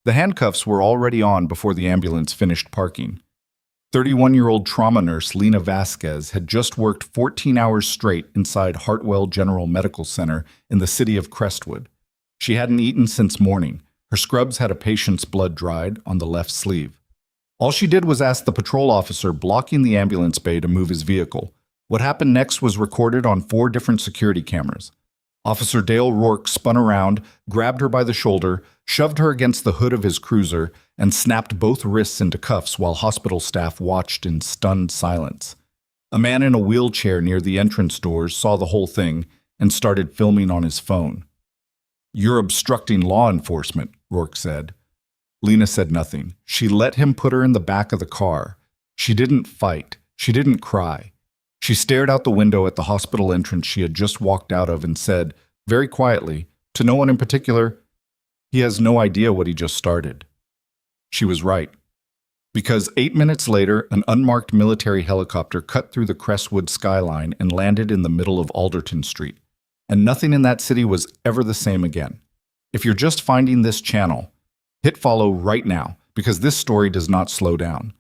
The handcuffs were already on before the ambulance finished parking. 31-year-old trauma nurse Lena Vasquez had just worked 14 hours straight inside Hartwell General Medical Center in the city of Crestwood. She hadn't eaten since morning. Her scrubs had a patient's blood dried on the left sleeve. All she did was ask the patrol officer blocking the ambulance bay to move his vehicle. What happened next was recorded on 4 different security cameras. Officer Dale Rourke spun around, grabbed her by the shoulder, shoved her against the hood of his cruiser, and snapped both wrists into cuffs while hospital staff watched in stunned silence. A man in a wheelchair near the entrance doors saw the whole thing and started filming on his phone. "You're obstructing law enforcement," Rourke said. Lena said nothing. She let him put her in the back of the car. She didn't fight. She didn't cry. She stared out the window at the hospital entrance she had just walked out of and said, very quietly, to no one in particular, "He has no idea what he just started." She was right. Because 8 minutes later, an unmarked military helicopter cut through the Crestwood skyline and landed in the middle of Alderton Street. And nothing in that city was ever the same again. If you're just finding this channel, hit follow right now, because this story does not slow down.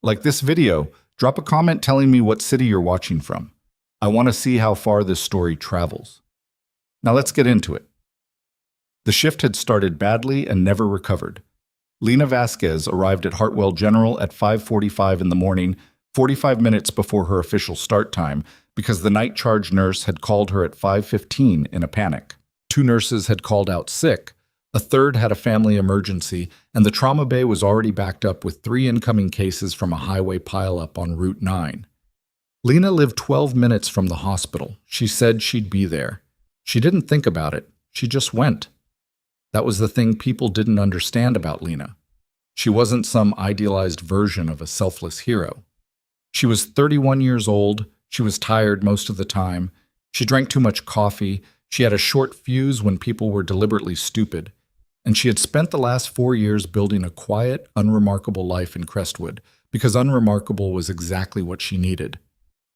Like this video, drop a comment telling me what city you're watching from. I want to see how far this story travels. Now let's get into it. The shift had started badly and never recovered. Lena Vasquez arrived at Hartwell General at 5:45 in the morning, 45 minutes before her official start time, because the night charge nurse had called her at 5:15 in a panic. 2 nurses had called out sick, a third had a family emergency, and the trauma bay was already backed up with 3 incoming cases from a highway pileup on Route 9. Lena lived 12 minutes from the hospital. She said she'd be there. She didn't think about it. She just went. That was the thing people didn't understand about Lena. She wasn't some idealized version of a selfless hero. She was 31 years old. She was tired most of the time. She drank too much coffee. She had a short fuse when people were deliberately stupid. And she had spent the last 4 years building a quiet, unremarkable life in Crestwood, because unremarkable was exactly what she needed.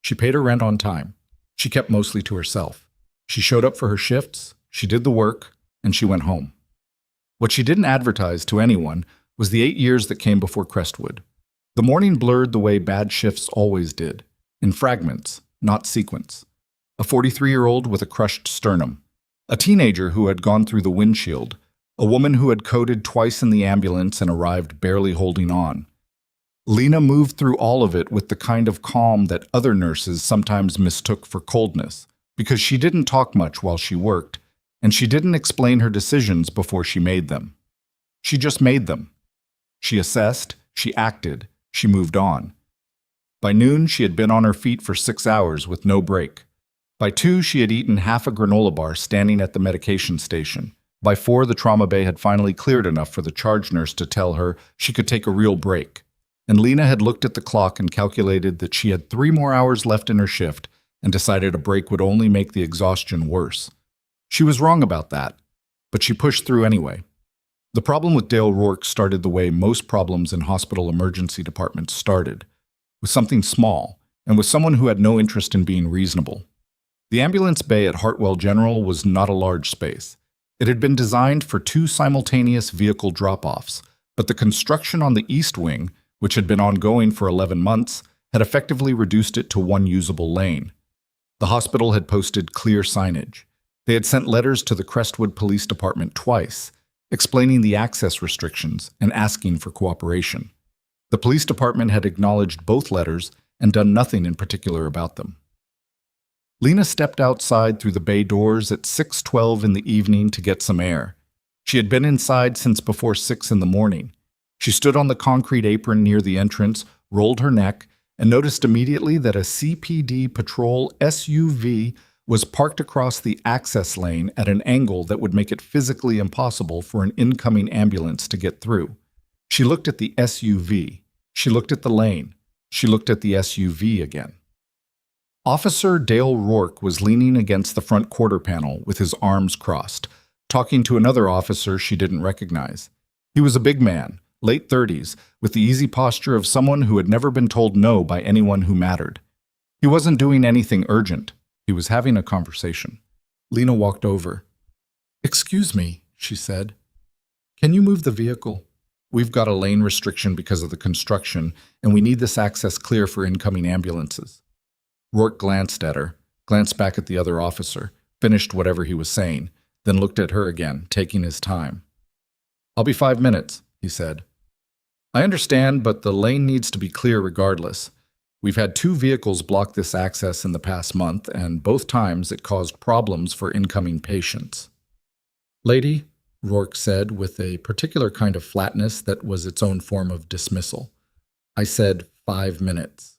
She paid her rent on time. She kept mostly to herself. She showed up for her shifts, she did the work, and she went home. What she didn't advertise to anyone was the 8 years that came before Crestwood. The morning blurred the way bad shifts always did, in fragments, not sequence. A 43-year-old with a crushed sternum, a teenager who had gone through the windshield, a woman who had coded twice in the ambulance and arrived barely holding on. Lena moved through all of it with the kind of calm that other nurses sometimes mistook for coldness, because she didn't talk much while she worked, and she didn't explain her decisions before she made them. She just made them. She assessed, she acted, she moved on. By noon, she had been on her feet for 6 hours with no break. By 2, she had eaten half a granola bar standing at the medication station. By 4, the trauma bay had finally cleared enough for the charge nurse to tell her she could take a real break. And Lena had looked at the clock and calculated that she had 3 more hours left in her shift and decided a break would only make the exhaustion worse. She was wrong about that, but she pushed through anyway. The problem with Dale Rourke started the way most problems in hospital emergency departments started, with something small and with someone who had no interest in being reasonable. The ambulance bay at Hartwell General was not a large space. It had been designed for 2 simultaneous vehicle drop-offs, but the construction on the east wing, which had been ongoing for 11 months, had effectively reduced it to 1 usable lane. The hospital had posted clear signage. They had sent letters to the Crestwood Police Department twice, explaining the access restrictions and asking for cooperation. The police department had acknowledged both letters and done nothing in particular about them. Lena stepped outside through the bay doors at 6:12 in the evening to get some air. She had been inside since before 6 in the morning. She stood on the concrete apron near the entrance, rolled her neck, and noticed immediately that a CPD patrol SUV was parked across the access lane at an angle that would make it physically impossible for an incoming ambulance to get through. She looked at the SUV. She looked at the lane. She looked at the SUV again. Officer Dale Rourke was leaning against the front quarter panel with his arms crossed, talking to another officer she didn't recognize. He was a big man, late 30s, with the easy posture of someone who had never been told no by anyone who mattered. He wasn't doing anything urgent. He was having a conversation. Lena walked over. "Excuse me," she said. "Can you move the vehicle? We've got a lane restriction because of the construction, and we need this access clear for incoming ambulances. Rourke glanced at her, glanced back at the other officer, finished whatever he was saying, then looked at her again, taking his time. "I'll be 5 minutes," he said. "I understand, but the lane needs to be clear regardless. We've had 2 vehicles block this access in the past month, and both times it caused problems for incoming patients." "Lady," Rourke said with a particular kind of flatness that was its own form of dismissal, "I said 5 minutes."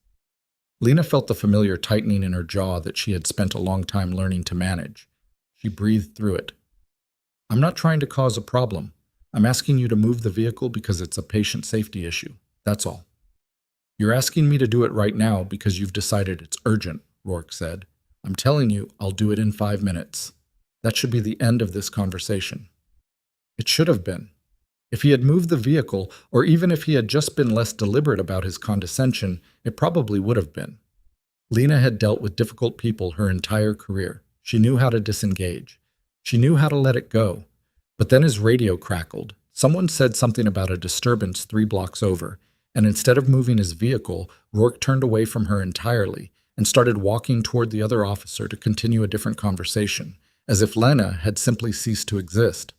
Lena felt the familiar tightening in her jaw that she had spent a long time learning to manage. She breathed through it. "I'm not trying to cause a problem. I'm asking you to move the vehicle because it's a patient safety issue. That's all." "You're asking me to do it right now because you've decided it's urgent," Rourke said. "I'm telling you, I'll do it in 5 minutes. That should be the end of this conversation." It should have been. If he had moved the vehicle, or even if he had just been less deliberate about his condescension, it probably would have been. Lena had dealt with difficult people her entire career. She knew how to disengage. She knew how to let it go. But then his radio crackled. Someone said something about a disturbance 3 blocks over, and instead of moving his vehicle, Rourke turned away from her entirely and started walking toward the other officer to continue a different conversation, as if Lena had simply ceased to exist.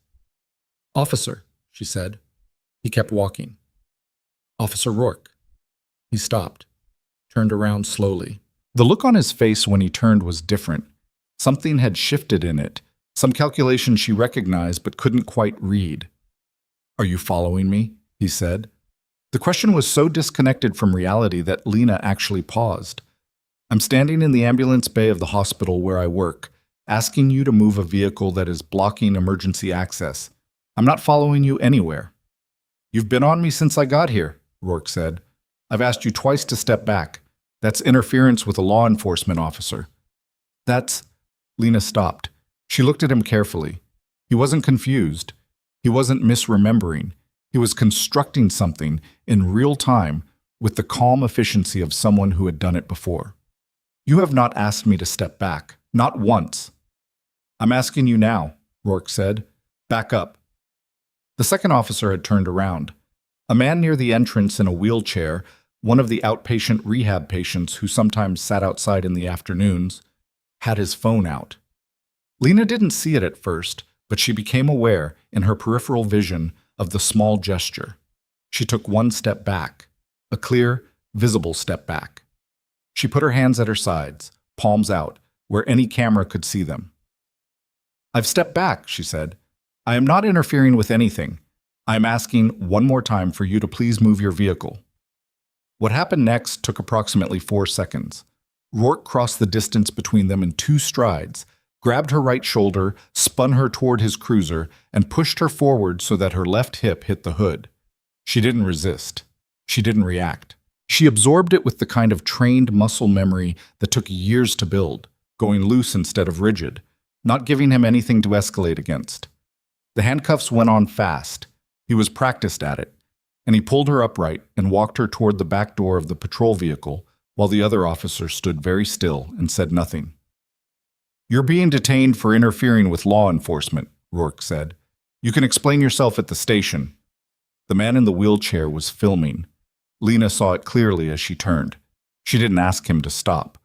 "Officer," she said. He kept walking. "Officer Rourke." He stopped, turned around slowly. The look on his face when he turned was different. Something had shifted in it, some calculation she recognized but couldn't quite read. "Are you following me?" he said. The question was so disconnected from reality that Lena actually paused. "I'm standing in the ambulance bay of the hospital where I work, asking you to move a vehicle that is blocking emergency access. I'm not following you anywhere." "You've been on me since I got here," Rourke said. "I've asked you twice to step back. That's interference with a law enforcement officer." "That's—" Lena stopped. She looked at him carefully. He wasn't confused. He wasn't misremembering. He was constructing something in real time with the calm efficiency of someone who had done it before. "You have not asked me to step back. Not once." "I'm asking you now," Rourke said. "Back up." The second officer had turned around. A man near the entrance in a wheelchair, one of the outpatient rehab patients who sometimes sat outside in the afternoons, had his phone out. Lena didn't see it at first, but she became aware, in her peripheral vision, of the small gesture. She took 1 step back, a clear, visible step back. She put her hands at her sides, palms out, where any camera could see them. "I've stepped back," she said. "I am not interfering with anything. I am asking one more time for you to please move your vehicle." What happened next took approximately 4 seconds. Rourke crossed the distance between them in 2 strides, grabbed her right shoulder, spun her toward his cruiser, and pushed her forward so that her left hip hit the hood. She didn't resist. She didn't react. She absorbed it with the kind of trained muscle memory that took years to build, going loose instead of rigid, not giving him anything to escalate against. The handcuffs went on fast. He was practiced at it, and he pulled her upright and walked her toward the back door of the patrol vehicle while the other officer stood very still and said nothing. "You're being detained for interfering with law enforcement," Rourke said. "You can explain yourself at the station." The man in the wheelchair was filming. Lena saw it clearly as she turned. She didn't ask him to stop.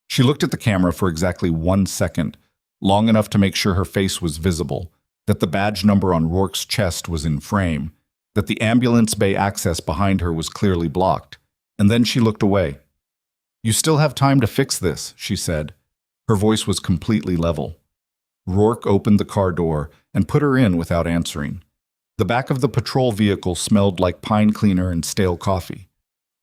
She looked at the camera for exactly 1 second, long enough to make sure her face was visible, that the badge number on Rourke's chest was in frame, that the ambulance bay access behind her was clearly blocked, and then she looked away. "You still have time to fix this," she said. Her voice was completely level. Rourke opened the car door and put her in without answering. The back of the patrol vehicle smelled like pine cleaner and stale coffee.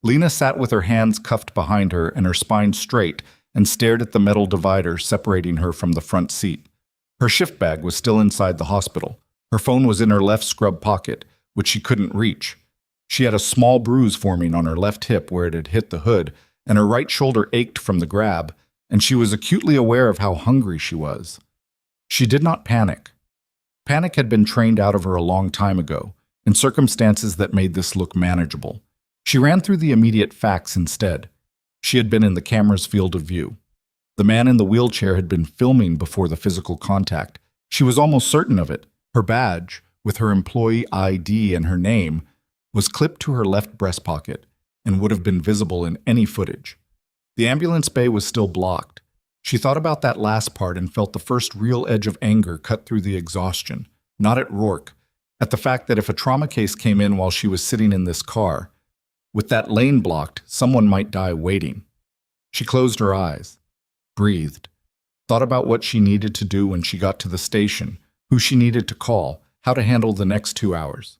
Lena sat with her hands cuffed behind her and her spine straight and stared at the metal divider separating her from the front seat. Her shift bag was still inside the hospital. Her phone was in her left scrub pocket, which she couldn't reach. She had a small bruise forming on her left hip where it had hit the hood, and her right shoulder ached from the grab, and she was acutely aware of how hungry she was. She did not panic. Panic had been trained out of her a long time ago, in circumstances that made this look manageable. She ran through the immediate facts instead. She had been in the camera's field of view. The man in the wheelchair had been filming before the physical contact. She was almost certain of it. Her badge, with her employee ID and her name, was clipped to her left breast pocket and would have been visible in any footage. The ambulance bay was still blocked. She thought about that last part and felt the first real edge of anger cut through the exhaustion, not at Rourke, at the fact that if a trauma case came in while she was sitting in this car, with that lane blocked, someone might die waiting. She closed her eyes, breathed, thought about what she needed to do when she got to the station, who she needed to call, how to handle the next 2 hours.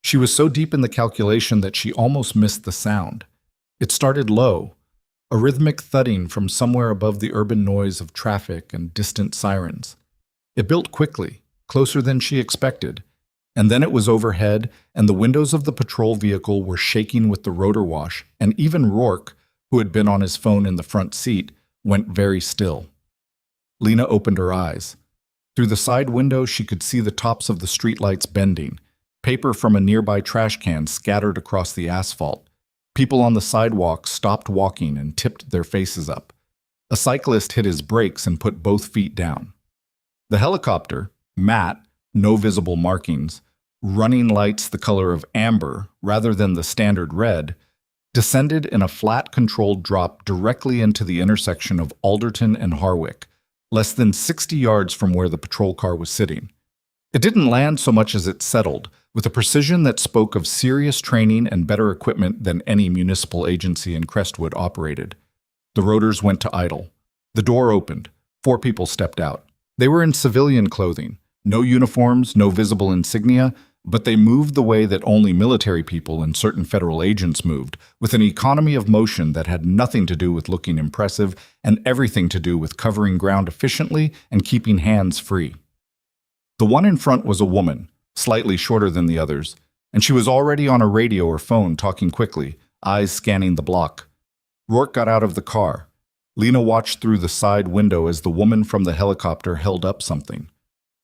She was so deep in the calculation that she almost missed the sound. It started low, a rhythmic thudding from somewhere above the urban noise of traffic and distant sirens. It built quickly, closer than she expected, and then it was overhead, and the windows of the patrol vehicle were shaking with the rotor wash, and even Rourke, who had been on his phone in the front seat, went very still. Lena opened her eyes. Through the side window, she could see the tops of the streetlights bending, paper from a nearby trash can scattered across the asphalt. People on the sidewalk stopped walking and tipped their faces up. A cyclist hit his brakes and put both feet down. The helicopter, matte, no visible markings, running lights the color of amber rather than the standard red, descended in a flat controlled drop directly into the intersection of Alderton and Harwick, less than 60 yards from where the patrol car was sitting. It didn't land so much as it settled, with a precision that spoke of serious training and better equipment than any municipal agency in Crestwood operated. The rotors went to idle. The door opened. 4 people stepped out. They were in civilian clothing. No uniforms, no visible insignia, but they moved the way that only military people and certain federal agents moved, with an economy of motion that had nothing to do with looking impressive and everything to do with covering ground efficiently and keeping hands free. The one in front was a woman, slightly shorter than the others, and she was already on a radio or phone talking quickly, eyes scanning the block. Rourke got out of the car. Lena watched through the side window as the woman from the helicopter held up something.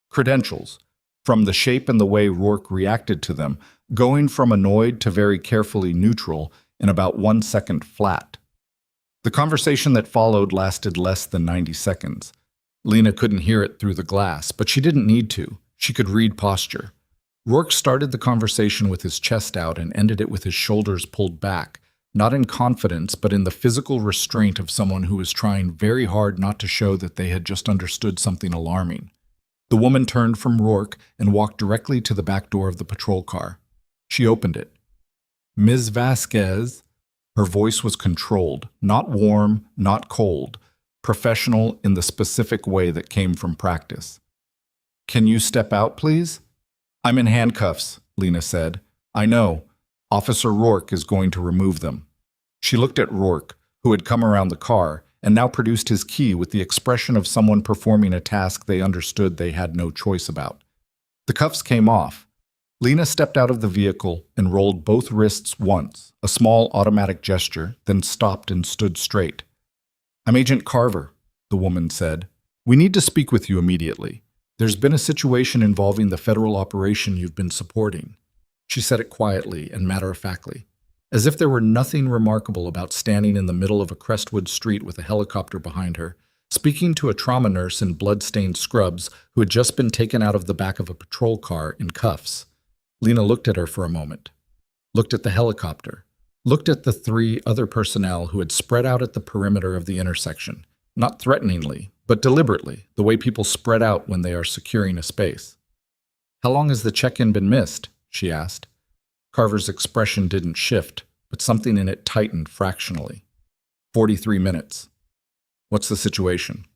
Credentials, from the shape and the way Rourke reacted to them, going from annoyed to very carefully neutral in about 1 second flat. The conversation that followed lasted less than 90 seconds. Lena couldn't hear it through the glass, but she didn't need to. She could read posture. Rourke started the conversation with his chest out and ended it with his shoulders pulled back, not in confidence, but in the physical restraint of someone who was trying very hard not to show that they had just understood something alarming. The woman turned from Rourke and walked directly to the back door of the patrol car. She opened it. "Ms. Vasquez," her voice was controlled, not warm, not cold, professional in the specific way that came from practice. "Can you step out, please?" "I'm in handcuffs," Lena said. "I know. Officer Rourke is going to remove them." She looked at Rourke, who had come around the car, and now produced his key with the expression of someone performing a task they understood they had no choice about. The cuffs came off. Lena stepped out of the vehicle and rolled both wrists once, a small automatic gesture, then stopped and stood straight. "I'm Agent Carver," the woman said. "We need to speak with you immediately. There's been a situation involving the federal operation you've been supporting." She said it quietly and matter-of-factly, as if there were nothing remarkable about standing in the middle of a Crestwood street with a helicopter behind her, speaking to a trauma nurse in blood-stained scrubs who had just been taken out of the back of a patrol car in cuffs. Lena looked at her for a moment, looked at the helicopter, looked at the 3 other personnel who had spread out at the perimeter of the intersection, not threateningly, but deliberately, the way people spread out when they are securing a space. "How long has the check-in been missed?" she asked. Carver's expression didn't shift, but something in it tightened fractionally. 43 minutes. "What's the situation?"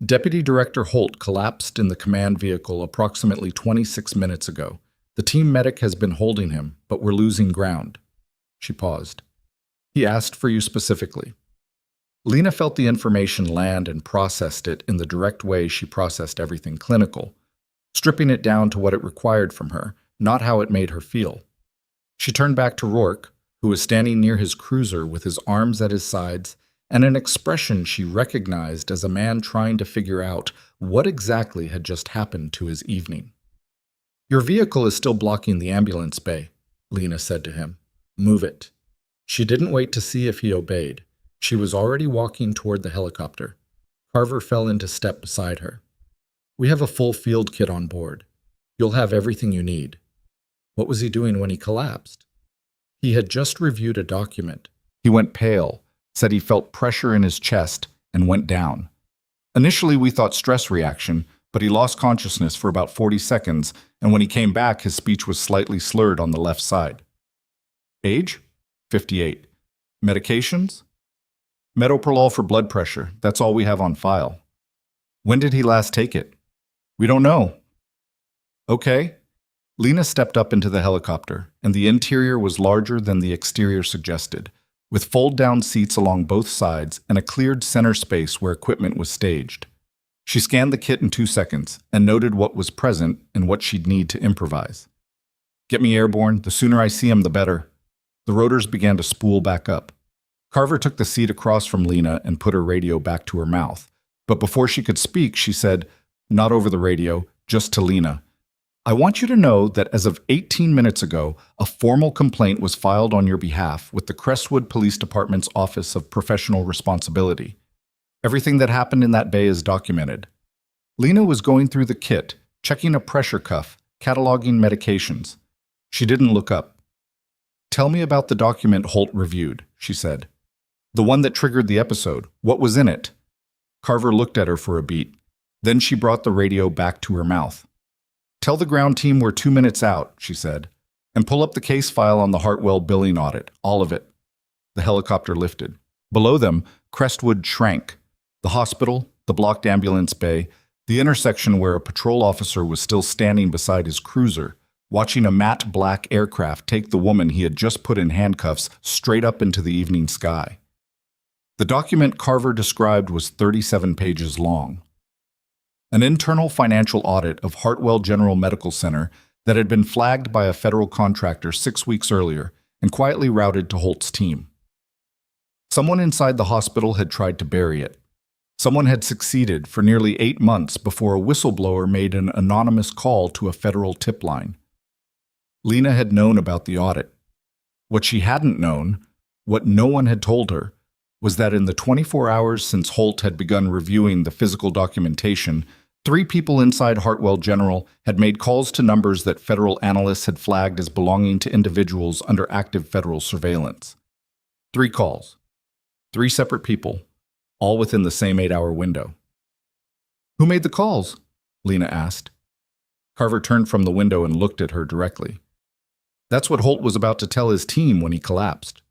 Deputy Director Holt collapsed in the command vehicle approximately 26 minutes ago. The team medic has been holding him, but we're losing ground. She paused. "He asked for you specifically." Lena felt the information land and processed it in the direct way she processed everything clinical, stripping it down to what it required from her, not how it made her feel. She turned back to Rourke, who was standing near his cruiser with his arms at his sides and an expression she recognized as a man trying to figure out what exactly had just happened to his evening. "Your vehicle is still blocking the ambulance bay," Lena said to him. "Move it." She didn't wait to see if he obeyed. She was already walking toward the helicopter. Carver fell into step beside her. "We have a full field kit on board. You'll have everything you need." What was he doing when he collapsed? He had just reviewed a document. He went pale, said he felt pressure in his chest, and went down. Initially, we thought stress reaction, but he lost consciousness for about 40 seconds, and when he came back, his speech was slightly slurred on the left side. Age? 58. Medications? Metoprolol for blood pressure. That's all we have on file. When did he last take it? We don't know. Okay. Lena stepped up into the helicopter, and the interior was larger than the exterior suggested, with fold-down seats along both sides and a cleared center space where equipment was staged. She scanned the kit in 2 seconds and noted what was present and what she'd need to improvise. Get me airborne. The sooner I see him, the better. The rotors began to spool back up. Carver took the seat across from Lena and put her radio back to her mouth. But before she could speak, she said, not over the radio, just to Lena, I want you to know that as of 18 minutes ago, a formal complaint was filed on your behalf with the Crestwood Police Department's Office of Professional Responsibility. Everything that happened in that bay is documented. Lena was going through the kit, checking a pressure cuff, cataloging medications. She didn't look up. Tell me about the document Holt reviewed, she said. The one that triggered the episode. What was in it? Carver looked at her for a beat. Then she brought the radio back to her mouth. Tell the ground team we're 2 minutes out, she said, and pull up the case file on the Hartwell billing audit, all of it. The helicopter lifted. Below them, Crestwood shrank. The hospital, the blocked ambulance bay, the intersection where a patrol officer was still standing beside his cruiser, watching a matte black aircraft take the woman he had just put in handcuffs straight up into the evening sky. The document Carver described was 37 pages long. An internal financial audit of Hartwell General Medical Center that had been flagged by a federal contractor 6 weeks earlier and quietly routed to Holt's team. Someone inside the hospital had tried to bury it. Someone had succeeded for nearly 8 months before a whistleblower made an anonymous call to a federal tip line. Lena had known about the audit. What she hadn't known, what no one had told her, was that in the 24 hours since Holt had begun reviewing the physical documentation, 3 people inside Hartwell General had made calls to numbers that federal analysts had flagged as belonging to individuals under active federal surveillance. 3 calls. 3 separate people, all within the same 8-hour window. Who made the calls? Lena asked. Carver turned from the window and looked at her directly. That's what Holt was about to tell his team when he collapsed.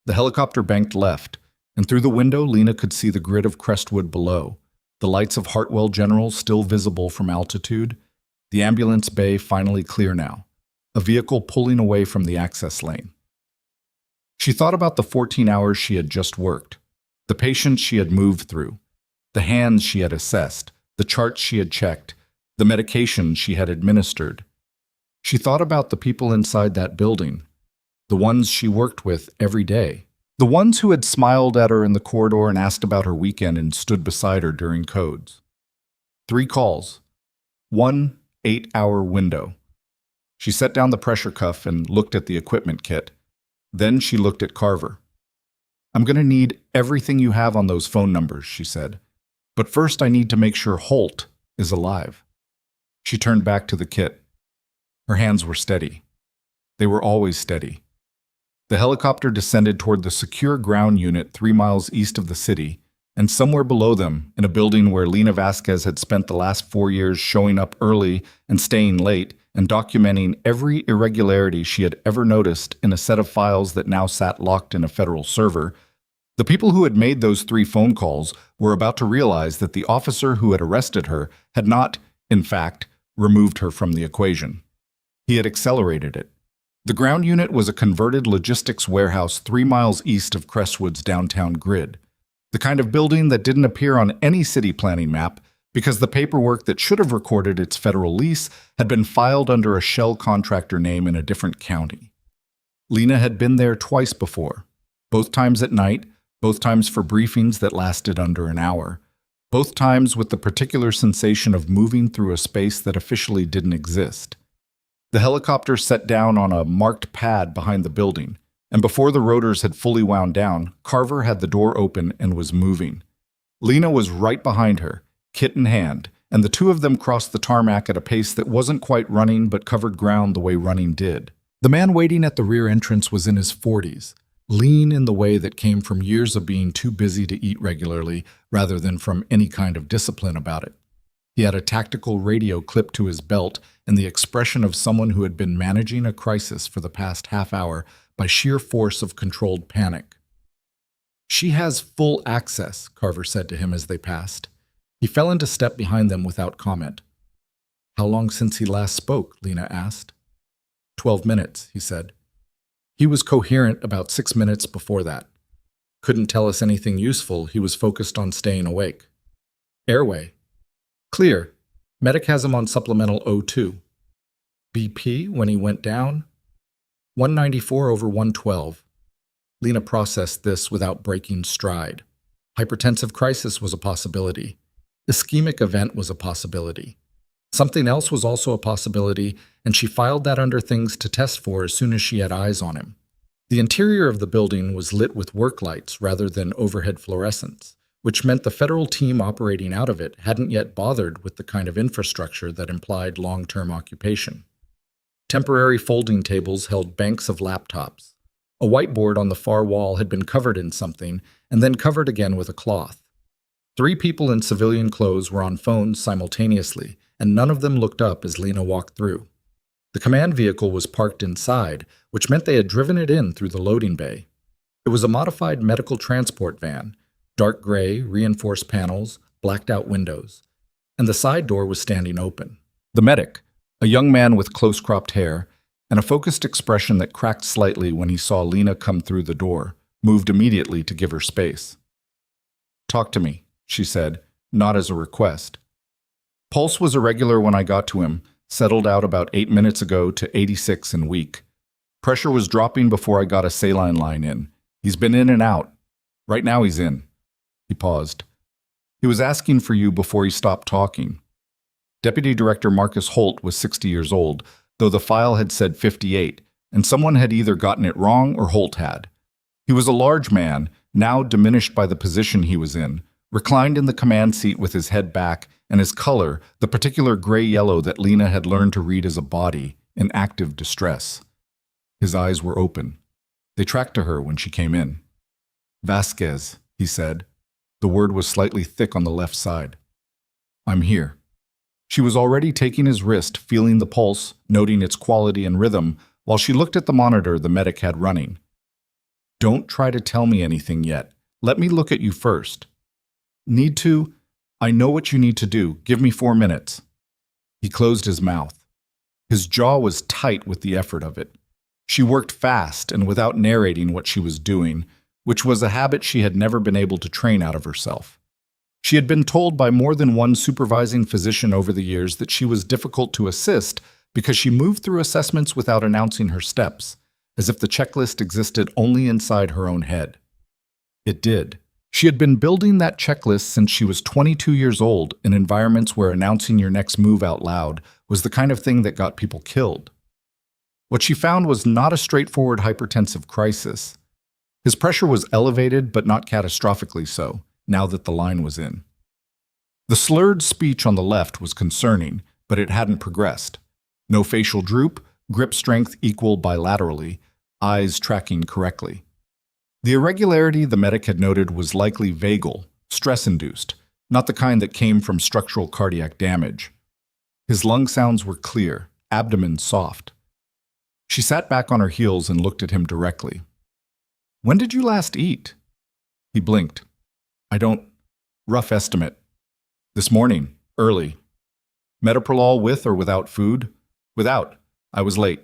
The helicopter banked left, and through the window Lena could see the grid of Crestwood below, the lights of Hartwell General still visible from altitude, the ambulance bay finally clear now, a vehicle pulling away from the access lane. She thought about the 14 hours she had just worked, the patients she had moved through, the hands she had assessed, the charts she had checked, the medications she had administered. She thought about the people inside that building, the ones she worked with every day, the ones who had smiled at her in the corridor and asked about her weekend and stood beside her during codes. 3 calls. 1 8-hour window. She set down the pressure cuff and looked at the equipment kit. Then she looked at Carver. I'm going to need everything you have on those phone numbers, she said. But first I need to make sure Holt is alive. She turned back to the kit. Her hands were steady. They were always steady. The helicopter descended toward the secure ground unit 3 miles east of the city, and somewhere below them, in a building where Lena Vasquez had spent the last 4 years showing up early and staying late and documenting every irregularity she had ever noticed in a set of files that now sat locked in a federal server, the people who had made those 3 phone calls were about to realize that the officer who had arrested her had not, in fact, removed her from the equation. He had accelerated it. The ground unit was a converted logistics warehouse 3 miles east of Crestwood's downtown grid, the kind of building that didn't appear on any city planning map because the paperwork that should have recorded its federal lease had been filed under a shell contractor name in a different county. Lena had been there twice before, both times at night, both times for briefings that lasted under an hour, both times with the particular sensation of moving through a space that officially didn't exist. The helicopter set down on a marked pad behind the building, and before the rotors had fully wound down, Carver had the door open and was moving. Lena was right behind her, kit in hand, and the two of them crossed the tarmac at a pace that wasn't quite running but covered ground the way running did. The man waiting at the rear entrance was in his 40s, lean in the way that came from years of being too busy to eat regularly rather than from any kind of discipline about it. He had a tactical radio clipped to his belt and the expression of someone who had been managing a crisis for the past half hour by sheer force of controlled panic. "She has full access," Carver said to him as they passed. He fell into step behind them without comment. "How long since he last spoke?" Lena asked. 12 minutes, he said. He was coherent about 6 minutes before that. Couldn't tell us anything useful. He was focused on staying awake. "Airway. Clear. Medic has him on supplemental O2. BP when he went down? 194 over 112. Lena processed this without breaking stride. Hypertensive crisis was a possibility. Ischemic event was a possibility. Something else was also a possibility, and she filed that under things to test for as soon as she had eyes on him. The interior of the building was lit with work lights rather than overhead fluorescents, which meant the federal team operating out of it hadn't yet bothered with the kind of infrastructure that implied long-term occupation. Temporary folding tables held banks of laptops. A whiteboard on the far wall had been covered in something, and then covered again with a cloth. 3 people in civilian clothes were on phones simultaneously, and none of them looked up as Lena walked through. The command vehicle was parked inside, which meant they had driven it in through the loading bay. It was a modified medical transport van, dark gray, reinforced panels, blacked-out windows, and the side door was standing open. The medic, a young man with close-cropped hair, and a focused expression that cracked slightly when he saw Lena come through the door, moved immediately to give her space. "Talk to me," she said, not as a request. "Pulse was irregular when I got to him, settled out about 8 minutes ago to 86 and weak. Pressure was dropping before I got a saline line in. He's been in and out. Right now he's in." He paused. "He was asking for you before he stopped talking." Deputy Director Marcus Holt was 60 years old, though the file had said 58, and someone had either gotten it wrong or Holt had. He was a large man, now diminished by the position he was in, reclined in the command seat with his head back, and his color, the particular gray-yellow that Lena had learned to read as a body, in active distress. His eyes were open. They tracked to her when she came in. "Vasquez," he said. The word was slightly thick on the left side. "I'm here." She was already taking his wrist, feeling the pulse, noting its quality and rhythm, while she looked at the monitor the medic had running. "Don't try to tell me anything yet. Let me look at you first." "Need to? I know what you need to do. Give me 4 minutes." He closed his mouth. His jaw was tight with the effort of it. She worked fast and without narrating what she was doing, which was a habit she had never been able to train out of herself. She had been told by more than one supervising physician over the years that she was difficult to assist because she moved through assessments without announcing her steps, as if the checklist existed only inside her own head. It did. She had been building that checklist since she was 22 years old in environments where announcing your next move out loud was the kind of thing that got people killed. What she found was not a straightforward hypertensive crisis. His pressure was elevated, but not catastrophically so, now that the line was in. The slurred speech on the left was concerning, but it hadn't progressed. No facial droop, grip strength equal bilaterally, eyes tracking correctly. The irregularity the medic had noted was likely vagal, stress-induced, not the kind that came from structural cardiac damage. His lung sounds were clear, abdomen soft. She sat back on her heels and looked at him directly. "When did you last eat?" He blinked. Rough estimate. "This morning, early. Metoprolol with or without food?" "Without. I was late."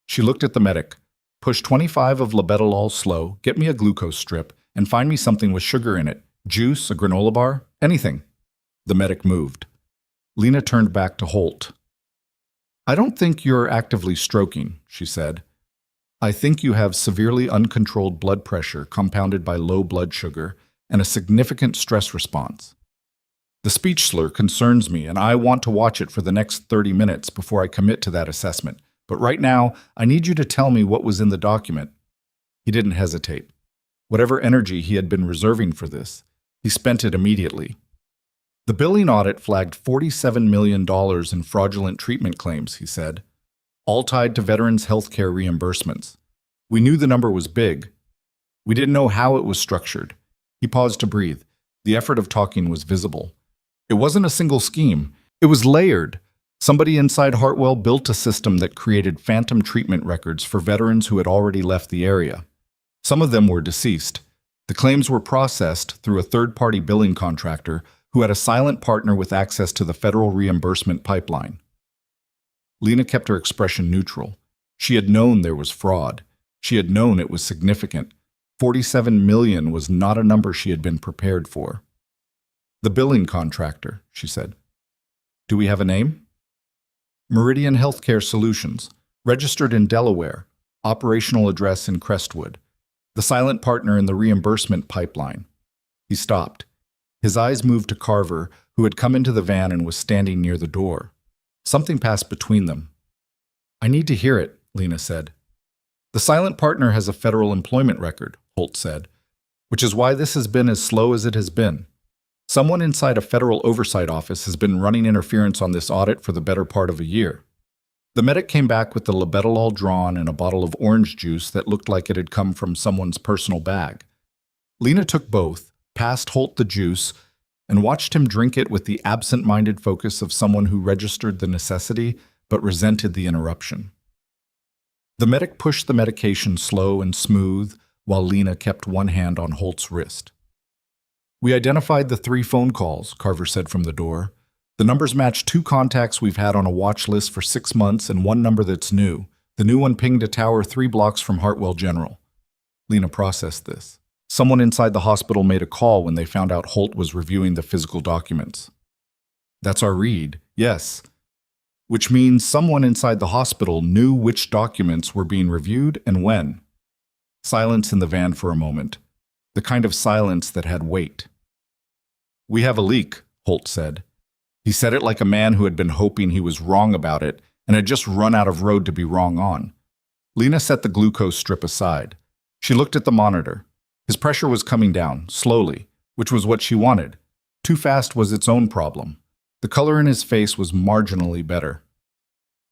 She looked at the medic. "Push 25 of labetalol slow, get me a glucose strip, and find me something with sugar in it. Juice, a granola bar, anything." The medic moved. Lena turned back to Holt. "I don't think you're actively stroking," she said. "I think you have severely uncontrolled blood pressure compounded by low blood sugar and a significant stress response. The speech slur concerns me, and I want to watch it for the next 30 minutes before I commit to that assessment. But right now, I need you to tell me what was in the document." He didn't hesitate. Whatever energy he had been reserving for this, he spent it immediately. The billing audit flagged $47 million in fraudulent treatment claims, he said, all tied to veterans' health care reimbursements. We knew the number was big. We didn't know how it was structured. He paused to breathe. The effort of talking was visible. It wasn't a single scheme. It was layered. Somebody inside Hartwell built a system that created phantom treatment records for veterans who had already left the area. Some of them were deceased. The claims were processed through a third-party billing contractor who had a silent partner with access to the federal reimbursement pipeline. Lena kept her expression neutral. She had known there was fraud. She had known it was significant. 47 million was not a number she had been prepared for. The billing contractor, she said. Do we have a name? Meridian Healthcare Solutions, registered in Delaware, operational address in Crestwood. The silent partner in the reimbursement pipeline. He stopped. His eyes moved to Carver, who had come into the van and was standing near the door. Something passed between them. I need to hear it, Lena said. The silent partner has a federal employment record, Holt said, which is why this has been as slow as it has been. Someone inside a federal oversight office has been running interference on this audit for the better part of a year. The medic came back with the labetalol drawn and a bottle of orange juice that looked like it had come from someone's personal bag. Lena took both, passed Holt the juice, and watched him drink it with the absent-minded focus of someone who registered the necessity but resented the interruption. The medic pushed the medication slow and smooth while Lena kept one hand on Holt's wrist. We identified the 3 phone calls, Carver said from the door. The numbers match 2 contacts we've had on a watch list for 6 months and 1 number that's new. The new one pinged a tower 3 blocks from Hartwell General. Lena processed this. Someone inside the hospital made a call when they found out Holt was reviewing the physical documents. That's our read, yes. Which means someone inside the hospital knew which documents were being reviewed and when. Silence in the van for a moment. The kind of silence that had weight. We have a leak, Holt said. He said it like a man who had been hoping he was wrong about it and had just run out of road to be wrong on. Lena set the glucose strip aside. She looked at the monitor. His pressure was coming down, slowly, which was what she wanted. Too fast was its own problem. The color in his face was marginally better.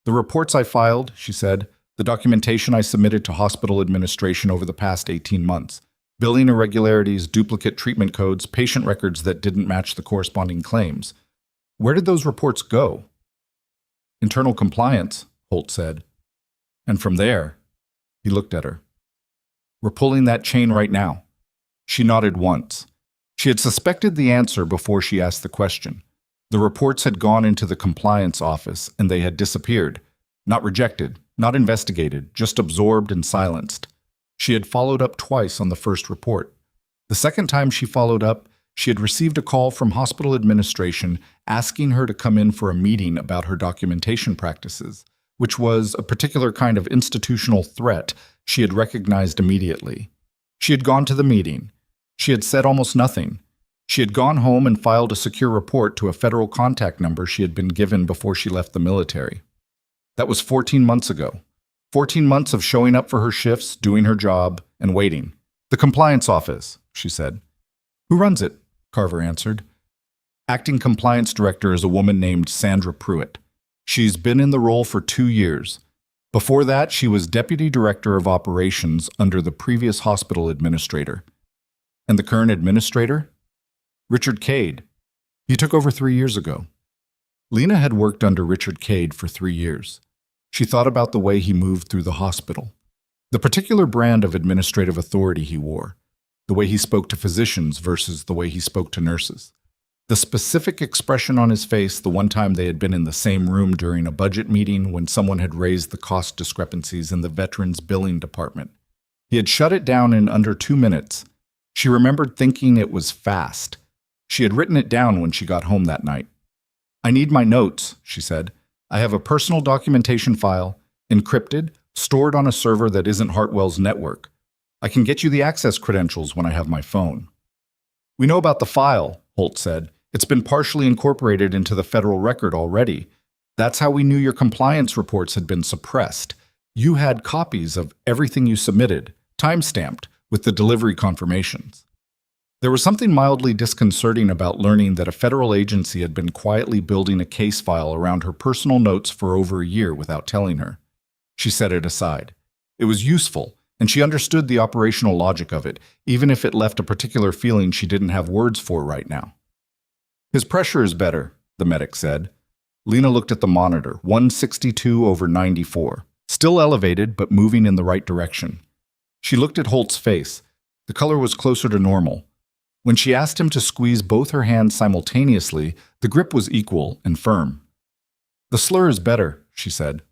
The reports I filed, she said, the documentation I submitted to hospital administration over the past 18 months, billing irregularities, duplicate treatment codes, patient records that didn't match the corresponding claims. Where did those reports go? Internal compliance, Holt said. And from there, he looked at her. We're pulling that chain right now. She nodded once. She had suspected the answer before she asked the question. The reports had gone into the compliance office and they had disappeared. Not rejected, not investigated, just absorbed and silenced. She had followed up twice on the first report. The second time she followed up, she had received a call from hospital administration asking her to come in for a meeting about her documentation practices, which was a particular kind of institutional threat she had recognized immediately. She had gone to the meeting. She had said almost nothing. She had gone home and filed a secure report to a federal contact number she had been given before she left the military. That was 14 months ago. 14 months of showing up for her shifts, doing her job, and waiting. The compliance office, she said. Who runs it? Carver answered. Acting compliance director is a woman named Sandra Pruitt. She's been in the role for 2 years. Before that, she was deputy director of operations under the previous hospital administrator. And the current administrator? Richard Cade. He took over 3 years ago. Lena had worked under Richard Cade for 3 years. She thought about the way he moved through the hospital, the particular brand of administrative authority he wore, the way he spoke to physicians versus the way he spoke to nurses, the specific expression on his face the one time they had been in the same room during a budget meeting when someone had raised the cost discrepancies in the veterans billing department. He had shut it down in under 2 minutes. She remembered thinking it was fast. She had written it down when she got home that night. I need my notes, she said. I have a personal documentation file, encrypted, stored on a server that isn't Hartwell's network. I can get you the access credentials when I have my phone. We know about the file, Holt said. It's been partially incorporated into the federal record already. That's how we knew your compliance reports had been suppressed. You had copies of everything you submitted, time-stamped, with the delivery confirmations. There was something mildly disconcerting about learning that a federal agency had been quietly building a case file around her personal notes for over a year without telling her. She set it aside. It was useful, and she understood the operational logic of it, even if it left a particular feeling she didn't have words for right now. His pressure is better, the medic said. Lena looked at the monitor, 162/94. Still elevated, but moving in the right direction. She looked at Holt's face. The color was closer to normal. When she asked him to squeeze both her hands simultaneously, the grip was equal and firm. "The slur is better," she said.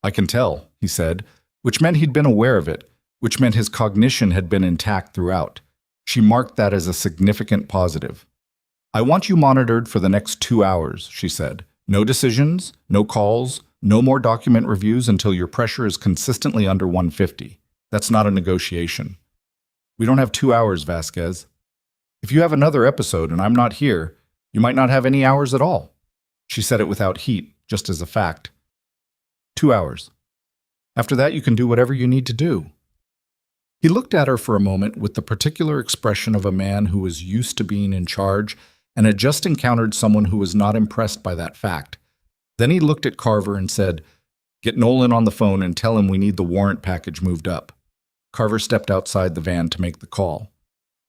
"I can tell," he said, which meant he'd been aware of it, which meant his cognition had been intact throughout. She marked that as a significant positive. "I want you monitored for the next 2 hours," she said. "No decisions, no calls, no more document reviews until your pressure is consistently under 150. That's not a negotiation." "We don't have 2 hours, Vasquez. If you have another episode and I'm not here, you might not have any hours at all." She said it without heat, just as a fact. 2 hours. After that, you can do whatever you need to do. He looked at her for a moment with the particular expression of a man who was used to being in charge and had just encountered someone who was not impressed by that fact. Then he looked at Carver and said, "Get Nolan on the phone and tell him we need the warrant package moved up." Carver stepped outside the van to make the call.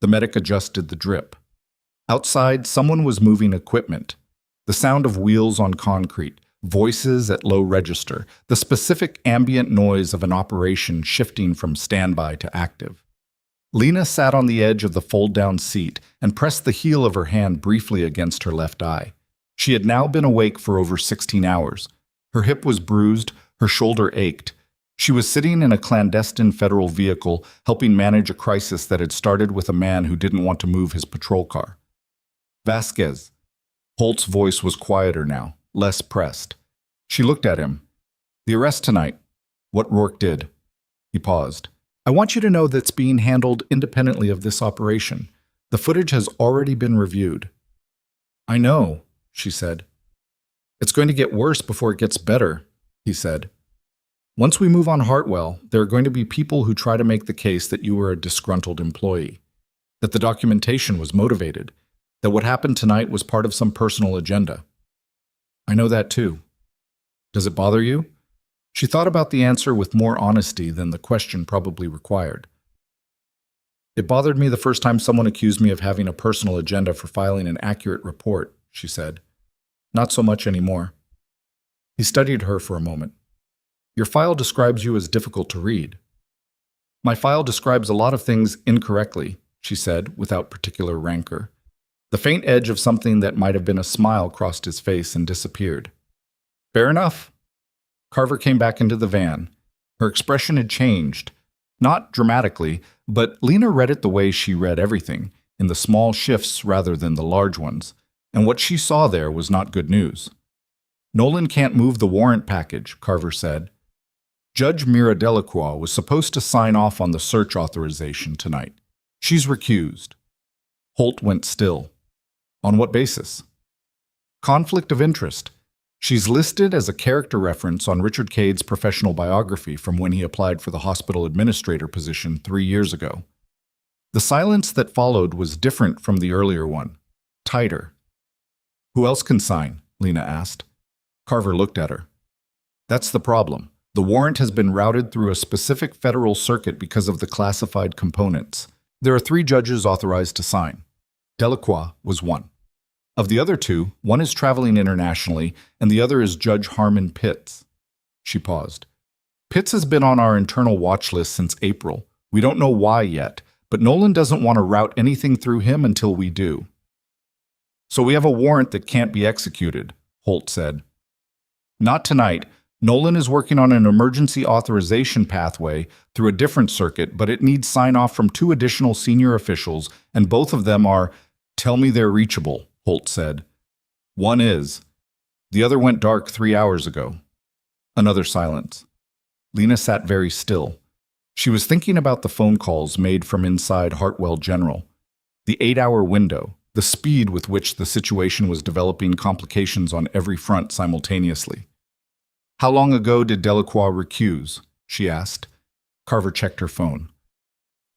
The medic adjusted the drip. Outside, someone was moving equipment. The sound of wheels on concrete, voices at low register, the specific ambient noise of an operation shifting from standby to active. Lena sat on the edge of the fold-down seat and pressed the heel of her hand briefly against her left eye. She had now been awake for over 16 hours. Her hip was bruised, her shoulder ached. She was sitting in a clandestine federal vehicle, helping manage a crisis that had started with a man who didn't want to move his patrol car. "Vasquez." Holt's voice was quieter now, less pressed. She looked at him. "The arrest tonight. What Rourke did." He paused. "I want you to know that's being handled independently of this operation. The footage has already been reviewed." "I know," she said. "It's going to get worse before it gets better," he said. "Once we move on Hartwell, there are going to be people who try to make the case that you were a disgruntled employee, that the documentation was motivated, that what happened tonight was part of some personal agenda." "I know that too." "Does it bother you?" She thought about the answer with more honesty than the question probably required. "It bothered me the first time someone accused me of having a personal agenda for filing an accurate report," she said. "Not so much anymore." He studied her for a moment. "Your file describes you as difficult to read." "My file describes a lot of things incorrectly," she said, without particular rancor. The faint edge of something that might have been a smile crossed his face and disappeared. "Fair enough." Carver came back into the van. Her expression had changed. Not dramatically, but Lena read it the way she read everything, in the small shifts rather than the large ones, and what she saw there was not good news. "Nolan can't move the warrant package," Carver said. "Judge Mira Delacroix was supposed to sign off on the search authorization tonight. She's recused." Holt went still. "On what basis?" "Conflict of interest. She's listed as a character reference on Richard Cade's professional biography from when he applied for the hospital administrator position 3 years ago." The silence that followed was different from the earlier one, tighter. "Who else can sign?" Lena asked. Carver looked at her. "That's the problem. The warrant has been routed through a specific federal circuit because of the classified components. There are 3 judges authorized to sign. Delacroix was one. Of the other 2, one is traveling internationally, and the other is Judge Harmon Pitts." She paused. "Pitts has been on our internal watch list since April. We don't know why yet, but Nolan doesn't want to route anything through him until we do." "So we have a warrant that can't be executed," Holt said. "Not tonight. Nolan is working on an emergency authorization pathway through a different circuit, but it needs sign-off from 2 additional senior officials, and both of them are, tell me they're reachable," Holt said. "One is. The other went dark 3 hours ago." Another silence. Lena sat very still. She was thinking about the phone calls made from inside Hartwell General, the 8-hour window, the speed with which the situation was developing complications on every front simultaneously. "How long ago did Delacroix recuse?" she asked. Carver checked her phone.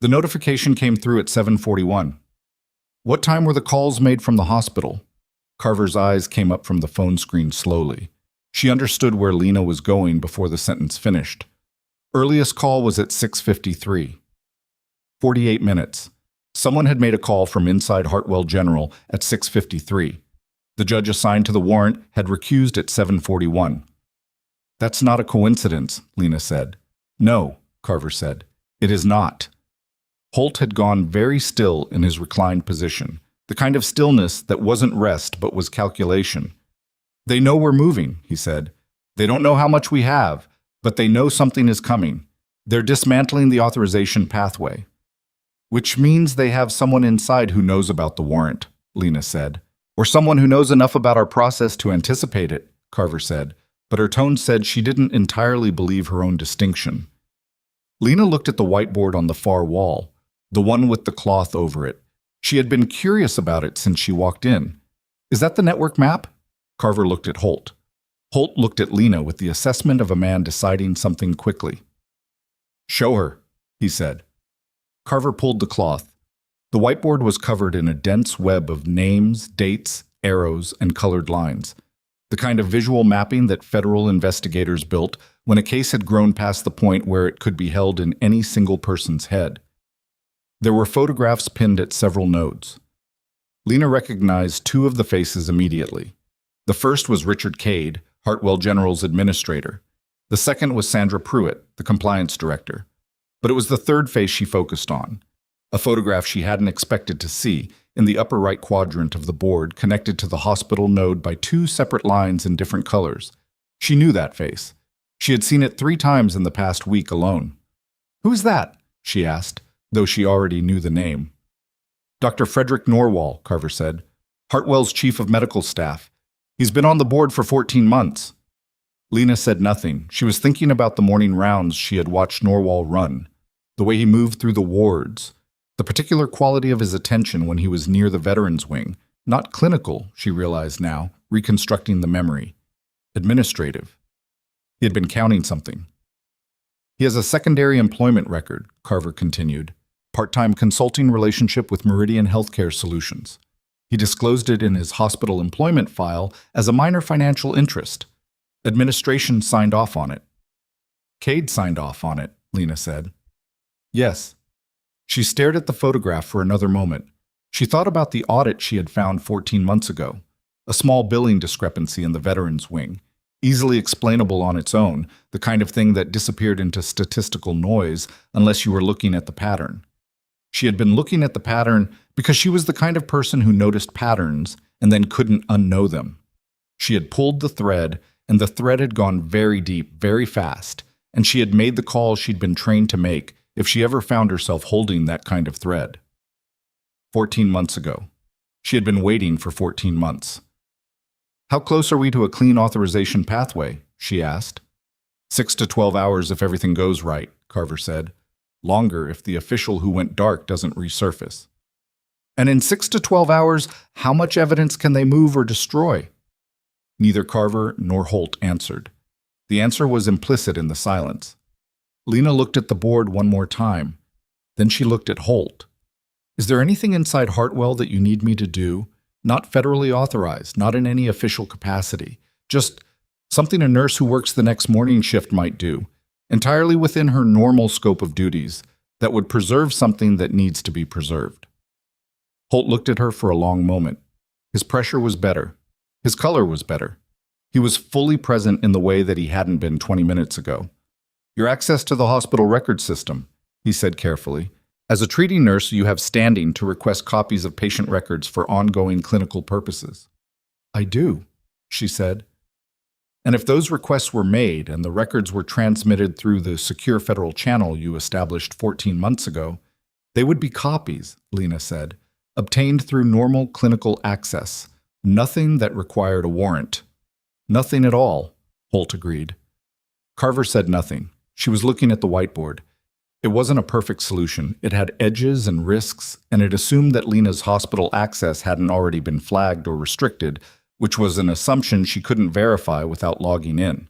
"The notification came through at 7:41. What time were the calls made from the hospital? Carver's eyes came up from the phone screen slowly. She understood where Lena was going before the sentence finished. Earliest call was at 6:53. 48 minutes. Someone had made a call from inside Hartwell General at 6:53. The judge assigned to the warrant had recused at 7:41. That's not a coincidence, Lena said. No, Carver said. It is not. Holt had gone very still in his reclined position, the kind of stillness that wasn't rest but was calculation. They know we're moving, he said. They don't know how much we have, but they know something is coming. They're dismantling the authorization pathway. Which means they have someone inside who knows about the warrant, Lena said. Or someone who knows enough about our process to anticipate it, Carver said, but her tone said she didn't entirely believe her own distinction. Lena looked at the whiteboard on the far wall, the one with the cloth over it. She had been curious about it since she walked in. Is that the network map? Carver looked at Holt. Holt looked at Lena with the assessment of a man deciding something quickly. Show her, he said. Carver pulled the cloth. The whiteboard was covered in a dense web of names, dates, arrows, and colored lines, the kind of visual mapping that federal investigators built when a case had grown past the point where it could be held in any single person's head. There were photographs pinned at several nodes. Lena recognized two of the faces immediately. The first was Richard Cade, Hartwell General's administrator. The second was Sandra Pruitt, the compliance director. But it was the third face she focused on, a photograph she hadn't expected to see in the upper right quadrant of the board connected to the hospital node by two separate lines in different colors. She knew that face. She had seen it 3 times in the past week alone. Who's that? She asked, though she already knew the name. Dr. Frederick Norwal, Carver said, Hartwell's chief of medical staff. He's been on the board for 14 months. Lena said nothing. She was thinking about the morning rounds she had watched Norwal run, the way he moved through the wards, the particular quality of his attention when he was near the veterans wing, not clinical, she realized now, reconstructing the memory. Administrative. He had been counting something. He has a secondary employment record, Carver continued, part-time consulting relationship with Meridian Healthcare Solutions. He disclosed it in his hospital employment file as a minor financial interest. Administration signed off on it. Cade signed off on it, Lena said. Yes. She stared at the photograph for another moment. She thought about the audit she had found 14 months ago, a small billing discrepancy in the veterans wing, easily explainable on its own, the kind of thing that disappeared into statistical noise unless you were looking at the pattern. She had been looking at the pattern because she was the kind of person who noticed patterns and then couldn't unknow them. She had pulled the thread, and the thread had gone very deep, very fast, and she had made the call she'd been trained to make if she ever found herself holding that kind of thread. 14 months ago. She had been waiting for 14 months. How close are we to a clean authorization pathway? She asked. 6 to 12 hours if everything goes right, Carver said. Longer if the official who went dark doesn't resurface. And in 6 to 12 hours, how much evidence can they move or destroy? Neither Carver nor Holt answered. The answer was implicit in the silence. Lena looked at the board one more time. Then she looked at Holt. Is there anything inside Hartwell that you need me to do? Not federally authorized, not in any official capacity. Just something a nurse who works the next morning shift might do, entirely within her normal scope of duties, that would preserve something that needs to be preserved. Holt looked at her for a long moment. His pressure was better. His color was better. He was fully present in the way that he hadn't been 20 minutes ago. Your access to the hospital record system, he said carefully. As a treating nurse, you have standing to request copies of patient records for ongoing clinical purposes. I do, she said. And if those requests were made and the records were transmitted through the secure federal channel you established 14 months ago, they would be copies, Lena said, obtained through normal clinical access. Nothing that required a warrant. Nothing at all, Holt agreed. Carver said nothing. She was looking at the whiteboard. It wasn't a perfect solution. It had edges and risks, and it assumed that Lena's hospital access hadn't already been flagged or restricted, which was an assumption she couldn't verify without logging in.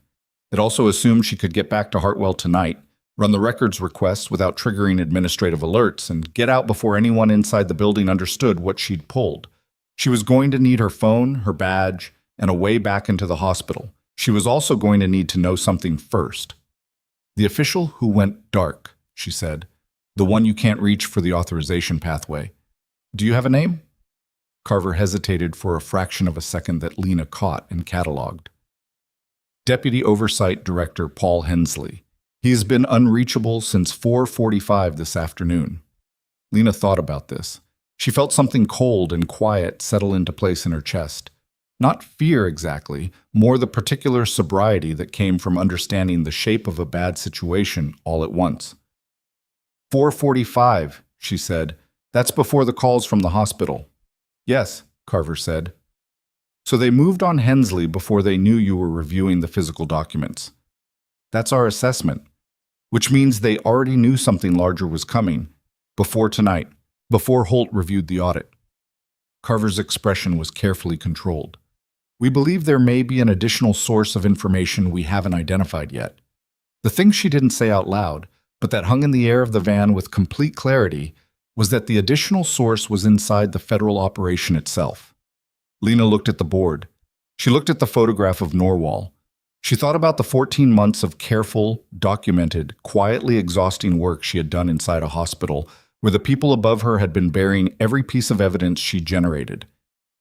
It also assumed she could get back to Hartwell tonight, run the records requests without triggering administrative alerts, and get out before anyone inside the building understood what she'd pulled. She was going to need her phone, her badge, and a way back into the hospital. She was also going to need to know something first. The official who went dark, she said. The one you can't reach for the authorization pathway. Do you have a name? Carver hesitated for a fraction of a second that Lena caught and cataloged. Deputy Oversight Director Paul Hensley. He has been unreachable since 4:45 this afternoon. Lena thought about this. She felt something cold and quiet settle into place in her chest. Not fear exactly, more the particular sobriety that came from understanding the shape of a bad situation all at once. 4:45, she said. That's before the calls from the hospital. Yes, Carver said. So they moved on Hensley before they knew you were reviewing the physical documents. That's our assessment, which means they already knew something larger was coming, before tonight, before Holt reviewed the audit. Carver's expression was carefully controlled. We believe there may be an additional source of information we haven't identified yet. The thing she didn't say out loud, but that hung in the air of the van with complete clarity, was that the additional source was inside the federal operation itself. Lena looked at the board. She looked at the photograph of Norwal. She thought about the 14 months of careful, documented, quietly exhausting work she had done inside a hospital, where the people above her had been burying every piece of evidence she generated.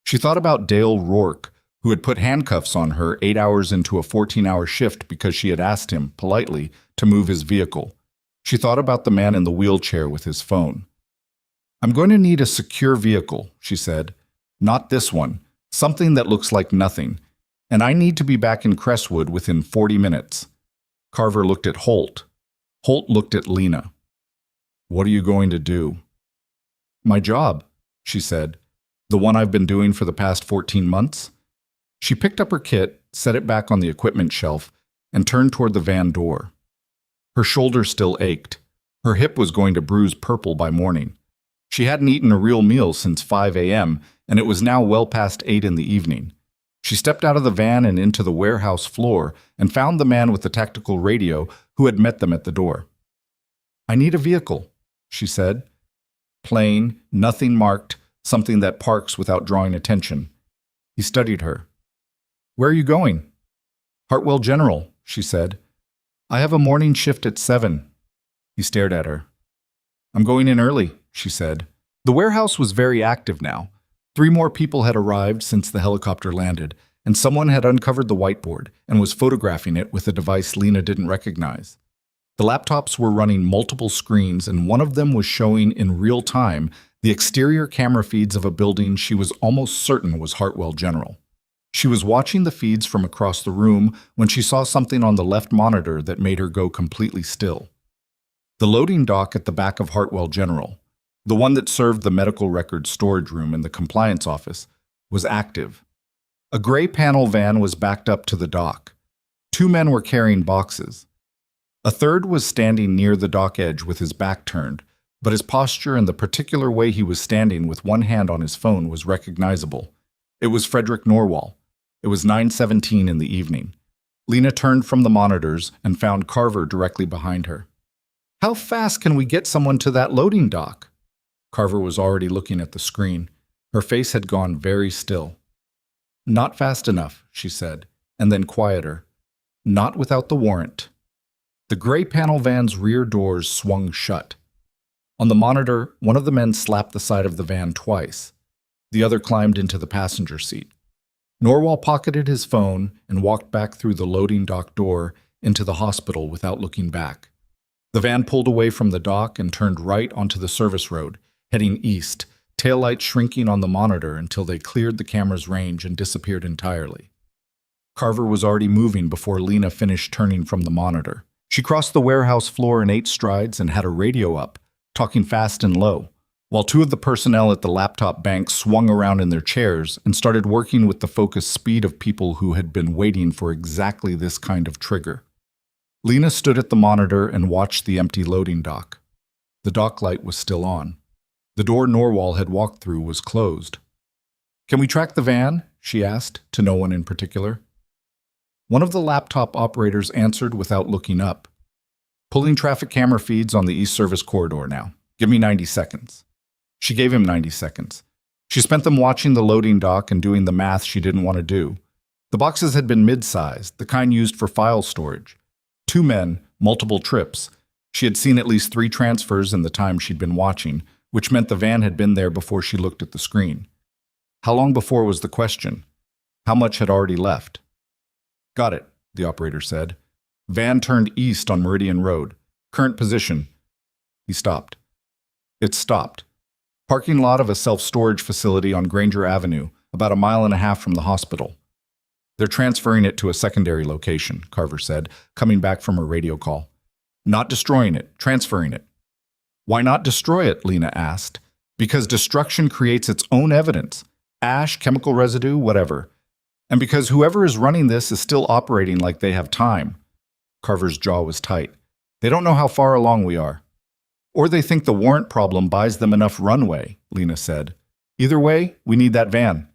She thought about Dale Rourke, who had put handcuffs on her 8 hours into a 14-hour shift because she had asked him, politely, to move his vehicle. She thought about the man in the wheelchair with his phone. I'm going to need a secure vehicle, she said. Not this one. Something that looks like nothing. And I need to be back in Crestwood within 40 minutes. Carver looked at Holt. Holt looked at Lena. What are you going to do? My job, she said. The one I've been doing for the past 14 months? She picked up her kit, set it back on the equipment shelf, and turned toward the van door. Her shoulder still ached. Her hip was going to bruise purple by morning. She hadn't eaten a real meal since 5 a.m., and it was now well past 8 in the evening. She stepped out of the van and into the warehouse floor and found the man with the tactical radio who had met them at the door. I need a vehicle, she said. Plain, nothing marked, something that parks without drawing attention. He studied her. Where are you going? Hartwell General, she said. I have a morning shift at 7. He stared at her. I'm going in early, she said. The warehouse was very active now. 3 more people had arrived since the helicopter landed, and someone had uncovered the whiteboard and was photographing it with a device Lena didn't recognize. The laptops were running multiple screens, and one of them was showing in real time the exterior camera feeds of a building she was almost certain was Hartwell General. She was watching the feeds from across the room when she saw something on the left monitor that made her go completely still. The loading dock at the back of Hartwell General, the one that served the medical records storage room and the compliance office, was active. A gray panel van was backed up to the dock. 2 men were carrying boxes. A third was standing near the dock edge with his back turned, but his posture and the particular way he was standing with one hand on his phone was recognizable. It was Frederick Norwal. It was 9:17 in the evening. Lena turned from the monitors and found Carver directly behind her. How fast can we get someone to that loading dock? Carver was already looking at the screen. Her face had gone very still. Not fast enough, she said, and then quieter. Not without the warrant. The gray panel van's rear doors swung shut. On the monitor, one of the men slapped the side of the van twice. The other climbed into the passenger seat. Norwal pocketed his phone and walked back through the loading dock door into the hospital without looking back. The van pulled away from the dock and turned right onto the service road, heading east, taillights shrinking on the monitor until they cleared the camera's range and disappeared entirely. Carver was already moving before Lena finished turning from the monitor. She crossed the warehouse floor in 8 strides and had a radio up, talking fast and low, while 2 of the personnel at the laptop bank swung around in their chairs and started working with the focused speed of people who had been waiting for exactly this kind of trigger. Lena stood at the monitor and watched the empty loading dock. The dock light was still on. The door Norwal had walked through was closed. Can we track the van? She asked, to no one in particular. One of the laptop operators answered without looking up. Pulling traffic camera feeds on the East Service Corridor now. Give me 90 seconds. She gave him 90 seconds. She spent them watching the loading dock and doing the math she didn't want to do. The boxes had been mid-sized, the kind used for file storage. 2 men, multiple trips. She had seen at least 3 transfers in the time she'd been watching, which meant the van had been there before she looked at the screen. How long before was the question? How much had already left? Got it, the operator said. Van turned east on Meridian Road. Current position. He stopped. It stopped. Parking lot of a self-storage facility on Granger Avenue, about 1.5 miles from the hospital. They're transferring it to a secondary location, Carver said, coming back from her radio call. Not destroying it, transferring it. Why not destroy it? Lena asked. Because destruction creates its own evidence. Ash, chemical residue, whatever. And because whoever is running this is still operating like they have time. Carver's jaw was tight. They don't know how far along we are. Or they think the warrant problem buys them enough runway, Lena said. Either way, we need that van.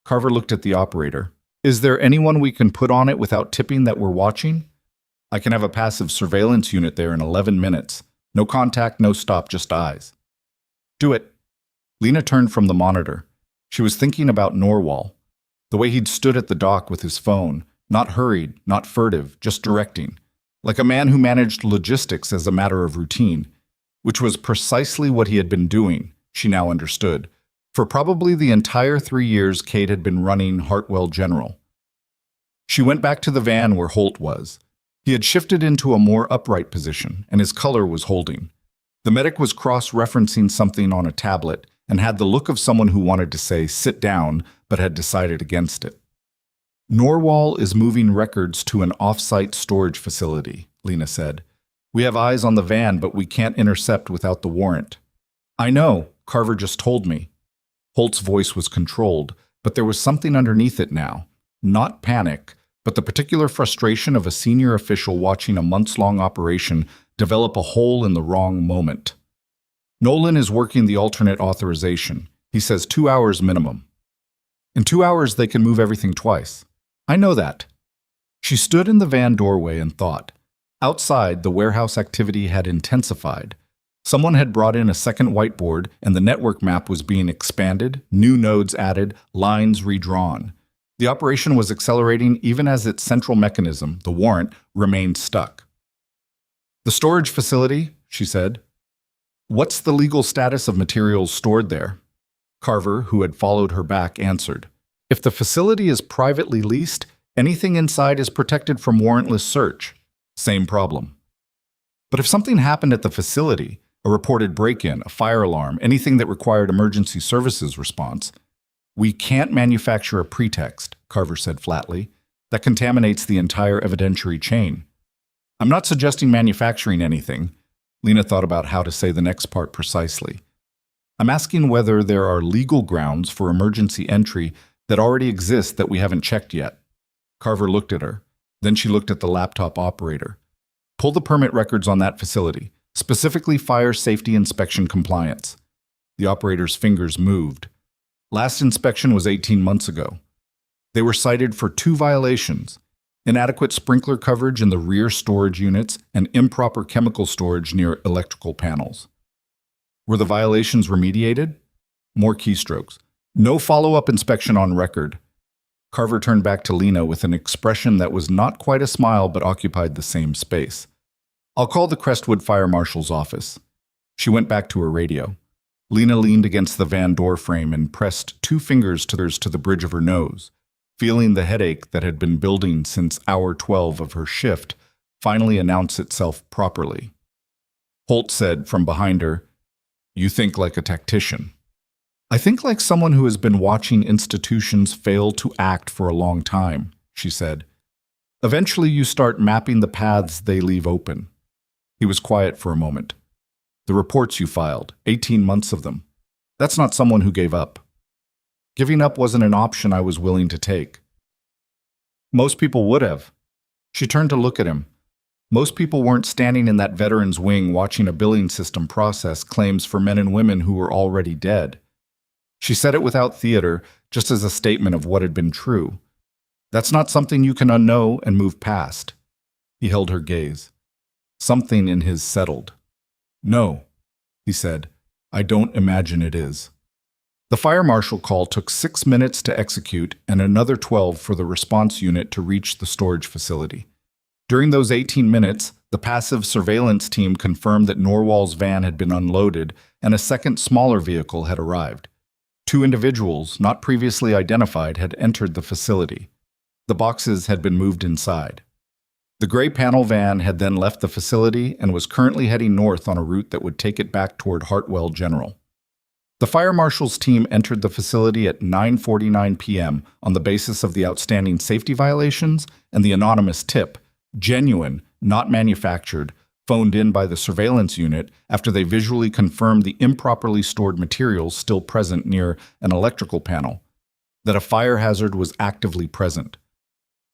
Carver looked at the operator. Is there anyone we can put on it without tipping that we're watching? I can have a passive surveillance unit there in 11 minutes. No contact, no stop, just eyes. Do it. Lena turned from the monitor. She was thinking about Norwal. The way he'd stood at the dock with his phone, not hurried, not furtive, just directing. Like a man who managed logistics as a matter of routine, which was precisely what he had been doing, she now understood, for probably the entire 3 years Kate had been running Hartwell General. She went back to the van where Holt was. He had shifted into a more upright position, and his color was holding. The medic was cross-referencing something on a tablet and had the look of someone who wanted to say, sit down, but had decided against it. Norwal is moving records to an off-site storage facility, Lena said. We have eyes on the van, but we can't intercept without the warrant. I know, Carver just told me. Holt's voice was controlled, but there was something underneath it now. Not panic, but the particular frustration of a senior official watching a months-long operation develop a hole in the wrong moment. Nolan is working the alternate authorization. He says 2 hours minimum. In 2 hours, they can move everything twice. I know that. She stood in the van doorway and thought. Outside, the warehouse activity had intensified. Someone had brought in a second whiteboard, and the network map was being expanded, new nodes added, lines redrawn. The operation was accelerating even as its central mechanism, the warrant, remained stuck. The storage facility, she said. What's the legal status of materials stored there? Carver, who had followed her back, answered. If the facility is privately leased, anything inside is protected from warrantless search. Same problem. But if something happened at the facility, a reported break-in, a fire alarm, anything that required emergency services response, we can't manufacture a pretext, Carver said flatly, that contaminates the entire evidentiary chain. I'm not suggesting manufacturing anything. Lena thought about how to say the next part precisely. I'm asking whether there are legal grounds for emergency entry that already exist that we haven't checked yet. Carver looked at her. Then she looked at the laptop operator. Pull the permit records on that facility, specifically fire safety inspection compliance. The operator's fingers moved. Last inspection was 18 months ago. They were cited for 2 violations: inadequate sprinkler coverage in the rear storage units and improper chemical storage near electrical panels. Were the violations remediated? More keystrokes. No follow-up inspection on record. Carver turned back to Lena with an expression that was not quite a smile but occupied the same space. I'll call the Crestwood Fire Marshal's office. She went back to her radio. Lena leaned against the van door frame and pressed 2 fingers to the bridge of her nose, feeling the headache that had been building since hour 12 of her shift finally announce itself properly. Holt said from behind her, You think like a tactician. I think like someone who has been watching institutions fail to act for a long time, she said. Eventually you start mapping the paths they leave open. He was quiet for a moment. The reports you filed, 18 months of them. That's not someone who gave up. Giving up wasn't an option I was willing to take. Most people would have. She turned to look at him. Most people weren't standing in that veterans wing watching a billing system process claims for men and women who were already dead. She said it without theater, just as a statement of what had been true. That's not something you can unknow and move past. He held her gaze. Something in his settled. "No," he said. "I don't imagine it is." The fire marshal call took 6 minutes to execute and another 12 for the response unit to reach the storage facility. During those 18 minutes, the passive surveillance team confirmed that Norwal's van had been unloaded and a second smaller vehicle had arrived. 2 individuals, not previously identified, had entered the facility. The boxes had been moved inside. The gray panel van had then left the facility and was currently heading north on a route that would take it back toward Hartwell General. The fire marshal's team entered the facility at 9:49 p.m. on the basis of the outstanding safety violations and the anonymous tip, genuine, not manufactured, phoned in by the surveillance unit after they visually confirmed the improperly stored materials still present near an electrical panel, that a fire hazard was actively present.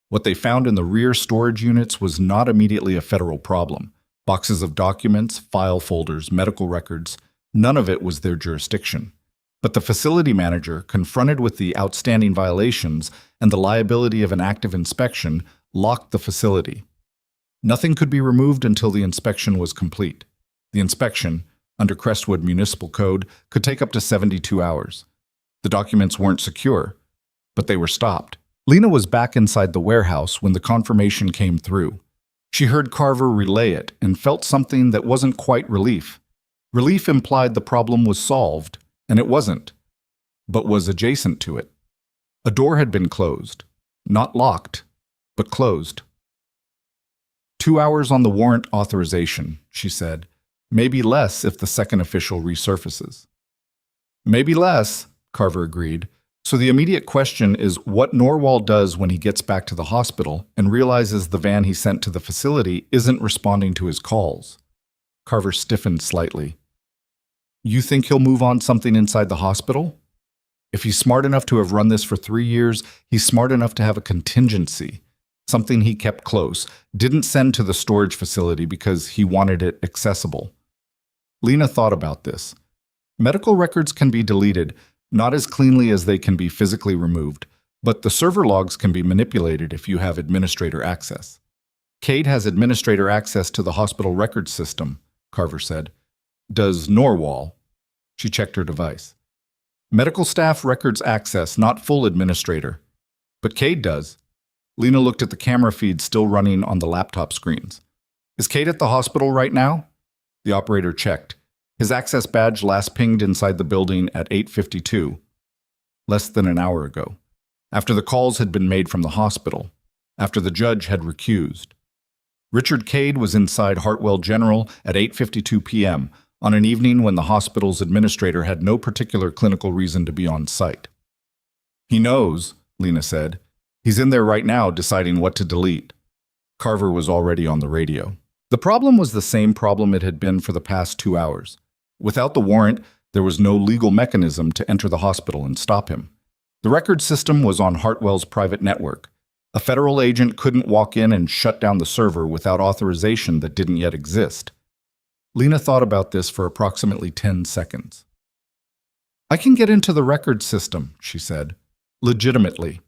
What they found in the rear storage units was not immediately a federal problem. Boxes of documents, file folders, medical records, none of it was their jurisdiction. But the facility manager, confronted with the outstanding violations and the liability of an active inspection, locked the facility. Nothing could be removed until the inspection was complete. The inspection, under Crestwood Municipal Code, could take up to 72 hours. The documents weren't secure, but they were stopped. Lena was back inside the warehouse when the confirmation came through. She heard Carver relay it and felt something that wasn't quite relief. Relief implied the problem was solved, and it wasn't, but was adjacent to it. A door had been closed. Not locked, but closed. 2 hours on the warrant authorization, she said. Maybe less if the second official resurfaces. Maybe less, Carver agreed. So the immediate question is what Norwal does when he gets back to the hospital and realizes the van he sent to the facility isn't responding to his calls. Carver stiffened slightly. You think he'll move on something inside the hospital? If he's smart enough to have run this for 3 years, he's smart enough to have a contingency, something he kept close, didn't send to the storage facility because he wanted it accessible. Lena thought about this. Medical records can be deleted, not as cleanly as they can be physically removed, but the server logs can be manipulated if you have administrator access. Cade has administrator access to the hospital records system, Carver said. Does Norwal? She checked her device. Medical staff records access, not full administrator. But Cade does. Lena looked at the camera feed still running on the laptop screens. Is Cade at the hospital right now? The operator checked. His access badge last pinged inside the building at 8:52, less than an hour ago, after the calls had been made from the hospital, after the judge had recused. Richard Cade was inside Hartwell General at 8:52 p.m., on an evening when the hospital's administrator had no particular clinical reason to be on site. He knows, Lena said. He's in there right now deciding what to delete. Carver was already on the radio. The problem was the same problem it had been for the past 2 hours. Without the warrant, there was no legal mechanism to enter the hospital and stop him. The record system was on Hartwell's private network. A federal agent couldn't walk in and shut down the server without authorization that didn't yet exist. Lena thought about this for approximately 10 seconds. I can get into the record system, she said, legitimately.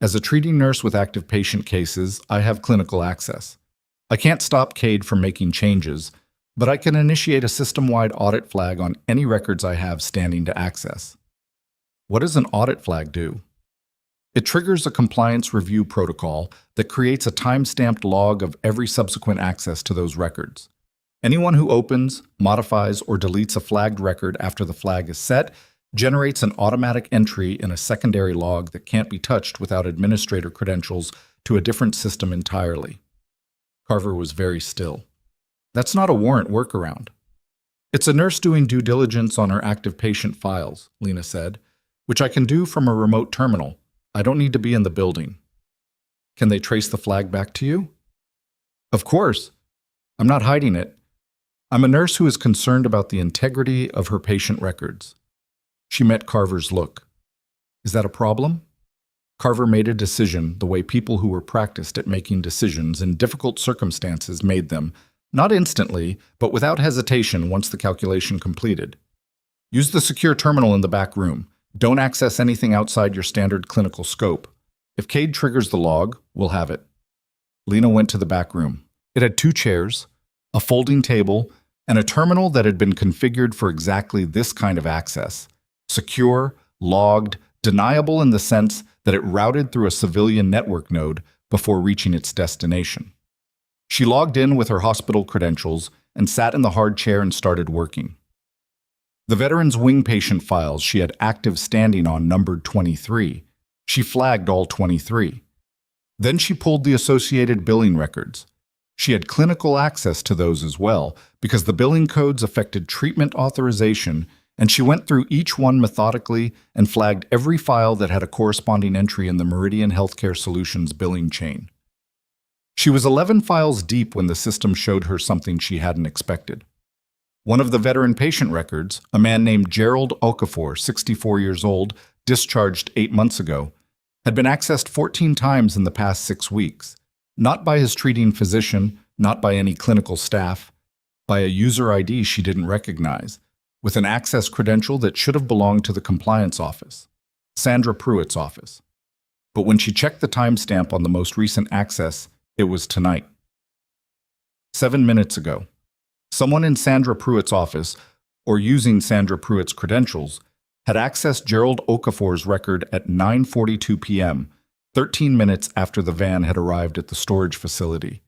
As a treating nurse with active patient cases, I have clinical access. I can't stop Cade from making changes, but I can initiate a system-wide audit flag on any records I have standing to access. What does an audit flag do? It triggers a compliance review protocol that creates a time-stamped log of every subsequent access to those records. Anyone who opens, modifies, or deletes a flagged record after the flag is set generates an automatic entry in a secondary log that can't be touched without administrator credentials to a different system entirely. Carver was very still. That's not a warrant workaround. It's a nurse doing due diligence on her active patient files, Lena said, which I can do from a remote terminal. I don't need to be in the building. Can they trace the flag back to you? Of course. I'm not hiding it. I'm a nurse who is concerned about the integrity of her patient records. She met Carver's look. Is that a problem? Carver made a decision the way people who were practiced at making decisions in difficult circumstances made them, not instantly, but without hesitation once the calculation completed. Use the secure terminal in the back room. Don't access anything outside your standard clinical scope. If Cade triggers the log, we'll have it. Lena went to the back room. It had 2 chairs, a folding table, and a terminal that had been configured for exactly this kind of access: secure, logged, deniable in the sense that it routed through a civilian network node before reaching its destination. She logged in with her hospital credentials and sat in the hard chair and started working. The veteran's wing patient files she had active standing on numbered 23. She flagged all 23. Then she pulled the associated billing records. She had clinical access to those as well, because the billing codes affected treatment authorization, and she went through each one methodically and flagged every file that had a corresponding entry in the Meridian Healthcare Solutions billing chain. She was 11 files deep when the system showed her something she hadn't expected. One of the veteran patient records, a man named Gerald Okafor, 64 years old, discharged 8 months ago, had been accessed 14 times in the past 6 weeks, not by his treating physician, not by any clinical staff, by a user ID she didn't recognize, with an access credential that should have belonged to the compliance office, Sandra Pruitt's office. But when she checked the timestamp on the most recent access, it was tonight. 7 minutes ago. Someone in Sandra Pruitt's office, or using Sandra Pruitt's credentials, had accessed Gerald Okafor's record at 9:42 p.m., 13 minutes after the van had arrived at the storage facility.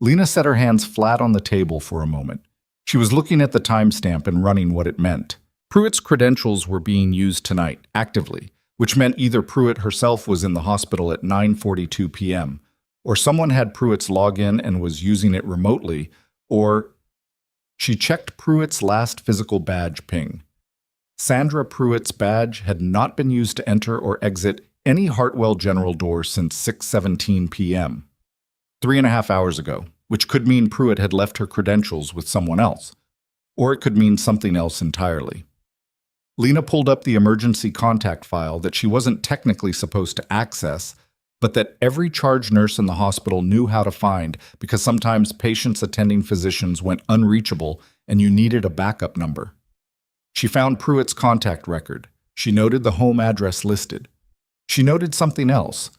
Lena set her hands flat on the table for a moment. She was looking at the timestamp and running what it meant. Pruitt's credentials were being used tonight, actively, which meant either Pruitt herself was in the hospital at 9:42 p.m., or someone had Pruitt's login and was using it remotely, or she checked Pruitt's last physical badge ping. Sandra Pruitt's badge had not been used to enter or exit any Hartwell General door since 6:17 p.m., 3.5 hours ago, which could mean Pruitt had left her credentials with someone else, or it could mean something else entirely. Lena pulled up the emergency contact file that she wasn't technically supposed to access, but that every charge nurse in the hospital knew how to find, because sometimes patients attending physicians went unreachable and you needed a backup number. She found Pruitt's contact record. She noted the home address listed. She noted something else,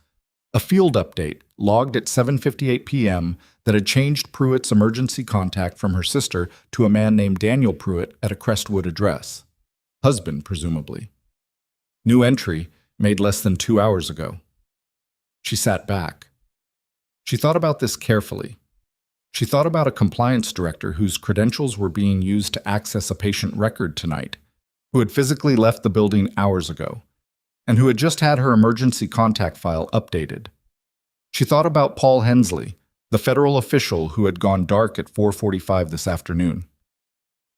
a field update logged at 7:58 p.m. that had changed Pruitt's emergency contact from her sister to a man named Daniel Pruitt at a Crestwood address. Husband, presumably. New entry, made less than 2 hours ago. She sat back. She thought about this carefully. She thought about a compliance director whose credentials were being used to access a patient record tonight, who had physically left the building hours ago, and who had just had her emergency contact file updated. She thought about Paul Hensley, the federal official who had gone dark at 4:45 this afternoon.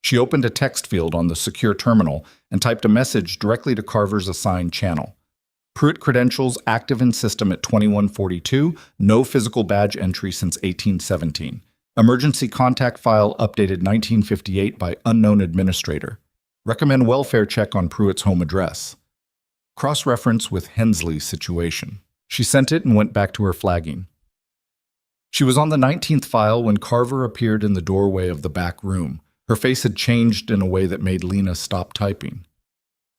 She opened a text field on the secure terminal and typed a message directly to Carver's assigned channel. Pruitt credentials active in system at 2142, no physical badge entry since 1817. Emergency contact file updated 1958 by unknown administrator. Recommend welfare check on Pruitt's home address. Cross-reference with Hensley's situation. She sent it and went back to her flagging. She was on the 19th file when Carver appeared in the doorway of the back room. Her face had changed in a way that made Lena stop typing.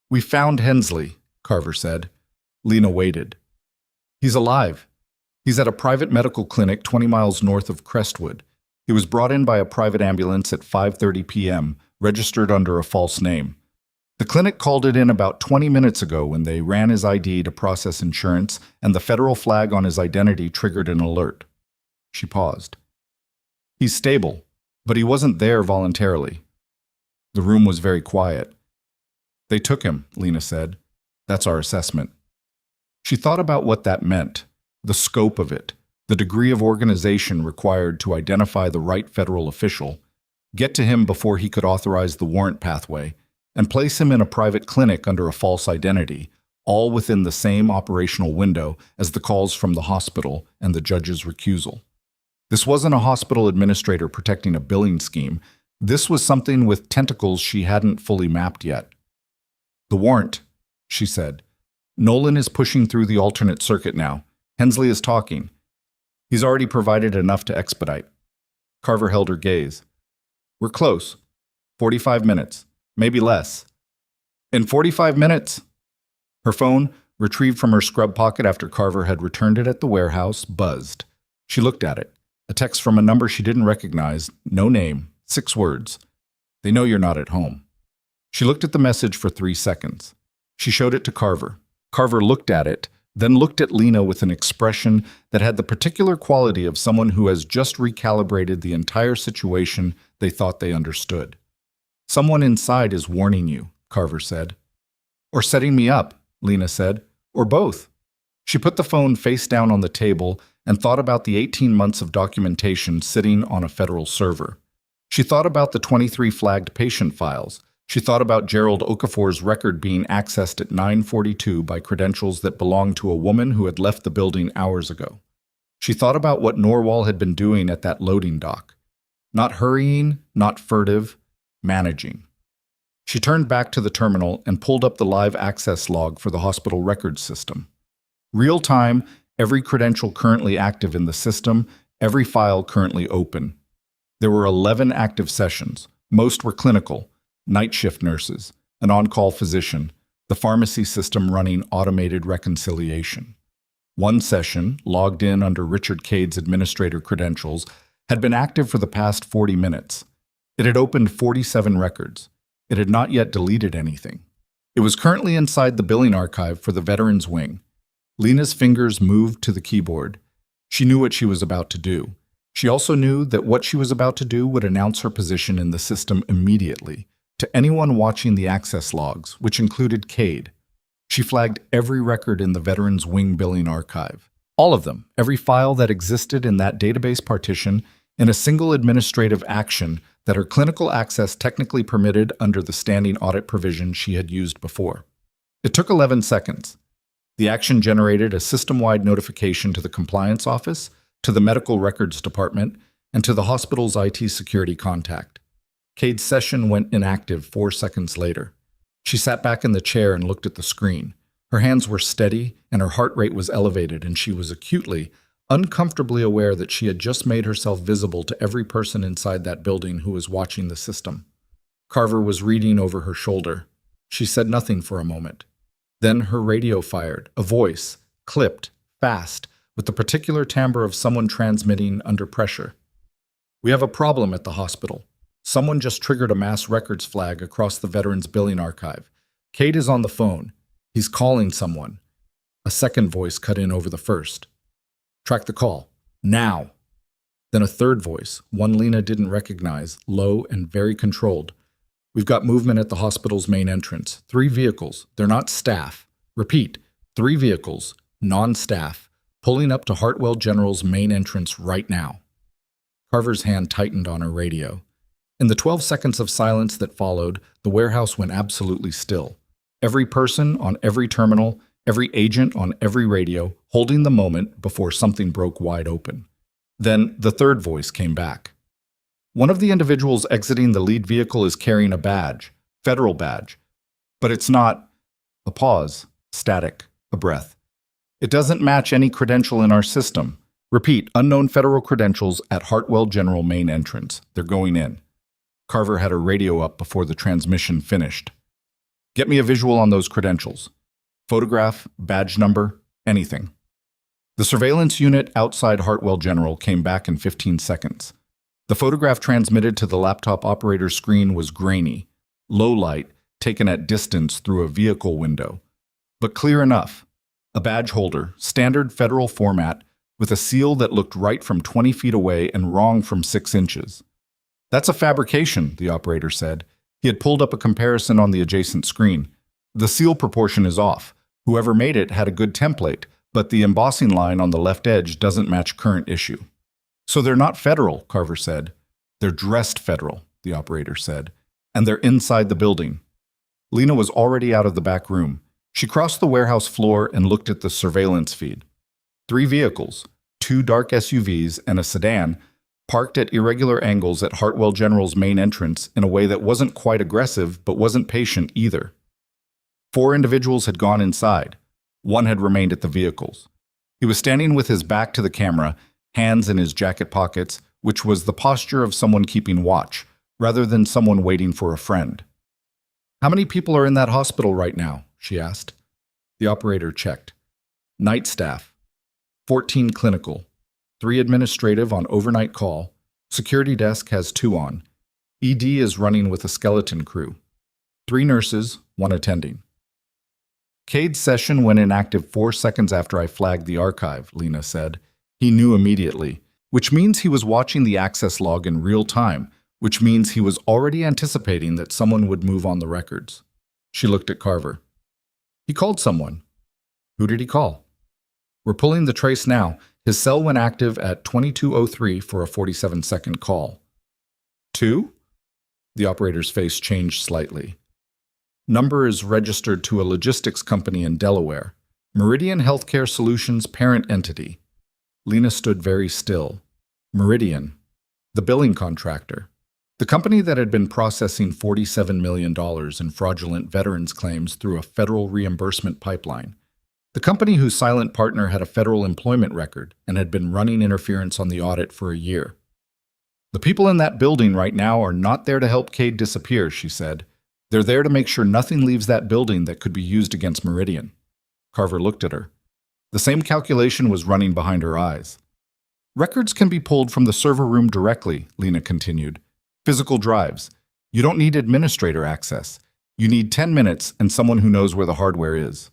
"We found Hensley," Carver said. Lena waited. "He's alive. He's at a private medical clinic 20 miles north of Crestwood. He was brought in by a private ambulance at 5:30 p.m., registered under a false name. The clinic called it in about 20 minutes ago when they ran his ID to process insurance, and the federal flag on his identity triggered an alert." She paused. "He's stable, but he wasn't there voluntarily." The room was very quiet. "They took him," Lena said. "That's our assessment." She thought about what that meant, the scope of it, the degree of organization required to identify the right federal official, get to him before he could authorize the warrant pathway, and place him in a private clinic under a false identity, all within the same operational window as the calls from the hospital and the judge's recusal. This wasn't a hospital administrator protecting a billing scheme. This was something with tentacles she hadn't fully mapped yet. "The warrant," she said. "Nolan is pushing through the alternate circuit now. Hensley is talking. He's already provided enough to expedite." Carver held her gaze. "We're close. 45 minutes. Maybe less." "In 45 minutes?" Her phone, retrieved from her scrub pocket after Carver had returned it at the warehouse, buzzed. She looked at it. A text from a number she didn't recognize, no name, 6 words. They know you're not at home. She looked at the message for 3 seconds. She showed it to Carver. Carver looked at it, then looked at Lena with an expression that had the particular quality of someone who has just recalibrated the entire situation they thought they understood. Someone inside is warning you, Carver said. Or setting me up, Lena said. Or both. She put the phone face down on the table and thought about the 18 months of documentation sitting on a federal server. She thought about the 23 flagged patient files. She thought about Gerald Okafor's record being accessed at 9:42 by credentials that belonged to a woman who had left the building hours ago. She thought about what Norwal had been doing at that loading dock. Not hurrying, not furtive, managing. She turned back to the terminal and pulled up the live access log for the hospital records system. Real time, every credential currently active in the system, every file currently open. There were 11 active sessions. Most were clinical. Night shift nurses, an on-call physician, the pharmacy system running automated reconciliation. One session, logged in under Richard Cade's administrator credentials, had been active for the past 40 minutes. It had opened 47 records. It had not yet deleted anything. It was currently inside the billing archive for the Veterans Wing. Lena's fingers moved to the keyboard. She knew what she was about to do. She also knew that what she was about to do would announce her position in the system immediately, to anyone watching the access logs, which included Cade. She flagged every record in the Veterans Wing billing archive. All of them, every file that existed in that database partition, in a single administrative action that her clinical access technically permitted under the standing audit provision she had used before. It took 11 seconds. The action generated a system-wide notification to the compliance office, to the medical records department, and to the hospital's IT security contact. Cade's session went inactive 4 seconds later. She sat back in the chair and looked at the screen. Her hands were steady, and her heart rate was elevated, and she was acutely, uncomfortably aware that she had just made herself visible to every person inside that building who was watching the system. Carver was reading over her shoulder. She said nothing for a moment. Then her radio fired, a voice, clipped, fast, with the particular timbre of someone transmitting under pressure. "We have a problem at the hospital. Someone just triggered a mass records flag across the Veterans Billing Archive. Cade is on the phone. He's calling someone." A second voice cut in over the first. "Track the call. Now." Then a third voice, one Lena didn't recognize, low and very controlled. "We've got movement at the hospital's main entrance. 3 vehicles. They're not staff. Repeat, 3 vehicles, non-staff, pulling up to Hartwell General's main entrance right now." Carver's hand tightened on her radio. In the 12 seconds of silence that followed, the warehouse went absolutely still. Every person on every terminal, every agent on every radio, holding the moment before something broke wide open. Then the third voice came back. "One of the individuals exiting the lead vehicle is carrying a badge, federal badge. But it's not—" A pause, static, a breath. "It doesn't match any credential in our system. Repeat, unknown federal credentials at Hartwell General main entrance. They're going in." Carver had her radio up before the transmission finished. "Get me a visual on those credentials. Photograph, badge number, anything." The surveillance unit outside Hartwell General came back in 15 seconds. The photograph transmitted to the laptop operator's screen was grainy, low light, taken at distance through a vehicle window. But clear enough. A badge holder, standard federal format, with a seal that looked right from 20 feet away and wrong from 6 inches. "That's a fabrication," the operator said. He had pulled up a comparison on the adjacent screen. "The seal proportion is off. Whoever made it had a good template, but the embossing line on the left edge doesn't match current issue." "So they're not federal," Carver said. "They're dressed federal," the operator said. "And they're inside the building." Lena was already out of the back room. She crossed the warehouse floor and looked at the surveillance feed. 3 vehicles, 2 dark SUVs and a sedan, parked at irregular angles at Hartwell General's main entrance in a way that wasn't quite aggressive but wasn't patient either. 4 individuals had gone inside. 1 had remained at the vehicles. He was standing with his back to the camera, hands in his jacket pockets, which was the posture of someone keeping watch, rather than someone waiting for a friend. "How many people are in that hospital right now?" she asked. The operator checked. "Night staff. 14 clinical. 3 administrative on overnight call. Security desk has 2 on. ED is running with a skeleton crew. 3 nurses, 1 attending. Cade's session went inactive 4 seconds after I flagged the archive, Lena said. He knew immediately, which means he was watching the access log in real time, which means he was already anticipating that someone would move on the records. She looked at Carver. He called someone. Who did he call? We're pulling the trace now. His cell went active at 22:03 for a 47-second call. 2? The operator's face changed slightly. Number is registered to a logistics company in Delaware. Meridian Healthcare Solutions parent entity. Lena stood very still. Meridian. The billing contractor. The company that had been processing $47 million in fraudulent veterans claims through a federal reimbursement pipeline. The company whose silent partner had a federal employment record and had been running interference on the audit for a year. The people in that building right now are not there to help Cade disappear, she said. They're there to make sure nothing leaves that building that could be used against Meridian. Carver looked at her. The same calculation was running behind her eyes. Records can be pulled from the server room directly, Lena continued. Physical drives. You don't need administrator access. You need 10 minutes and someone who knows where the hardware is.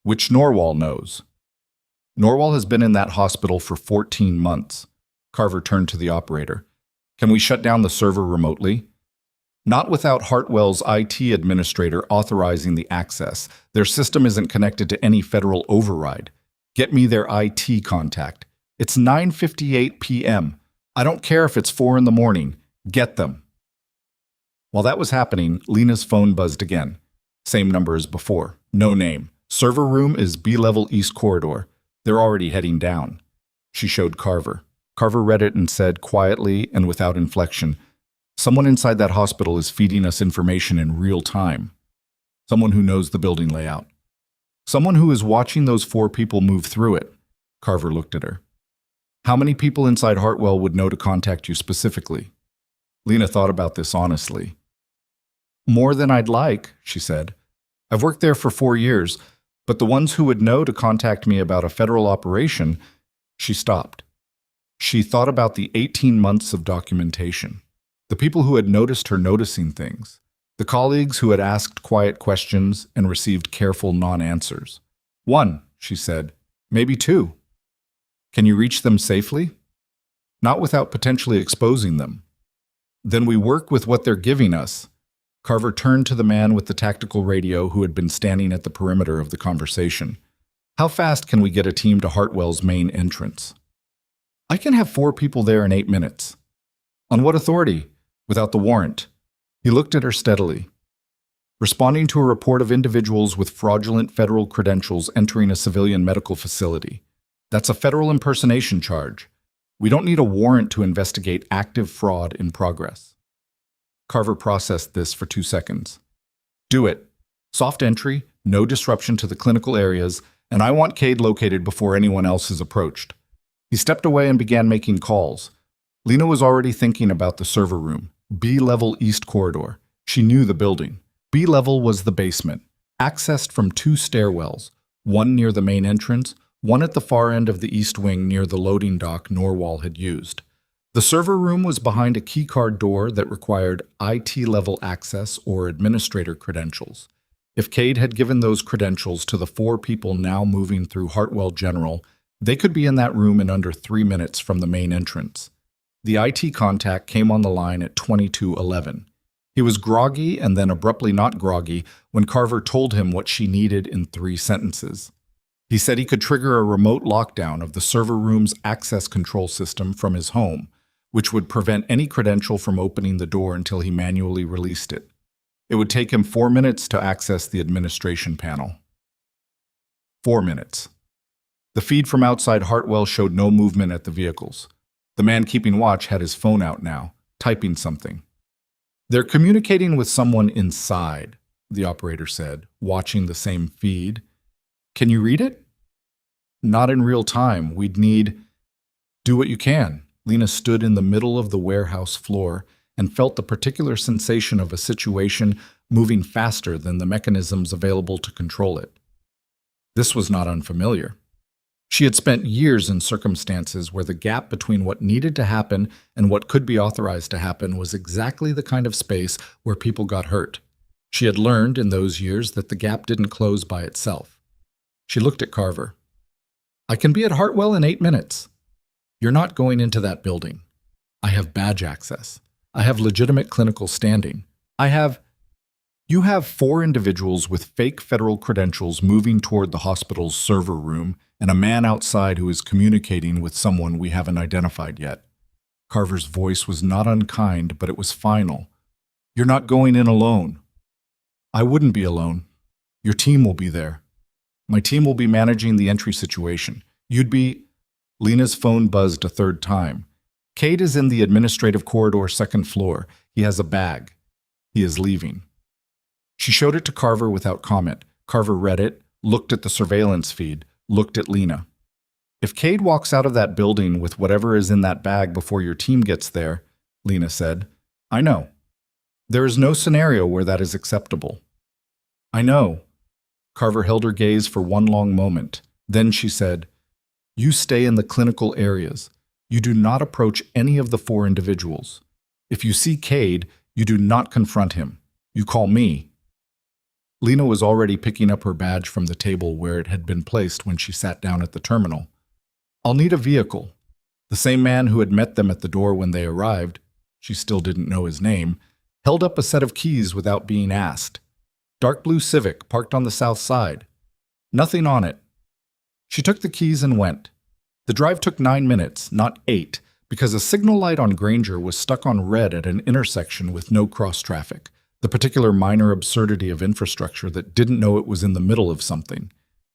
Which Norwal knows. Norwal has been in that hospital for 14 months. Carver turned to the operator. Can we shut down the server remotely? Not without Hartwell's IT administrator authorizing the access. Their system isn't connected to any federal override. Get me their IT contact. It's 9:58 p.m. I don't care if it's 4 in the morning. Get them. While that was happening, Lena's phone buzzed again. Same number as before. No name. Server room is B-level East Corridor. They're already heading down. She showed Carver. Carver read it and said quietly and without inflection, someone inside that hospital is feeding us information in real time. Someone who knows the building layout. Someone who is watching those 4 people move through it. Carver looked at her. How many people inside Hartwell would know to contact you specifically? Lena thought about this honestly. More than I'd like, she said. I've worked there for 4 years, but the ones who would know to contact me about a federal operation, she stopped. She thought about the 18 months of documentation. The people who had noticed her noticing things. The colleagues who had asked quiet questions and received careful non-answers. 1, she said. Maybe 2. Can you reach them safely? Not without potentially exposing them. Then we work with what they're giving us. Carver turned to the man with the tactical radio who had been standing at the perimeter of the conversation. How fast can we get a team to Hartwell's main entrance? I can have 4 people there in 8 minutes. On what authority? Without the warrant. He looked at her steadily. Responding to a report of individuals with fraudulent federal credentials entering a civilian medical facility. That's a federal impersonation charge. We don't need a warrant to investigate active fraud in progress. Carver processed this for 2 seconds. Do it. Soft entry, no disruption to the clinical areas, and I want Cade located before anyone else is approached. He stepped away and began making calls. Lena was already thinking about the server room, B-level East Corridor. She knew the building. B-level was the basement, accessed from 2 stairwells, one near the main entrance, one at the far end of the east wing near the loading dock Norwal had used. The server room was behind a keycard door that required IT-level access or administrator credentials. If Cade had given those credentials to the 4 people now moving through Hartwell General, they could be in that room in under 3 minutes from the main entrance. The IT contact came on the line at 22:11. He was groggy and then abruptly not groggy when Carver told him what she needed in 3 sentences. He said he could trigger a remote lockdown of the server room's access control system from his home, which would prevent any credential from opening the door until he manually released it. It would take him 4 minutes to access the administration panel. 4 minutes. The feed from outside Hartwell showed no movement at the vehicles. The man keeping watch had his phone out now, typing something. They're communicating with someone inside, the operator said, watching the same feed. Can you read it? Not in real time. We'd need... Do what you can. Lena stood in the middle of the warehouse floor and felt the particular sensation of a situation moving faster than the mechanisms available to control it. This was not unfamiliar. She had spent years in circumstances where the gap between what needed to happen and what could be authorized to happen was exactly the kind of space where people got hurt. She had learned in those years that the gap didn't close by itself. She looked at Carver. "I can be at Hartwell in 8 minutes. You're not going into that building. I have badge access. I have legitimate clinical standing. You have 4 individuals with fake federal credentials moving toward the hospital's server room and a man outside who is communicating with someone we haven't identified yet." Carver's voice was not unkind, but it was final. "You're not going in alone." "I wouldn't be alone. Your team will be there. My team will be managing the entry situation. You'd be—" Lena's phone buzzed a third time. "Cade is in the administrative corridor, second floor. He has a bag. He is leaving." She showed it to Carver without comment. Carver read it, looked at the surveillance feed, looked at Lena. "If Cade walks out of that building with whatever is in that bag before your team gets there," Lena said, "I know. There is no scenario where that is acceptable." "I know." Carver held her gaze for one long moment. Then she said, "You stay in the clinical areas. You do not approach any of the 4 individuals. If you see Cade, you do not confront him. You call me." Lena was already picking up her badge from the table where it had been placed when she sat down at the terminal. "I'll need a vehicle." The same man who had met them at the door when they arrived, she still didn't know his name, held up a set of keys without being asked. Dark blue Civic parked on the south side. Nothing on it. She took the keys and went. The drive took 9 minutes, not 8, because a signal light on Granger was stuck on red at an intersection with no cross traffic. The particular minor absurdity of infrastructure that didn't know it was in the middle of something.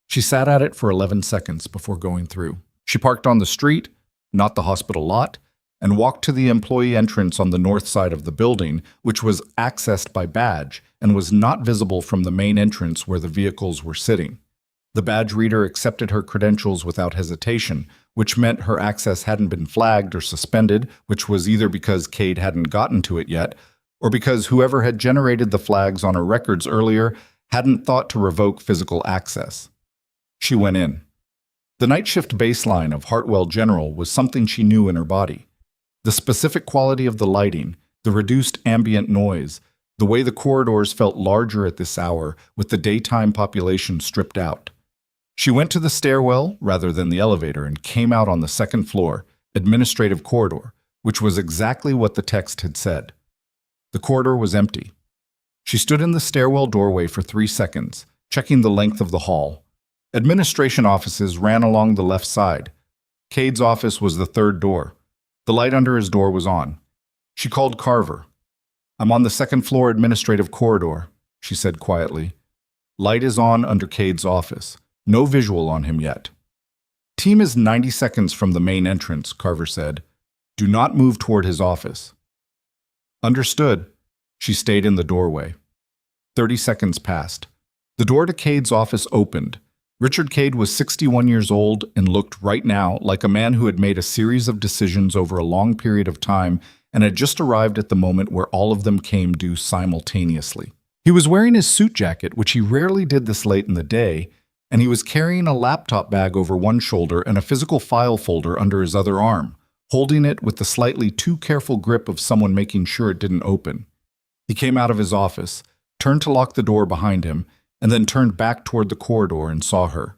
She sat at it for 11 seconds before going through. She parked on the street, not the hospital lot, and walked to the employee entrance on the north side of the building, which was accessed by badge and was not visible from the main entrance where the vehicles were sitting. The badge reader accepted her credentials without hesitation, which meant her access hadn't been flagged or suspended, which was either because Cade hadn't gotten to it yet, or because whoever had generated the flags on her records earlier hadn't thought to revoke physical access. She went in. The night shift baseline of Hartwell General was something she knew in her body. The specific quality of the lighting, the reduced ambient noise, the way the corridors felt larger at this hour with the daytime population stripped out. She went to the stairwell rather than the elevator and came out on the second floor, administrative corridor, which was exactly what the text had said. The corridor was empty. She stood in the stairwell doorway for 3 seconds, checking the length of the hall. Administration offices ran along the left side. Cade's office was the third door. The light under his door was on. She called Carver. "I'm on the second floor administrative corridor," she said quietly. "Light is on under Cade's office. No visual on him yet." "Team is 90 seconds from the main entrance," Carver said. "Do not move toward his office." "Understood." She stayed in the doorway. 30 seconds passed. The door to Cade's office opened. Richard Cade was 61 years old and looked right now like a man who had made a series of decisions over a long period of time and had just arrived at the moment where all of them came due simultaneously. He was wearing his suit jacket, which he rarely did this late in the day, and he was carrying a laptop bag over one shoulder and a physical file folder under his other arm, holding it with the slightly too careful grip of someone making sure it didn't open. He came out of his office, turned to lock the door behind him, and then turned back toward the corridor and saw her.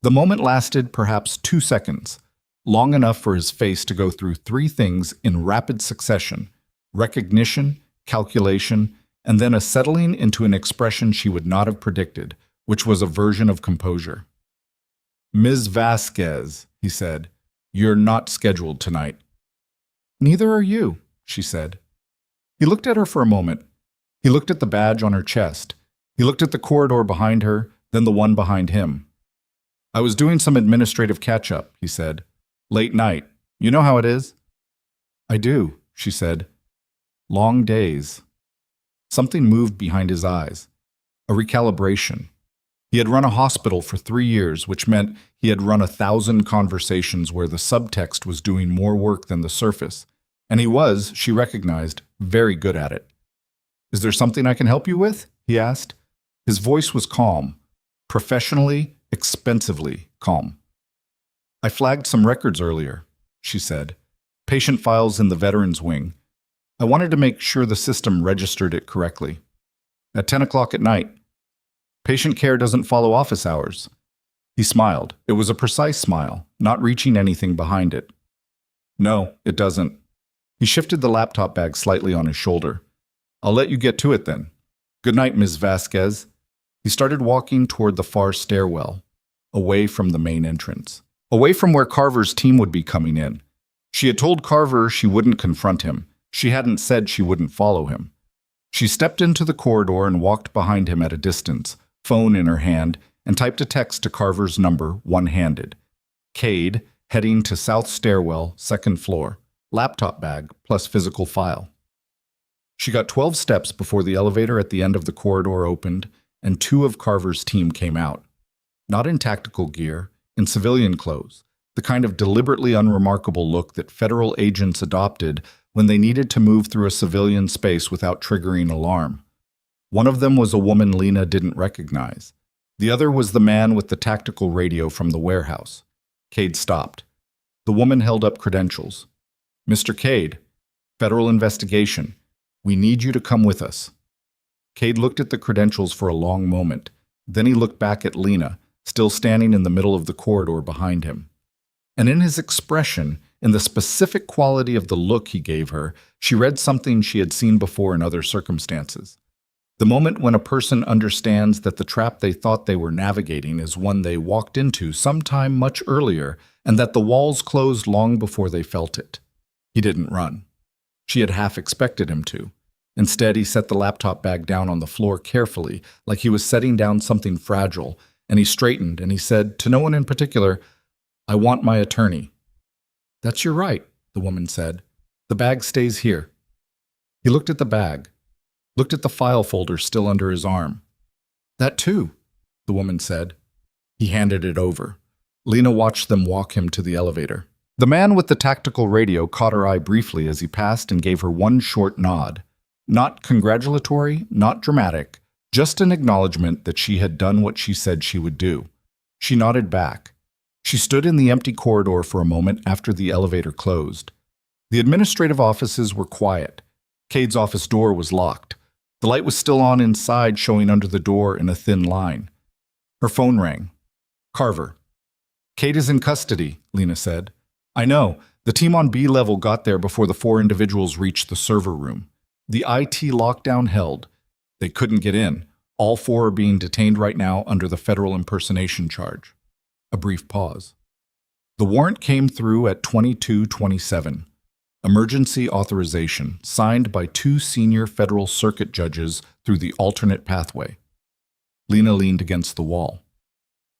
The moment lasted perhaps 2 seconds, long enough for his face to go through 3 things in rapid succession: recognition, calculation, and then a settling into an expression she would not have predicted, which was a version of composure. "Ms. Vasquez," he said, "you're not scheduled tonight." "Neither are you," she said. He looked at her for a moment. He looked at the badge on her chest. He looked at the corridor behind her, then the one behind him. "I was doing some administrative catch-up," he said. "Late night. You know how it is?" "I do," she said. "Long days." Something moved behind his eyes. A recalibration. He had run a hospital for 3 years, which meant he had run 1,000 conversations where the subtext was doing more work than the surface. And he was, she recognized, very good at it. "Is there something I can help you with?" he asked. His voice was calm, professionally, expensively calm. I flagged some records earlier, she said. Patient files in the veterans wing. I wanted to make sure the system registered it correctly. At 10 o'clock at night. Patient care doesn't follow office hours. He smiled. It was a precise smile, not reaching anything behind it. No, it doesn't. He shifted the laptop bag slightly on his shoulder. I'll let you get to it then. Good night, Ms. Vasquez. He started walking toward the far stairwell, away from the main entrance, away from where Carver's team would be coming in. She had told Carver she wouldn't confront him. She hadn't said she wouldn't follow him. She stepped into the corridor and walked behind him at a distance, phone in her hand, and typed a text to Carver's number one-handed. Cade, heading to south stairwell, second floor, laptop bag plus physical file. She got 12 steps before the elevator at the end of the corridor opened and two of Carver's team came out. Not in tactical gear, in civilian clothes, the kind of deliberately unremarkable look that federal agents adopted when they needed to move through a civilian space without triggering alarm. One of them was a woman Lena didn't recognize. The other was the man with the tactical radio from the warehouse. Cade stopped. The woman held up credentials. Mr. Cade, federal investigation. We need you to come with us. Cade looked at the credentials for a long moment. Then he looked back at Lena, still standing in the middle of the corridor behind him. And in his expression, in the specific quality of the look he gave her, she read something she had seen before in other circumstances. The moment when a person understands that the trap they thought they were navigating is one they walked into sometime much earlier, and that the walls closed long before they felt it. He didn't run. She had half expected him to. Instead, he set the laptop bag down on the floor carefully, like he was setting down something fragile, and he straightened and he said, to no one in particular, I want my attorney. That's your right, the woman said. The bag stays here. He looked at the bag, looked at the file folder still under his arm. That too, the woman said. He handed it over. Lena watched them walk him to the elevator. The man with the tactical radio caught her eye briefly as he passed and gave her one short nod. Not congratulatory, not dramatic, just an acknowledgement that she had done what she said she would do. She nodded back. She stood in the empty corridor for a moment after the elevator closed. The administrative offices were quiet. Cade's office door was locked. The light was still on inside, showing under the door in a thin line. Her phone rang. Carver. Cade is in custody, Lena said. I know. The team on B level got there before the four individuals reached the server room. The IT lockdown held. They couldn't get in. All four are being detained right now under the federal impersonation charge. A brief pause. The warrant came through at 22:27. Emergency authorization, signed by two senior federal circuit judges through the alternate pathway. Lena leaned against the wall.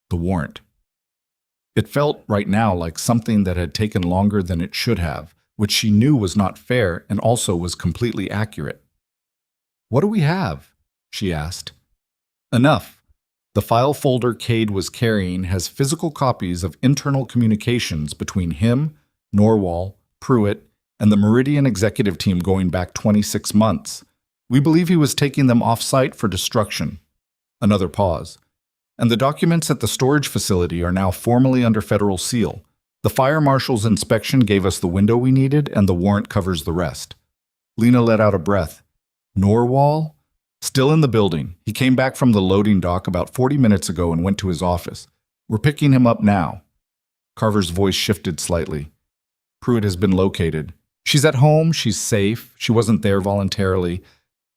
The warrant. It felt right now like something that had taken longer than it should have, which she knew was not fair and also was completely accurate. What do we have? She asked. Enough. The file folder Cade was carrying has physical copies of internal communications between him, Norwal, Pruitt, and the Meridian executive team going back 26 months. We believe he was taking them off-site for destruction. Another pause. And the documents at the storage facility are now formally under federal seal. The fire marshal's inspection gave us the window we needed, and the warrant covers the rest. Lena let out a breath. Norwal? Still in the building. He came back from the loading dock about 40 minutes ago and went to his office. We're picking him up now. Carver's voice shifted slightly. Pruitt has been located. She's at home, she's safe, she wasn't there voluntarily.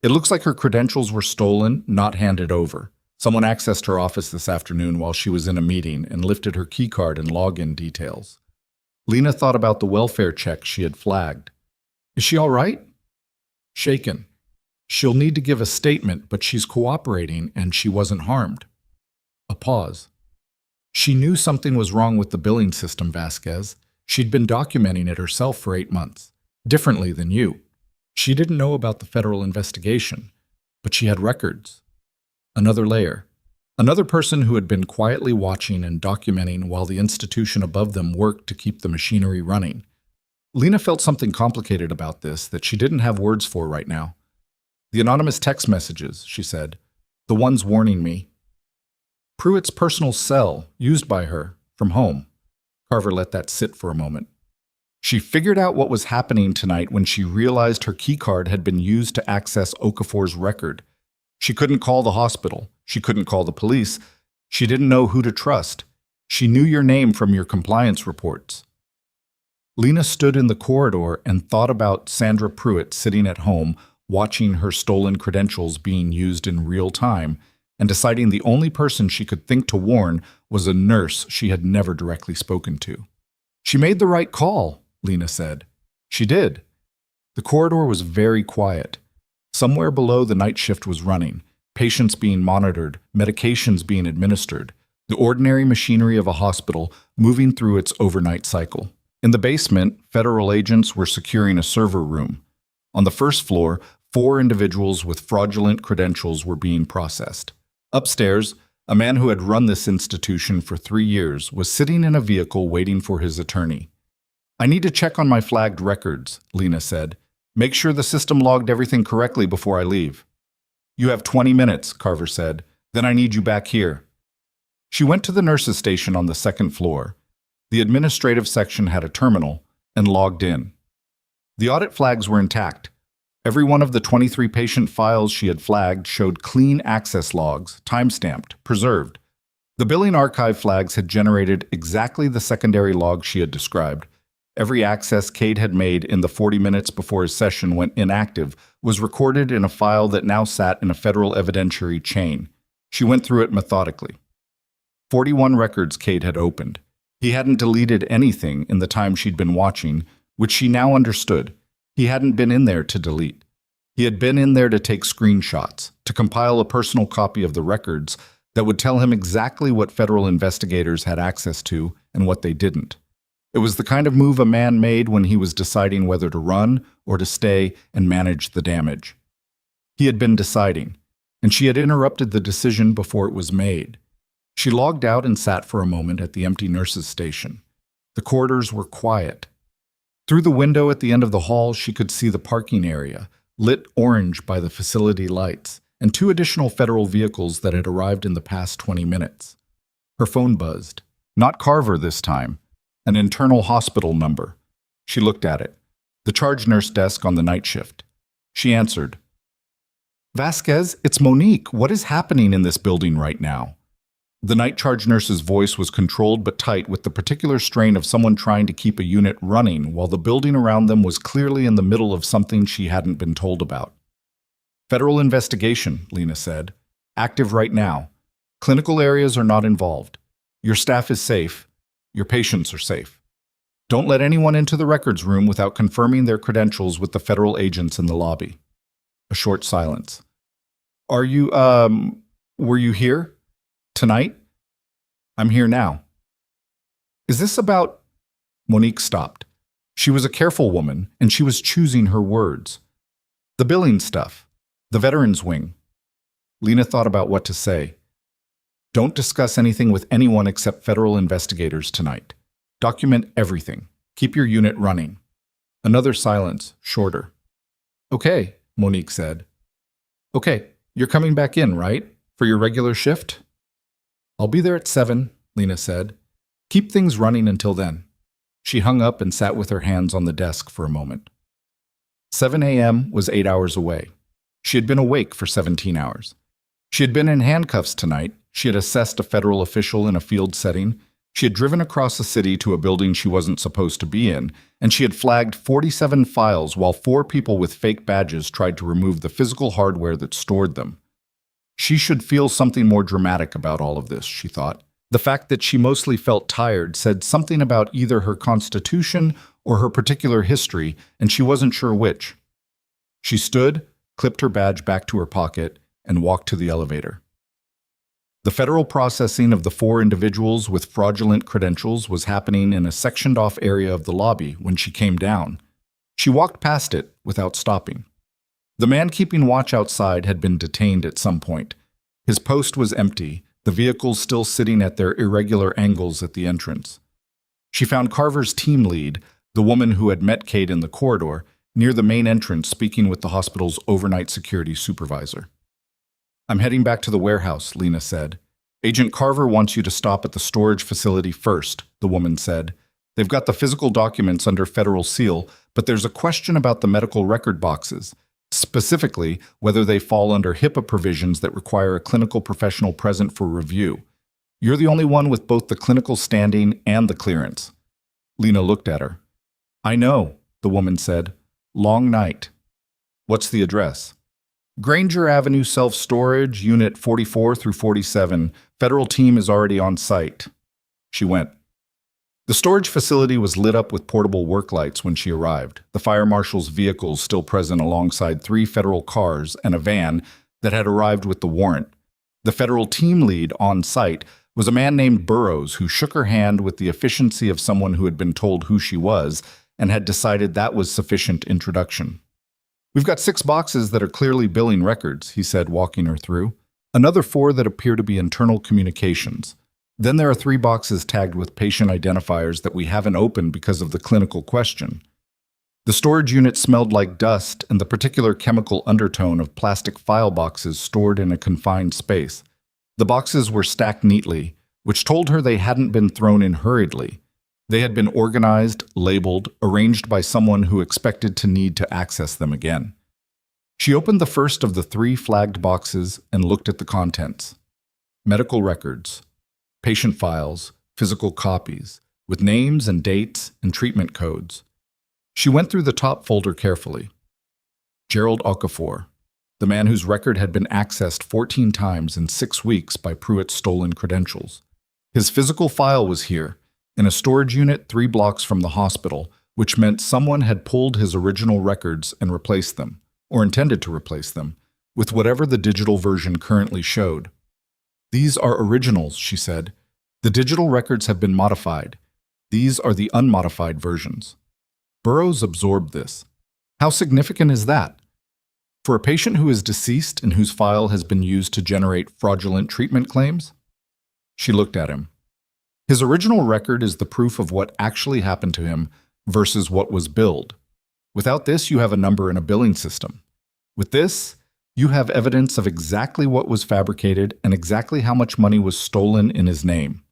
It looks like her credentials were stolen, not handed over. Someone accessed her office this afternoon while she was in a meeting and lifted her keycard and login details. Lena thought about the welfare check she had flagged. Is she all right? Shaken. She'll need to give a statement, but she's cooperating and she wasn't harmed. A pause. She knew something was wrong with the billing system, Vasquez. She'd been documenting it herself for 8 months. Differently than you. She didn't know about the federal investigation, but she had records. Another layer. Another person who had been quietly watching and documenting while the institution above them worked to keep the machinery running. Lena felt something complicated about this that she didn't have words for right now. The anonymous text messages, she said. The ones warning me. Pruitt's personal cell, used by her, from home. Carver let that sit for a moment. She figured out what was happening tonight when she realized her keycard had been used to access Okafor's record. She couldn't call the hospital. She couldn't call the police. She didn't know who to trust. She knew your name from your compliance reports. Lena stood in the corridor and thought about Sandra Pruitt sitting at home, watching her stolen credentials being used in real time, and deciding the only person she could think to warn was a nurse she had never directly spoken to. She made the right call, Lena said. She did. The corridor was very quiet. Somewhere below the night shift was running, patients being monitored, medications being administered, the ordinary machinery of a hospital moving through its overnight cycle. In the basement, federal agents were securing a server room. On the first floor, 4 individuals with fraudulent credentials were being processed. Upstairs, a man who had run this institution for 3 years was sitting in a vehicle waiting for his attorney. "I need to check on my flagged records," Lena said. "Make sure the system logged everything correctly before I leave." "You have 20 minutes, Carver said. "Then I need you back here." She went to the nurses' station on the second floor. The administrative section had a terminal, and logged in. The audit flags were intact. Every one of the 23 patient files she had flagged showed clean access logs, time-stamped, preserved. The billing archive flags had generated exactly the secondary log she had described. Every access Cade had made in the 40 minutes before his session went inactive was recorded in a file that now sat in a federal evidentiary chain. She went through it methodically. 41 records Cade had opened. He hadn't deleted anything in the time she'd been watching, which she now understood. He hadn't been in there to delete. He had been in there to take screenshots, to compile a personal copy of the records that would tell him exactly what federal investigators had access to and what they didn't. It was the kind of move a man made when he was deciding whether to run or to stay and manage the damage. He had been deciding, and she had interrupted the decision before it was made. She logged out and sat for a moment at the empty nurses' station. The corridors were quiet. Through the window at the end of the hall, she could see the parking area, lit orange by the facility lights, and 2 additional federal vehicles that had arrived in the past 20 minutes. Her phone buzzed. Not Carver this time. An internal hospital number. She looked at it. The charge nurse desk on the night shift. She answered. "Vasquez, it's Monique. What is happening in this building right now?" The night charge nurse's voice was controlled but tight with the particular strain of someone trying to keep a unit running while the building around them was clearly in the middle of something she hadn't been told about. "Federal investigation," Lena said. "Active right now. Clinical areas are not involved. Your staff is safe. Your patients are safe. Don't let anyone into the records room without confirming their credentials with the federal agents in the lobby." A short silence. Were you here? Tonight? "I'm here now." "Is this about—" Monique stopped. She was a careful woman, and she was choosing her words. "The billing stuff. The veterans wing." Lena thought about what to say. "Don't discuss anything with anyone except federal investigators tonight. Document everything. Keep your unit running." Another silence, shorter. "Okay," Monique said. "Okay, you're coming back in, right? For your regular shift?" "I'll be there at 7, Lena said. "Keep things running until then." She hung up and sat with her hands on the desk for a moment. 7 a.m. was 8 hours away. She had been awake for 17 hours. She had been in handcuffs tonight. She had assessed a federal official in a field setting. She had driven across the city to a building she wasn't supposed to be in, and she had flagged 47 files while 4 people with fake badges tried to remove the physical hardware that stored them. She should feel something more dramatic about all of this, she thought. The fact that she mostly felt tired said something about either her constitution or her particular history, and she wasn't sure which. She stood, clipped her badge back to her pocket, and walked to the elevator. The federal processing of the 4 individuals with fraudulent credentials was happening in a sectioned-off area of the lobby when she came down. She walked past it without stopping. The man keeping watch outside had been detained at some point. His post was empty, the vehicles still sitting at their irregular angles at the entrance. She found Carver's team lead, the woman who had met Cade in the corridor, near the main entrance speaking with the hospital's overnight security supervisor. "I'm heading back to the warehouse," Lena said. Agent Carver wants you to stop at the storage facility first, the woman said. They've got the physical documents under federal seal, but there's a question about the medical record boxes, specifically whether they fall under HIPAA provisions that require a clinical professional present for review. You're the only one with both the clinical standing and the clearance. Lena looked at her. I know, the woman said. Long night. What's the address? Granger Avenue Self-Storage, Unit 44 through 47. Federal team is already on site. She went. The storage facility was lit up with portable work lights when she arrived, the fire marshal's vehicles still present alongside 3 federal cars and a van that had arrived with the warrant. The federal team lead on site was a man named Burroughs who shook her hand with the efficiency of someone who had been told who she was and had decided that was sufficient introduction. We've got 6 boxes that are clearly billing records, he said, walking her through. Another 4 that appear to be internal communications. Then there are 3 boxes tagged with patient identifiers that we haven't opened because of the clinical question. The storage unit smelled like dust and the particular chemical undertone of plastic file boxes stored in a confined space. The boxes were stacked neatly, which told her they hadn't been thrown in hurriedly. They had been organized, labeled, arranged by someone who expected to need to access them again. She opened the first of the 3 flagged boxes and looked at the contents. Medical records, patient files, physical copies, with names and dates and treatment codes. She went through the top folder carefully. Gerald Okafor, the man whose record had been accessed 14 times in 6 weeks by Pruitt's stolen credentials. His physical file was here, in a storage unit 3 blocks from the hospital, which meant someone had pulled his original records and replaced them, or intended to replace them, with whatever the digital version currently showed. These are originals, she said. The digital records have been modified. These are the unmodified versions. Burroughs absorbed this. How significant is that? For a patient who is deceased and whose file has been used to generate fraudulent treatment claims? She looked at him. His original record is the proof of what actually happened to him versus what was billed. Without this, you have a number in a billing system. With this, you have evidence of exactly what was fabricated and exactly how much money was stolen in his name.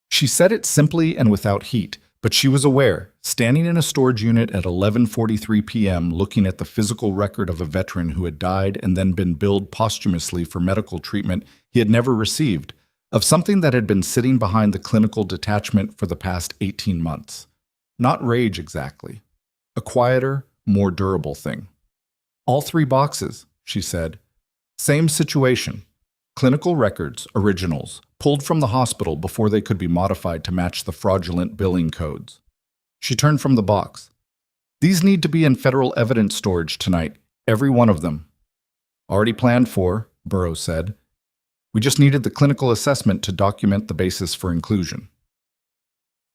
She said it simply and without heat, but she was aware, standing in a storage unit at 11:43 p.m. looking at the physical record of a veteran who had died and then been billed posthumously for medical treatment he had never received, of something that had been sitting behind the clinical detachment for the past 18 months. Not rage exactly. A quieter, more durable thing. All 3 boxes, she said. Same situation. Clinical records, originals, pulled from the hospital before they could be modified to match the fraudulent billing codes. She turned from the box. These need to be in federal evidence storage tonight, every one of them. Already planned for, Burroughs said. We just needed the clinical assessment to document the basis for inclusion.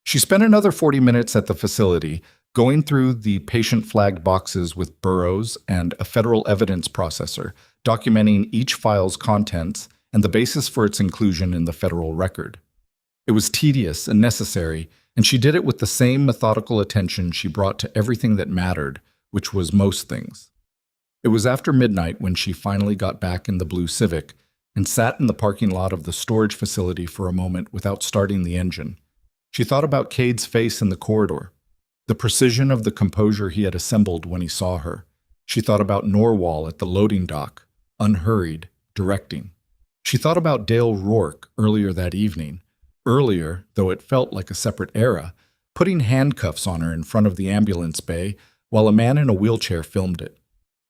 She spent another 40 minutes at the facility, going through the patient-flagged boxes with Burroughs and a federal evidence processor, documenting each file's contents and the basis for its inclusion in the federal record. It was tedious and necessary, and she did it with the same methodical attention she brought to everything that mattered, which was most things. It was after midnight when she finally got back in the blue Civic and sat in the parking lot of the storage facility for a moment without starting the engine. She thought about Cade's face in the corridor, the precision of the composure he had assembled when he saw her. She thought about Norwal at the loading dock, unhurried, directing. She thought about Dale Rourke earlier that evening, earlier, though it felt like a separate era, putting handcuffs on her in front of the ambulance bay while a man in a wheelchair filmed it.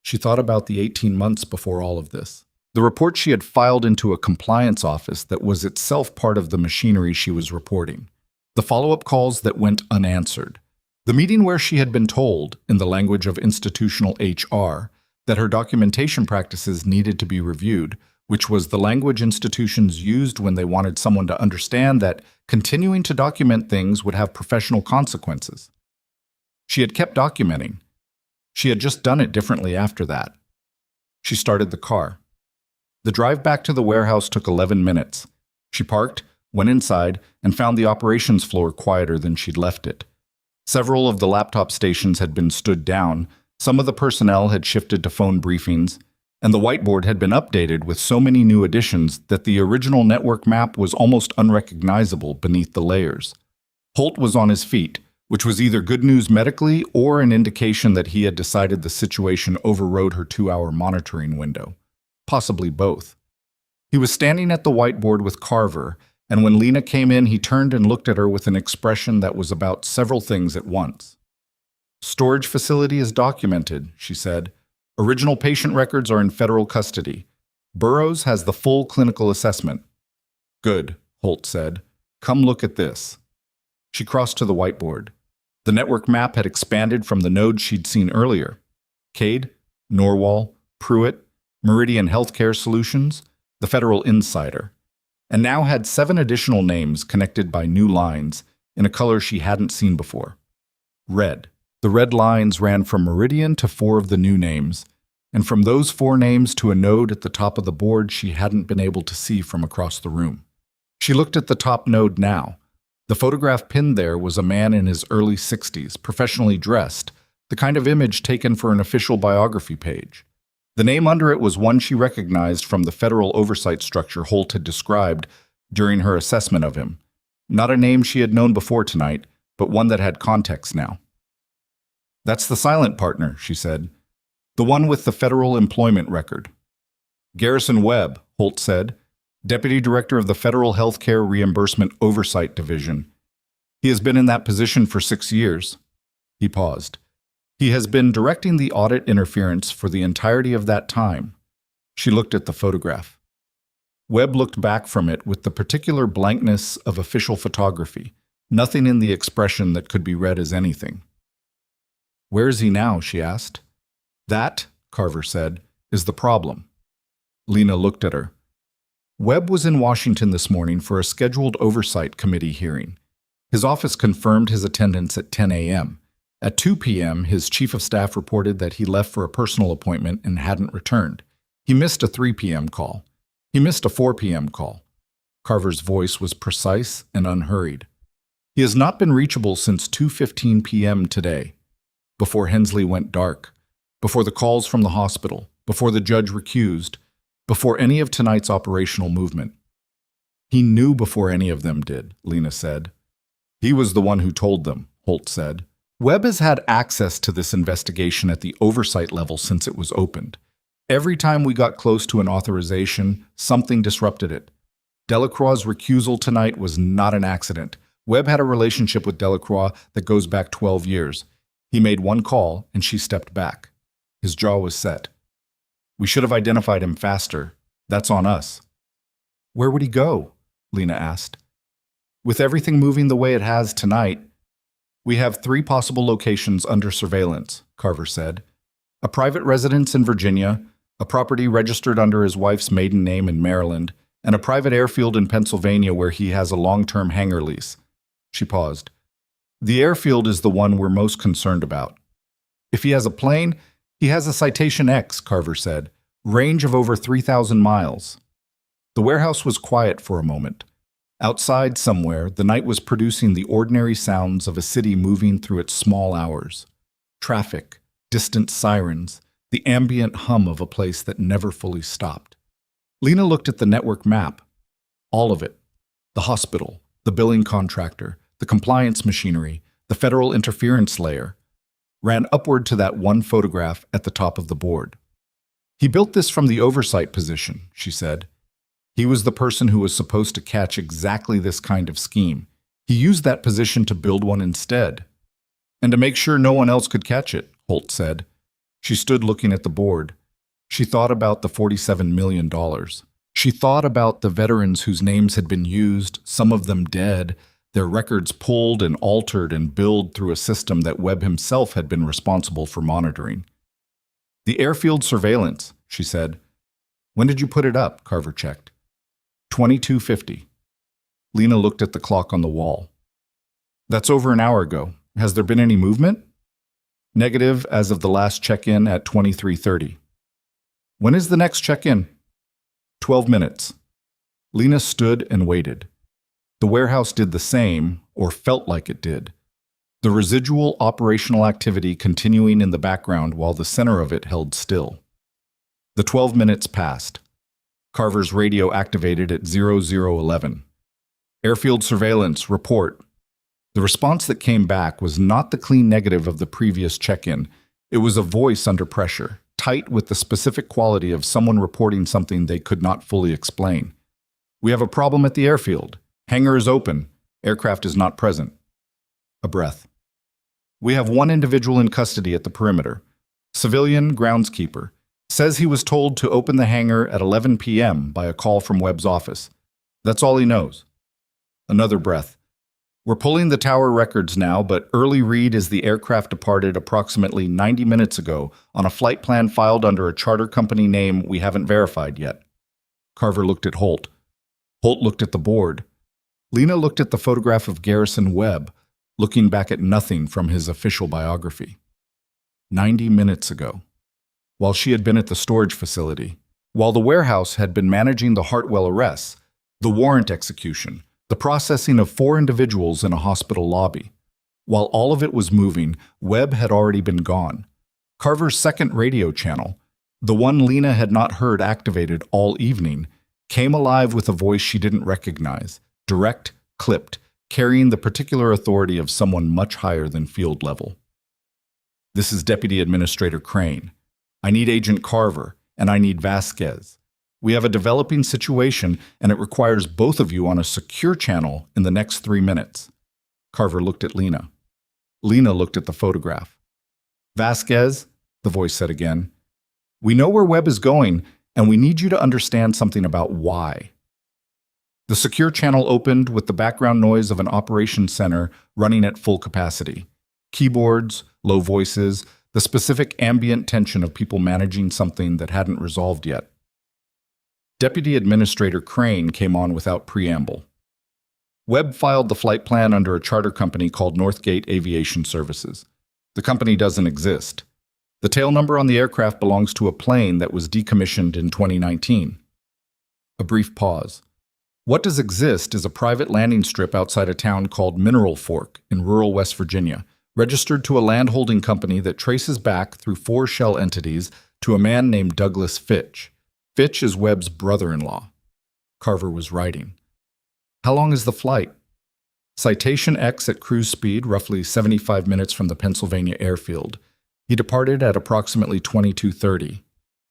She thought about the 18 months before all of this. The report she had filed into a compliance office that was itself part of the machinery she was reporting. The follow-up calls that went unanswered. The meeting where she had been told, in the language of institutional HR, that her documentation practices needed to be reviewed, which was the language institutions used when they wanted someone to understand that continuing to document things would have professional consequences. She had kept documenting. She had just done it differently after that. She started the car. The drive back to the warehouse took 11 minutes. She parked, went inside, and found the operations floor quieter than she'd left it. Several of the laptop stations had been stood down, some of the personnel had shifted to phone briefings, and the whiteboard had been updated with so many new additions that the original network map was almost unrecognizable beneath the layers. Holt was on his feet, which was either good news medically or an indication that he had decided the situation overrode her 2-hour monitoring window. Possibly both. He was standing at the whiteboard with Carver, and when Lena came in, he turned and looked at her with an expression that was about several things at once. "Storage facility is documented," she said. "Original patient records are in federal custody. Burroughs has the full clinical assessment." "Good," Holt said. "Come look at this." She crossed to the whiteboard. The network map had expanded from the nodes she'd seen earlier. Cade, Norwal, Pruitt, Meridian Healthcare Solutions, the Federal Insider, and now had 7 additional names connected by new lines in a color she hadn't seen before. Red. The red lines ran from Meridian to 4 of the new names, and from those 4 names to a node at the top of the board she hadn't been able to see from across the room. She looked at the top node now. The photograph pinned there was a man in his early 60s, professionally dressed, the kind of image taken for an official biography page. The name under it was one she recognized from the federal oversight structure Holt had described during her assessment of him. Not a name she had known before tonight, but one that had context now. "That's the silent partner," she said. "The one with the federal employment record." "Garrison Webb," Holt said, "Deputy Director of the Federal Healthcare Reimbursement Oversight Division. He has been in that position for 6 years." He paused. "He has been directing the audit interference for the entirety of that time." She looked at the photograph. Webb looked back from it with the particular blankness of official photography, nothing in the expression that could be read as anything. "Where is he now?" she asked. "That," Carver said, "is the problem." Lena looked at her. Webb was in Washington this morning for a scheduled oversight committee hearing. His office confirmed his attendance at 10 a.m. At 2 p.m., his chief of staff reported that he left for a personal appointment and hadn't returned. He missed a 3 p.m. call. He missed a 4 p.m. call. Carver's voice was precise and unhurried. "He has not been reachable since 2:15 p.m. today, before Hensley went dark, before the calls from the hospital, before the judge recused, before any of tonight's operational movement." "He knew before any of them did," Lena said. "He was the one who told them," Holt said. "Webb has had access to this investigation at the oversight level since it was opened. Every time we got close to an authorization, something disrupted it. Delacroix's recusal tonight was not an accident. Webb had a relationship with Delacroix that goes back 12 years. He made one call, and she stepped back. His jaw was set. We should have identified him faster. That's on us." "Where would he go?" Lena asked. "With everything moving the way it has tonight, we have 3 possible locations under surveillance," Carver said. "A private residence in Virginia, a property registered under his wife's maiden name in Maryland, and a private airfield in Pennsylvania where he has a long-term hangar lease." She paused. "The airfield is the one we're most concerned about. If he has a plane, he has a Citation X," Carver said. "Range of over 3,000 miles." The warehouse was quiet for a moment. Outside somewhere, the night was producing the ordinary sounds of a city moving through its small hours. Traffic, distant sirens, the ambient hum of a place that never fully stopped. Lena looked at the network map. All of it. The hospital, the billing contractor, the compliance machinery, the federal interference layer, ran upward to that one photograph at the top of the board. "He built this from the oversight position," she said. "He was the person who was supposed to catch exactly this kind of scheme. He used that position to build one instead. And to make sure no one else could catch it," Holt said. She stood looking at the board. She thought about the $47 million. She thought about the veterans whose names had been used, some of them dead, their records pulled and altered and billed through a system that Webb himself had been responsible for monitoring. "The airfield surveillance," she said. "When did you put it up?" Carver checked. 22:50. Lena looked at the clock on the wall. "That's over an hour ago. Has there been any movement?" "Negative as of the last check-in at 23:30. "When is the next check-in?" 12 minutes. Lena stood and waited. The warehouse did the same, or felt like it did. The residual operational activity continuing in the background while the center of it held still. The 12 minutes passed. Carver's radio activated at 0011. Airfield surveillance, report. The response that came back was not the clean negative of the previous check-in. It was a voice under pressure, tight with the specific quality of someone reporting something they could not fully explain. We have a problem at the airfield. Hangar is open. Aircraft is not present. A breath. We have one individual in custody at the perimeter. Civilian groundskeeper. Says he was told to open the hangar at 11 p.m. by a call from Webb's office. That's all he knows. Another breath. We're pulling the tower records now, but early read is the aircraft departed approximately 90 minutes ago on a flight plan filed under a charter company name we haven't verified yet. Carver looked at Holt. Holt looked at the board. Lena looked at the photograph of Garrison Webb, looking back at nothing from his official biography. 90 minutes ago. While she had been at the storage facility, while the warehouse had been managing the Hartwell arrests, the warrant execution, the processing of 4 individuals in a hospital lobby. While all of it was moving, Webb had already been gone. Carver's second radio channel, the one Lena had not heard activated all evening, came alive with a voice she didn't recognize, direct, clipped, carrying the particular authority of someone much higher than field level. This is Deputy Administrator Crane. I need Agent Carver, and I need Vasquez. We have a developing situation, and it requires both of you on a secure channel in the next 3 minutes. Carver looked at Lena. Lena looked at the photograph. Vasquez, the voice said again, we know where Webb is going, and we need you to understand something about why. The secure channel opened with the background noise of an operations center running at full capacity. Keyboards, low voices, the specific ambient tension of people managing something that hadn't resolved yet. Deputy Administrator Crane came on without preamble. Webb filed the flight plan under a charter company called Northgate Aviation Services. The company doesn't exist. The tail number on the aircraft belongs to a plane that was decommissioned in 2019. A brief pause. What does exist is a private landing strip outside a town called Mineral Fork in rural West Virginia, registered to a landholding company that traces back through 4 shell entities to a man named Douglas Fitch. Fitch is Webb's brother-in-law. Carver was writing. How long is the flight? Citation X at cruise speed, roughly 75 minutes from the Pennsylvania airfield. He departed at approximately 22:30.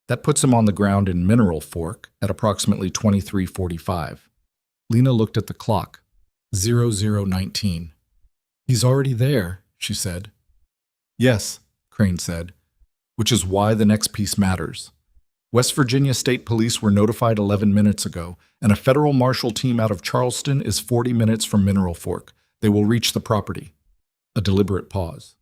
That puts him on the ground in Mineral Fork at approximately 23:45. Lena looked at the clock. 0019. He's already there, she said. Yes, Crane said, which is why the next piece matters. West Virginia State Police were notified 11 minutes ago, and a federal marshal team out of Charleston is 40 minutes from Mineral Fork. They will reach the property. A deliberate pause.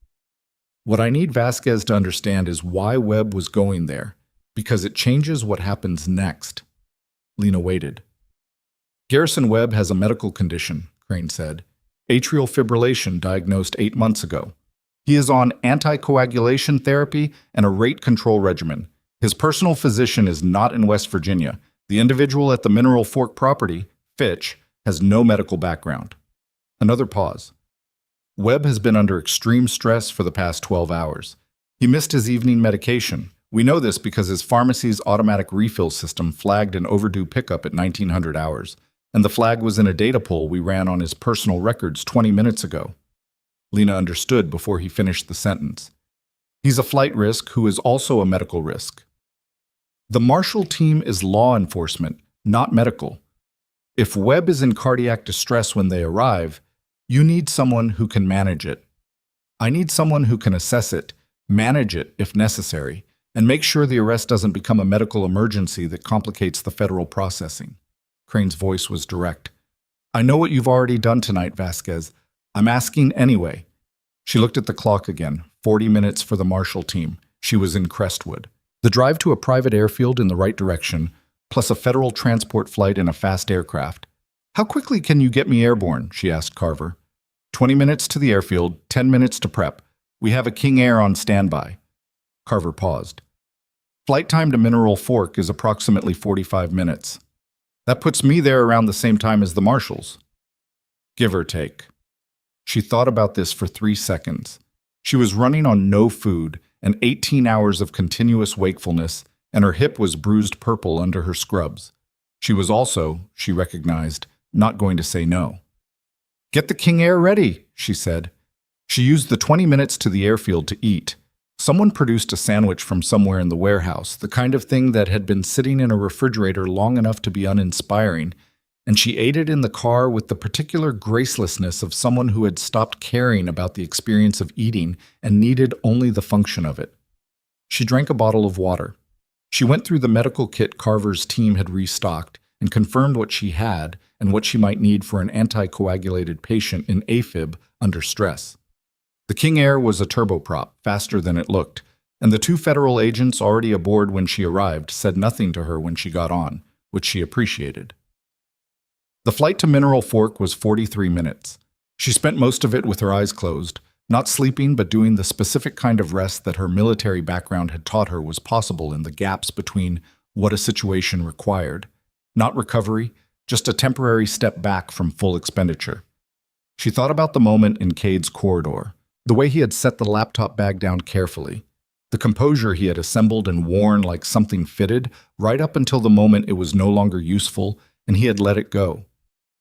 What I need Vasquez to understand is why Webb was going there, because it changes what happens next. Lena waited. Garrison Webb has a medical condition, Crane said. Atrial fibrillation diagnosed 8 months ago. He is on anticoagulation therapy and a rate control regimen. His personal physician is not in West Virginia. The individual at the Mineral Fork property, Fitch, has no medical background. Another pause. Webb has been under extreme stress for the past 12 hours. He missed his evening medication. We know this because his pharmacy's automatic refill system flagged an overdue pickup at 1900 hours, and the flag was in a data poll we ran on his personal records 20 minutes ago. Lena understood before he finished the sentence. He's a flight risk who is also a medical risk. The Marshal team is law enforcement, not medical. If Webb is in cardiac distress when they arrive, you need someone who can manage it. I need someone who can assess it, manage it if necessary, and make sure the arrest doesn't become a medical emergency that complicates the federal processing. Crane's voice was direct. I know what you've already done tonight, Vasquez. I'm asking anyway. She looked at the clock again. 40 minutes for the Marshal team. She was in Crestwood. The drive to a private airfield in the right direction, plus a federal transport flight in a fast aircraft. How quickly can you get me airborne? She asked Carver. 20 minutes to the airfield, 10 minutes to prep. We have a King Air on standby. Carver paused. Flight time to Mineral Fork is approximately 45 minutes. That puts me there around the same time as the Marshals. Give or take. She thought about this for 3 seconds. She was running on no food and 18 hours of continuous wakefulness, and her hip was bruised purple under her scrubs. She was also, she recognized, not going to say no. "Get the King Air ready," she said. She used the 20 minutes to the airfield to eat. Someone produced a sandwich from somewhere in the warehouse, the kind of thing that had been sitting in a refrigerator long enough to be uninspiring, and she ate it in the car with the particular gracelessness of someone who had stopped caring about the experience of eating and needed only the function of it. She drank a bottle of water. She went through the medical kit Carver's team had restocked and confirmed what she had and what she might need for an anticoagulated patient in AFib under stress. The King Air was a turboprop, faster than it looked, and the two federal agents already aboard when she arrived said nothing to her when she got on, which she appreciated. The flight to Mineral Fork was 43 minutes. She spent most of it with her eyes closed, not sleeping but doing the specific kind of rest that her military background had taught her was possible in the gaps between what a situation required. Not recovery, just a temporary step back from full expenditure. She thought about the moment in Cade's corridor, the way he had set the laptop bag down carefully, the composure he had assembled and worn like something fitted, right up until the moment it was no longer useful and he had let it go.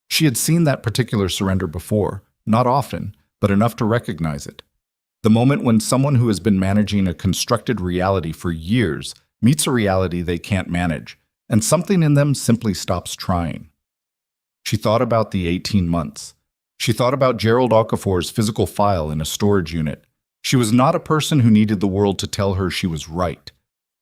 She had seen that particular surrender before, not often, but enough to recognize it. The moment when someone who has been managing a constructed reality for years meets a reality they can't manage, and something in them simply stops trying. She thought about the 18 months. She thought about Gerald Okafor's physical file in a storage unit. She was not a person who needed the world to tell her she was right.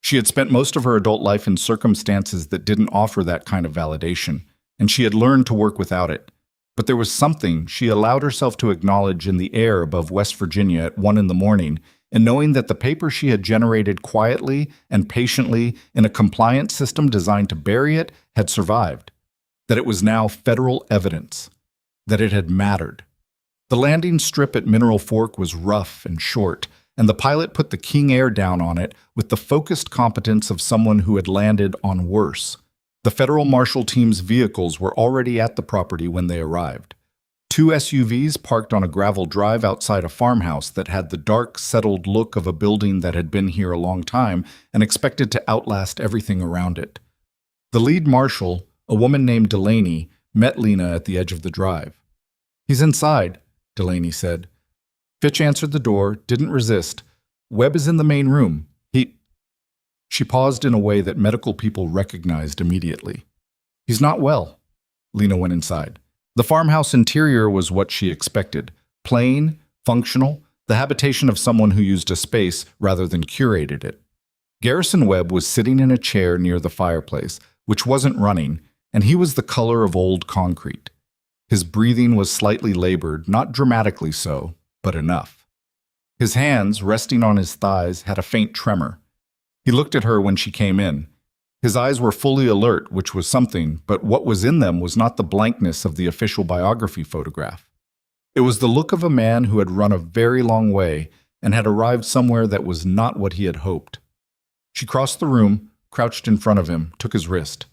She had spent most of her adult life in circumstances that didn't offer that kind of validation, and she had learned to work without it. But there was something she allowed herself to acknowledge in the air above West Virginia at 1 a.m, and knowing that the paper she had generated quietly and patiently in a compliant system designed to bury it had survived, that it was now federal evidence, that it had mattered. The landing strip at Mineral Fork was rough and short, and the pilot put the King Air down on it with the focused competence of someone who had landed on worse. The Federal Marshal Team's vehicles were already at the property when they arrived. 2 SUVs parked on a gravel drive outside a farmhouse that had the dark, settled look of a building that had been here a long time and expected to outlast everything around it. The lead marshal, a woman named Delaney, met Lena at the edge of the drive. "He's inside," Delaney said. Fitch answered the door, didn't resist. "Webb is in the main room. She paused in a way that medical people recognized immediately. "He's not well." Lena went inside. The farmhouse interior was what she expected. Plain, functional, the habitation of someone who used a space rather than curated it. Garrison Webb was sitting in a chair near the fireplace, which wasn't running, and he was the color of old concrete. His breathing was slightly labored, not dramatically so, but enough. His hands, resting on his thighs, had a faint tremor. He looked at her when she came in. His eyes were fully alert, which was something, but what was in them was not the blankness of the official biography photograph. It was the look of a man who had run a very long way and had arrived somewhere that was not what he had hoped. She crossed the room, crouched in front of him, took his wrist.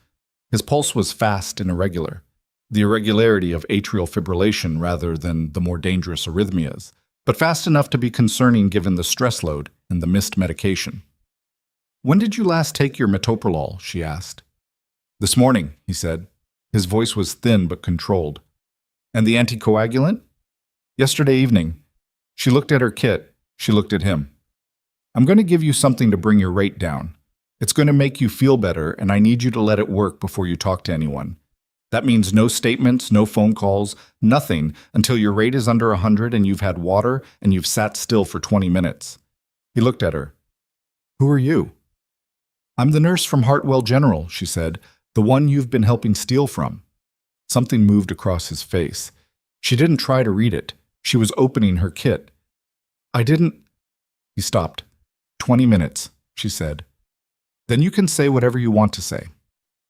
His pulse was fast and irregular, the irregularity of atrial fibrillation rather than the more dangerous arrhythmias, but fast enough to be concerning given the stress load and the missed medication. "When did you last take your metoprolol?" she asked. "This morning," he said. His voice was thin but controlled. "And the anticoagulant?" "Yesterday evening." She looked at her kit. She looked at him. "I'm going to give you something to bring your rate down. It's going to make you feel better, and I need you to let it work before you talk to anyone. That means no statements, no phone calls, nothing until your rate is under 100 and you've had water and you've sat still for 20 minutes. He looked at her. "Who are you?" "I'm the nurse from Hartwell General," she said, "the one you've been helping steal from." Something moved across his face. She didn't try to read it. She was opening her kit. "I didn't—" He stopped. 20 minutes, she said. "Then you can say whatever you want to say."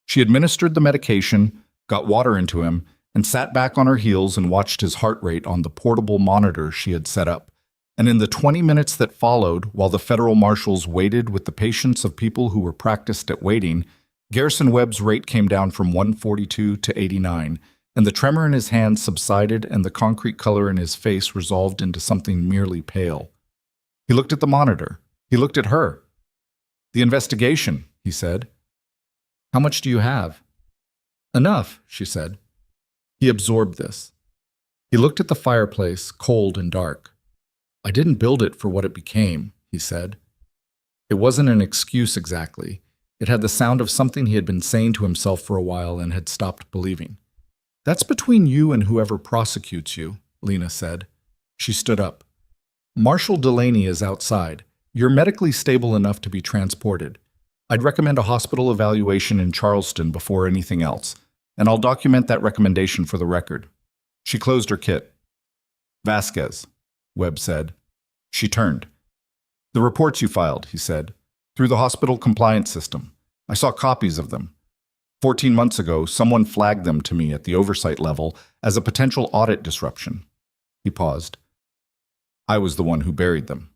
She administered the medication, got water into him, and sat back on her heels and watched his heart rate on the portable monitor she had set up. And in the 20 minutes that followed, while the federal marshals waited with the patience of people who were practiced at waiting, Garrison Webb's rate came down from 142 to 89, and the tremor in his hands subsided and the concrete color in his face resolved into something merely pale. He looked at the monitor. He looked at her. "The investigation," he said. How much do you have? Enough, she said. He absorbed this. He looked at the fireplace, cold and dark. I didn't build it for what it became, he said. It wasn't an excuse exactly. It had the sound of something he had been saying to himself for a while and had stopped believing. That's between you and whoever prosecutes you, Lena said. She stood up. Marshal Delaney is outside. You're medically stable enough to be transported. I'd recommend a hospital evaluation in Charleston before anything else, and I'll document that recommendation for the record. She closed her kit. Vasquez, Webb said. She turned. The reports you filed, he said, through the hospital compliance system. I saw copies of them. 14 months ago, someone flagged them to me at the oversight level as a potential audit disruption. He paused. I was the one who buried them.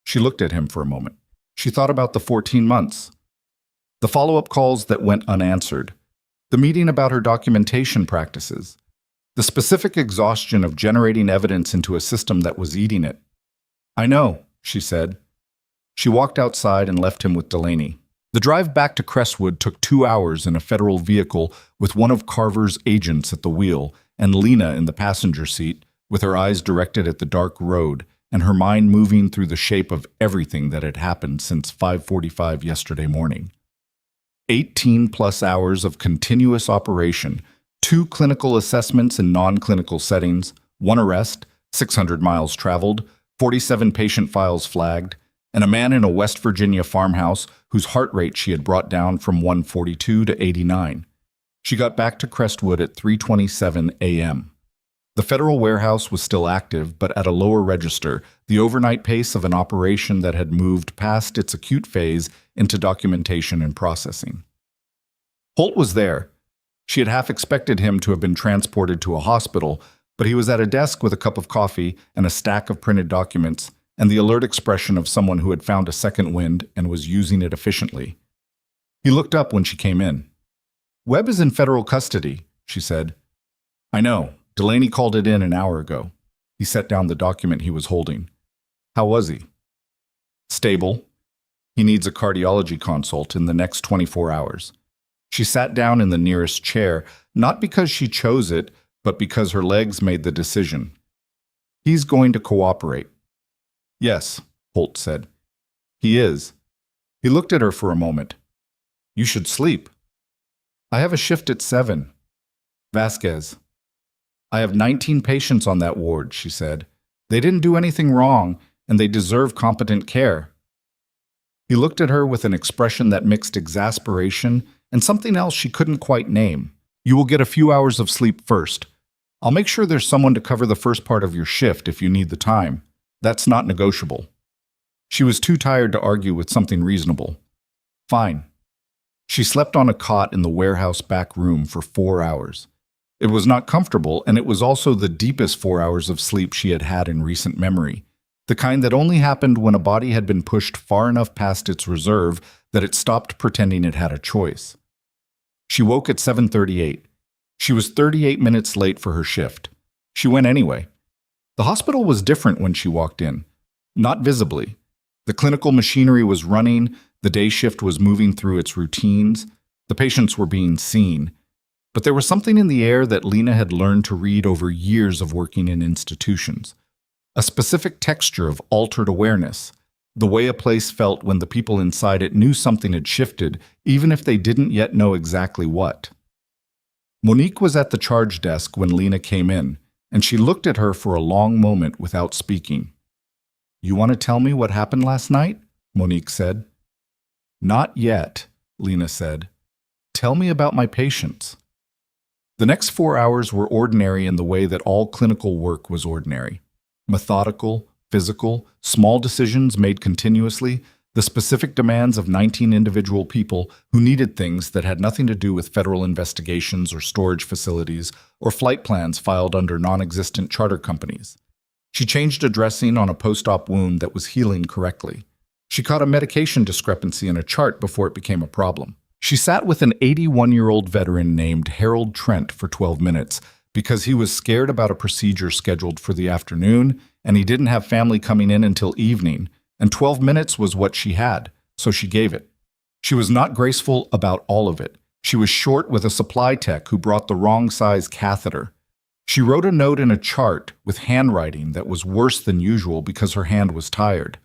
She looked at him for a moment. She thought about the 14 months. The follow-up calls that went unanswered. The meeting about her documentation practices. The specific exhaustion of generating evidence into a system that was eating it. I know, she said. She walked outside and left him with Delaney. The drive back to Crestwood took 2 hours in a federal vehicle with one of Carver's agents at the wheel and Lena in the passenger seat, with her eyes directed at the dark road and her mind moving through the shape of everything that had happened since 5:45 yesterday morning. 18-plus hours of continuous operation, 2 clinical assessments in non-clinical settings, 1 arrest, 600 miles traveled, 47 patient files flagged, and a man in a West Virginia farmhouse whose heart rate she had brought down from 142 to 89. She got back to Crestwood at 3:27 a.m. The federal warehouse was still active, but at a lower register, the overnight pace of an operation that had moved past its acute phase into documentation and processing. Holt was there. She had half expected him to have been transported to a hospital, but he was at a desk with a cup of coffee and a stack of printed documents, and the alert expression of someone who had found a second wind and was using it efficiently. He looked up when she came in. Webb is in federal custody, she said. I know. Delaney called it in an hour ago. He set down the document he was holding. How was he? Stable. He needs a cardiology consult in the next 24 hours. She sat down in the nearest chair, not because she chose it, but because her legs made the decision. He's going to cooperate. Yes, Holt said. He is. He looked at her for a moment. You should sleep. I have a shift at 7. Vasquez. I have 19 patients on that ward, she said. They didn't do anything wrong, and they deserve competent care. He looked at her with an expression that mixed exasperation and something else she couldn't quite name. You will get a few hours of sleep first. I'll make sure there's someone to cover the first part of your shift if you need the time. That's not negotiable. She was too tired to argue with something reasonable. Fine. She slept on a cot in the warehouse back room for 4 hours. It was not comfortable, and it was also the deepest 4 hours of sleep she had had in recent memory, the kind that only happened when a body had been pushed far enough past its reserve that it stopped pretending it had a choice. She woke at 7:38. She was 38 minutes late for her shift. She went anyway. The hospital was different when she walked in. Not visibly. The clinical machinery was running, the day shift was moving through its routines, the patients were being seen. But there was something in the air that Lena had learned to read over years of working in institutions. A specific texture of altered awareness, the way a place felt when the people inside it knew something had shifted, even if they didn't yet know exactly what. Monique was at the charge desk when Lena came in, and she looked at her for a long moment without speaking. You want to tell me what happened last night? Monique said. Not yet, Lena said. Tell me about my patients. The next 4 hours were ordinary in the way that all clinical work was ordinary. Methodical, physical, small decisions made continuously, the specific demands of 19 individual people who needed things that had nothing to do with federal investigations or storage facilities or flight plans filed under non-existent charter companies. She changed a dressing on a post-op wound that was healing correctly. She caught a medication discrepancy in a chart before it became a problem. She sat with an 81-year-old veteran named Harold Trent for 12 minutes because he was scared about a procedure scheduled for the afternoon and he didn't have family coming in until evening, and 12 minutes was what she had, so she gave it. She was not graceful about all of it. She was short with a supply tech who brought the wrong size catheter. She wrote a note in a chart with handwriting that was worse than usual because her hand was tired.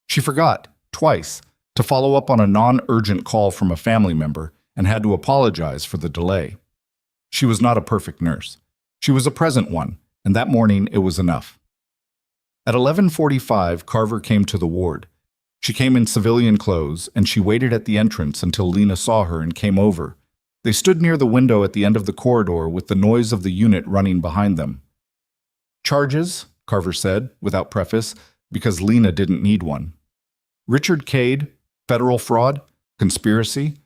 She forgot, twice, to follow up on a non-urgent call from a family member and had to apologize for the delay. She was not a perfect nurse. She was a present one, and that morning it was enough. At 11:45, Carver came to the ward. She came in civilian clothes, and she waited at the entrance until Lena saw her and came over. They stood near the window at the end of the corridor with the noise of the unit running behind them. "Charges," Carver said, without preface, because Lena didn't need one. "Richard Cade, federal fraud, conspiracy,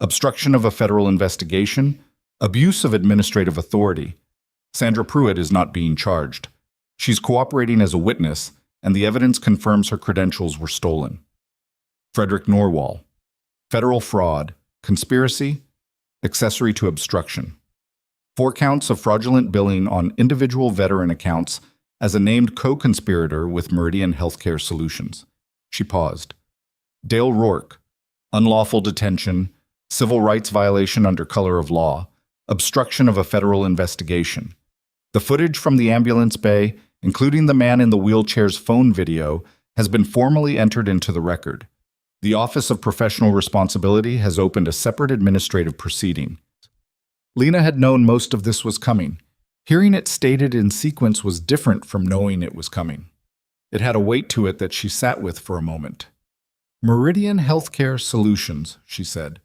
obstruction of a federal investigation, abuse of administrative authority. Sandra Pruitt is not being charged. She's cooperating as a witness, and the evidence confirms her credentials were stolen. Frederick Norwall, federal fraud, conspiracy, accessory to obstruction. 4 counts of fraudulent billing on individual veteran accounts as a named co-conspirator with Meridian Healthcare Solutions." She paused. "Dale Rourke, unlawful detention, civil rights violation under color of law, obstruction of a federal investigation. The footage from the ambulance bay, including the man in the wheelchair's phone video, has been formally entered into the record. The Office of Professional Responsibility has opened a separate administrative proceeding." Lena had known most of this was coming. Hearing it stated in sequence was different from knowing it was coming. It had a weight to it that she sat with for a moment. "Meridian Healthcare Solutions," she said.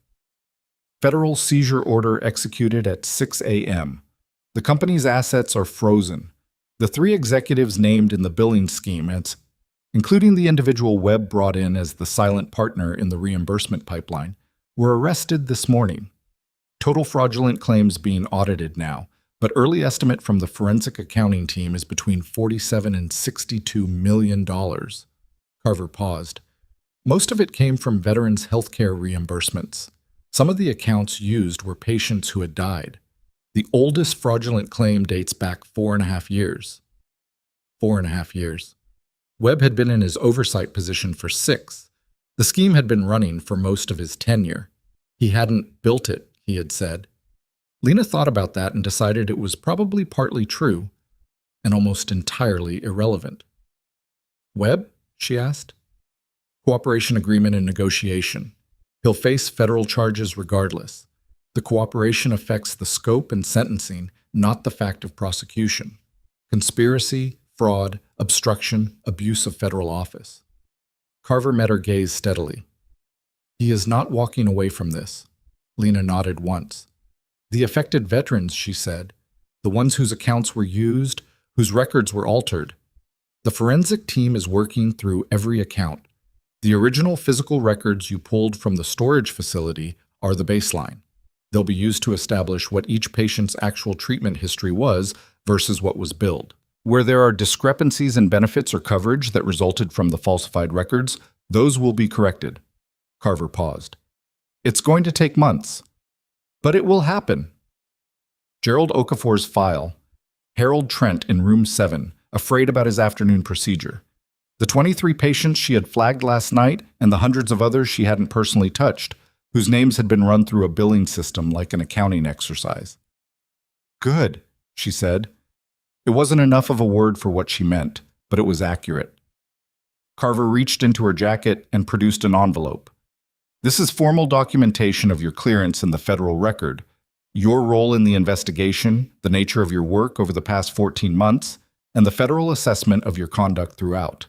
"Federal seizure order executed at 6 a.m. The company's assets are frozen. The 3 executives named in the billing scheme, including the individual Webb brought in as the silent partner in the reimbursement pipeline, were arrested this morning. Total fraudulent claims being audited now, but early estimate from the forensic accounting team is between $47 and $62 million. Carver paused. Most of it came from veterans' healthcare reimbursements. Some of the accounts used were patients who had died. The oldest fraudulent claim dates back 4.5 years. 4.5 years. Webb had been in his oversight position for 6. The scheme had been running for most of his tenure. He hadn't built it, he had said. Lena thought about that and decided it was probably partly true and almost entirely irrelevant. "Webb?" she asked. "Cooperation agreement and negotiation. He'll face federal charges regardless. The cooperation affects the scope and sentencing, not the fact of prosecution. Conspiracy, fraud, obstruction, abuse of federal office." Carver met her gaze steadily. "He is not walking away from this." Lena nodded once. "The affected veterans," she said, "the ones whose accounts were used, whose records were altered. The forensic team is working through every account. The original physical records you pulled from the storage facility are the baseline. They'll be used to establish what each patient's actual treatment history was versus what was billed. Where there are discrepancies in benefits or coverage that resulted from the falsified records, those will be corrected." Carver paused. "It's going to take months, but it will happen." Gerald Okafor's file. Harold Trent in room 7, afraid about his afternoon procedure. The 23 patients she had flagged last night and the hundreds of others she hadn't personally touched, whose names had been run through a billing system like an accounting exercise. "Good," she said. It wasn't enough of a word for what she meant, but it was accurate. Carver reached into her jacket and produced an envelope. "This is formal documentation of your clearance in the federal record, your role in the investigation, the nature of your work over the past 14 months, and the federal assessment of your conduct throughout.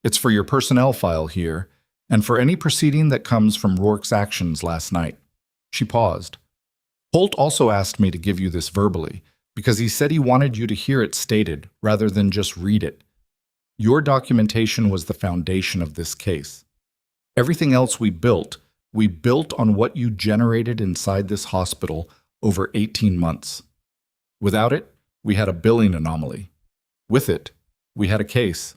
It's for your personnel file here, and for any proceeding that comes from Rourke's actions last night." She paused. "Holt also asked me to give you this verbally, because he said he wanted you to hear it stated rather than just read it. Your documentation was the foundation of this case. Everything else we built on what you generated inside this hospital over 18 months. Without it, we had a billing anomaly. With it, we had a case."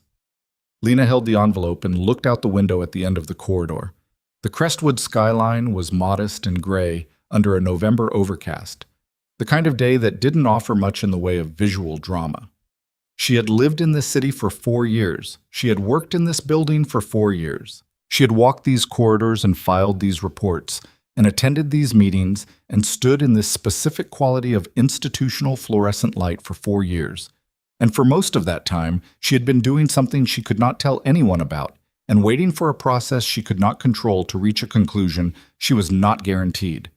Lena held the envelope and looked out the window at the end of the corridor. The Crestwood skyline was modest and gray under a November overcast, the kind of day that didn't offer much in the way of visual drama. She had lived in this city for 4 years. She had worked in this building for 4 years. She had walked these corridors and filed these reports, and attended these meetings and stood in this specific quality of institutional fluorescent light for 4 years. And for most of that time, she had been doing something she could not tell anyone about, and waiting for a process she could not control to reach a conclusion she was not guaranteed.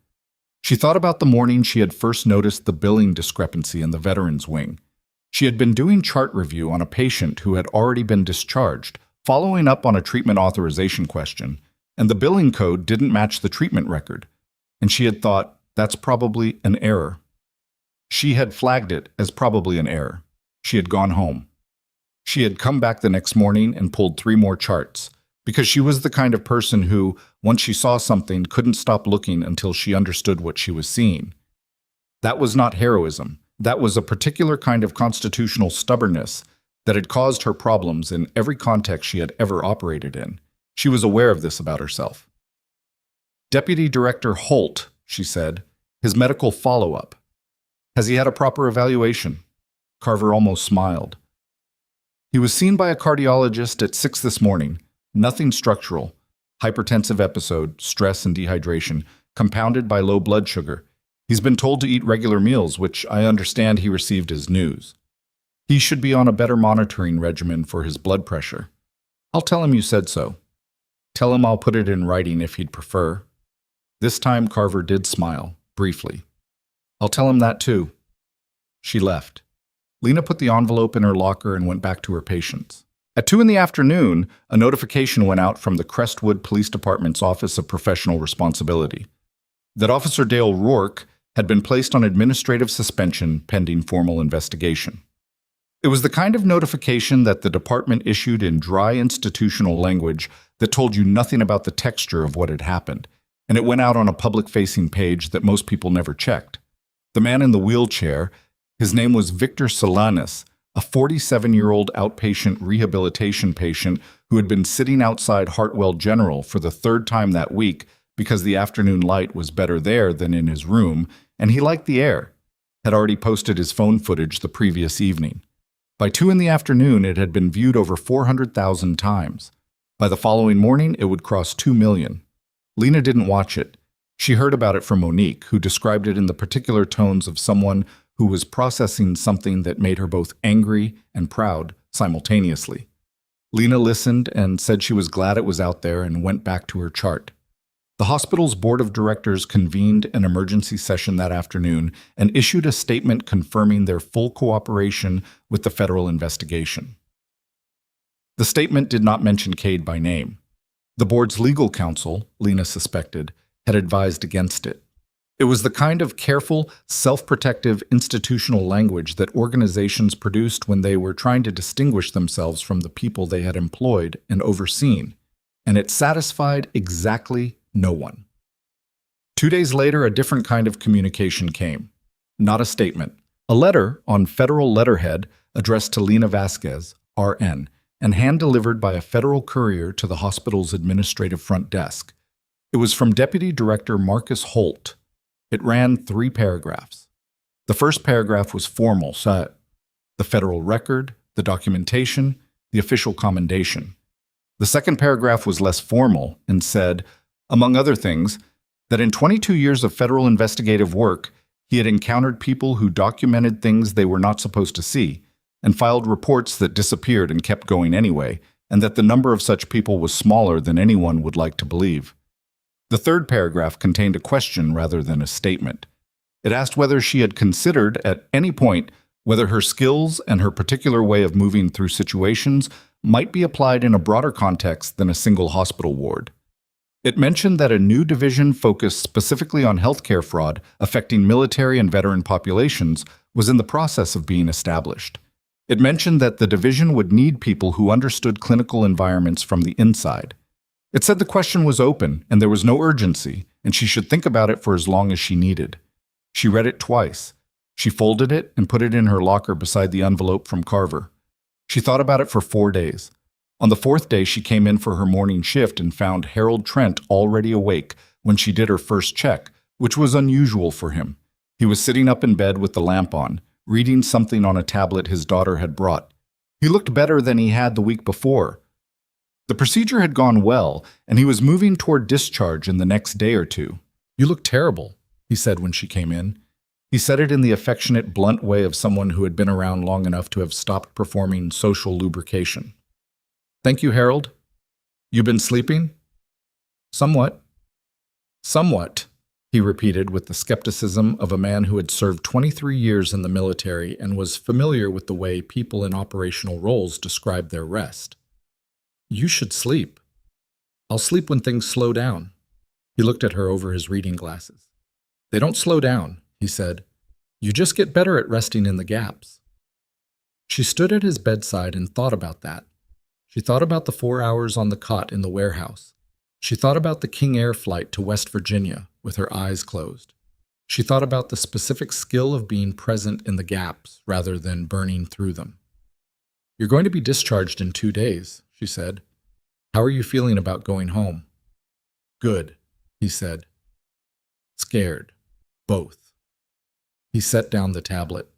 She thought about the morning she had first noticed the billing discrepancy in the Veterans Wing. She had been doing chart review on a patient who had already been discharged, following up on a treatment authorization question, and the billing code didn't match the treatment record, and she had thought, that's probably an error. She had flagged it as probably an error. She had gone home. She had come back the next morning and pulled 3 more charts, because she was the kind of person who, once she saw something, couldn't stop looking until she understood what she was seeing. That was not heroism. That was a particular kind of constitutional stubbornness that had caused her problems in every context she had ever operated in. She was aware of this about herself. Deputy Director Holt, she said, his medical follow-up. Has he had a proper evaluation? Carver almost smiled. He was seen by a cardiologist at 6 this morning. Nothing structural. Hypertensive episode, stress and dehydration, compounded by low blood sugar. He's been told to eat regular meals, which I understand he received as news. He should be on a better monitoring regimen for his blood pressure. I'll tell him you said so. Tell him I'll put it in writing if he'd prefer. This time Carver did smile, briefly. I'll tell him that too. She left. Lena put the envelope in her locker and went back to her patients. At 2 in the afternoon, a notification went out from the Crestwood Police Department's Office of Professional Responsibility that Officer Dale Rourke had been placed on administrative suspension pending formal investigation. It was the kind of notification that the department issued in dry institutional language that told you nothing about the texture of what had happened, and it went out on a public-facing page that most people never checked. The man in the wheelchair, his name was Victor Solanas, a 47-year-old outpatient rehabilitation patient who had been sitting outside Hartwell General for the 3rd time that week because the afternoon light was better there than in his room, and he liked the air, had already posted his phone footage the previous evening. By 2 in the afternoon, it had been viewed over 400,000 times. By the following morning, it would cross 2 million. Lena didn't watch it. She heard about it from Monique, who described it in the particular tones of someone who was processing something that made her both angry and proud simultaneously. Lena listened and said she was glad it was out there and went back to her chart. The hospital's board of directors convened an emergency session that afternoon and issued a statement confirming their full cooperation with the federal investigation. The statement did not mention Cade by name. The board's legal counsel, Lena suspected, had advised against it. It was the kind of careful, self-protective institutional language that organizations produced when they were trying to distinguish themselves from the people they had employed and overseen, and it satisfied exactly no one. 2 days later, a different kind of communication came. Not a statement. A letter on federal letterhead addressed to Lena Vasquez, RN, and hand-delivered by a federal courier to the hospital's administrative front desk. It was from Deputy Director Marcus Holt. It ran 3 paragraphs. The first paragraph was formal, the federal record, the documentation, the official commendation. The second paragraph was less formal and said, among other things, that in 22 years of federal investigative work, he had encountered people who documented things they were not supposed to see, and filed reports that disappeared and kept going anyway, and that the number of such people was smaller than anyone would like to believe. The third paragraph contained a question rather than a statement. It asked whether she had considered at any point whether her skills and her particular way of moving through situations might be applied in a broader context than a single hospital ward. It mentioned that a new division focused specifically on healthcare fraud affecting military and veteran populations was in the process of being established. It mentioned that the division would need people who understood clinical environments from the inside. It said the question was open and there was no urgency, and she should think about it for as long as she needed. She read it twice. She folded it and put it in her locker beside the envelope from Carver. She thought about it for 4 days. On the 4th day, she came in for her morning shift and found Harold Trent already awake when she did her first check, which was unusual for him. He was sitting up in bed with the lamp on, reading something on a tablet his daughter had brought. He looked better than he had the week before. The procedure had gone well, and he was moving toward discharge in the next day or two. "You look terrible," he said when she came in. He said it in the affectionate, blunt way of someone who had been around long enough to have stopped performing social lubrication. "Thank you, Harold. You been sleeping?" "Somewhat." "Somewhat," he repeated with the skepticism of a man who had served 23 years in the military and was familiar with the way people in operational roles describe their rest. "You should sleep." "I'll sleep when things slow down." He looked at her over his reading glasses. "They don't slow down," he said. "You just get better at resting in the gaps." She stood at his bedside and thought about that. She thought about the 4 hours on the cot in the warehouse. She thought about the King Air flight to West Virginia with her eyes closed. She thought about the specific skill of being present in the gaps rather than burning through them. "You're going to be discharged in 2 days," she said. "How are you feeling about going home?" "Good," he said. "Scared. Both." He set down the tablet.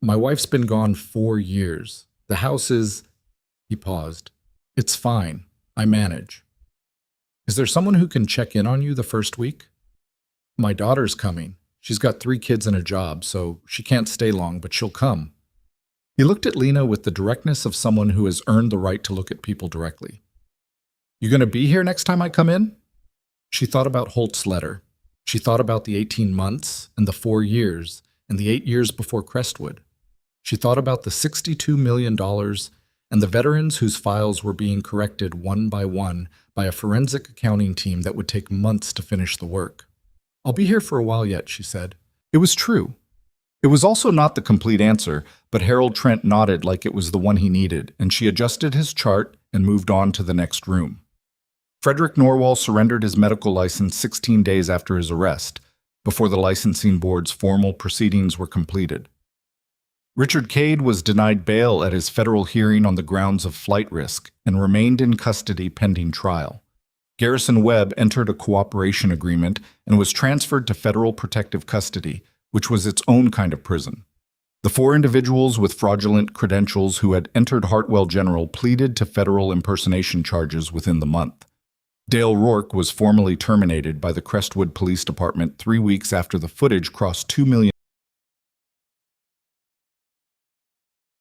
"My wife's been gone 4 years. The house is—" He paused. "It's fine. I manage." "Is there someone who can check in on you the first week?" "My daughter's coming. She's got 3 kids and a job, so she can't stay long, but she'll come." He looked at Lena with the directness of someone who has earned the right to look at people directly. "You going to be here next time I come in?" She thought about Holt's letter. She thought about the 18 months and the 4 years and the 8 years before Crestwood. She thought about the $62 million and the veterans whose files were being corrected one by a forensic accounting team that would take months to finish the work. "I'll be here for a while yet," she said. It was true. It was also not the complete answer, but Harold Trent nodded like it was the one he needed, and she adjusted his chart and moved on to the next room. Frederick Norwell surrendered his medical license 16 days after his arrest, before the licensing board's formal proceedings were completed. Richard Cade was denied bail at his federal hearing on the grounds of flight risk and remained in custody pending trial. Garrison Webb entered a cooperation agreement and was transferred to federal protective custody, which was its own kind of prison. The 4 individuals with fraudulent credentials who had entered Hartwell General pleaded to federal impersonation charges within the month. Dale Rourke was formally terminated by the Crestwood Police Department 3 weeks after the footage crossed 2 million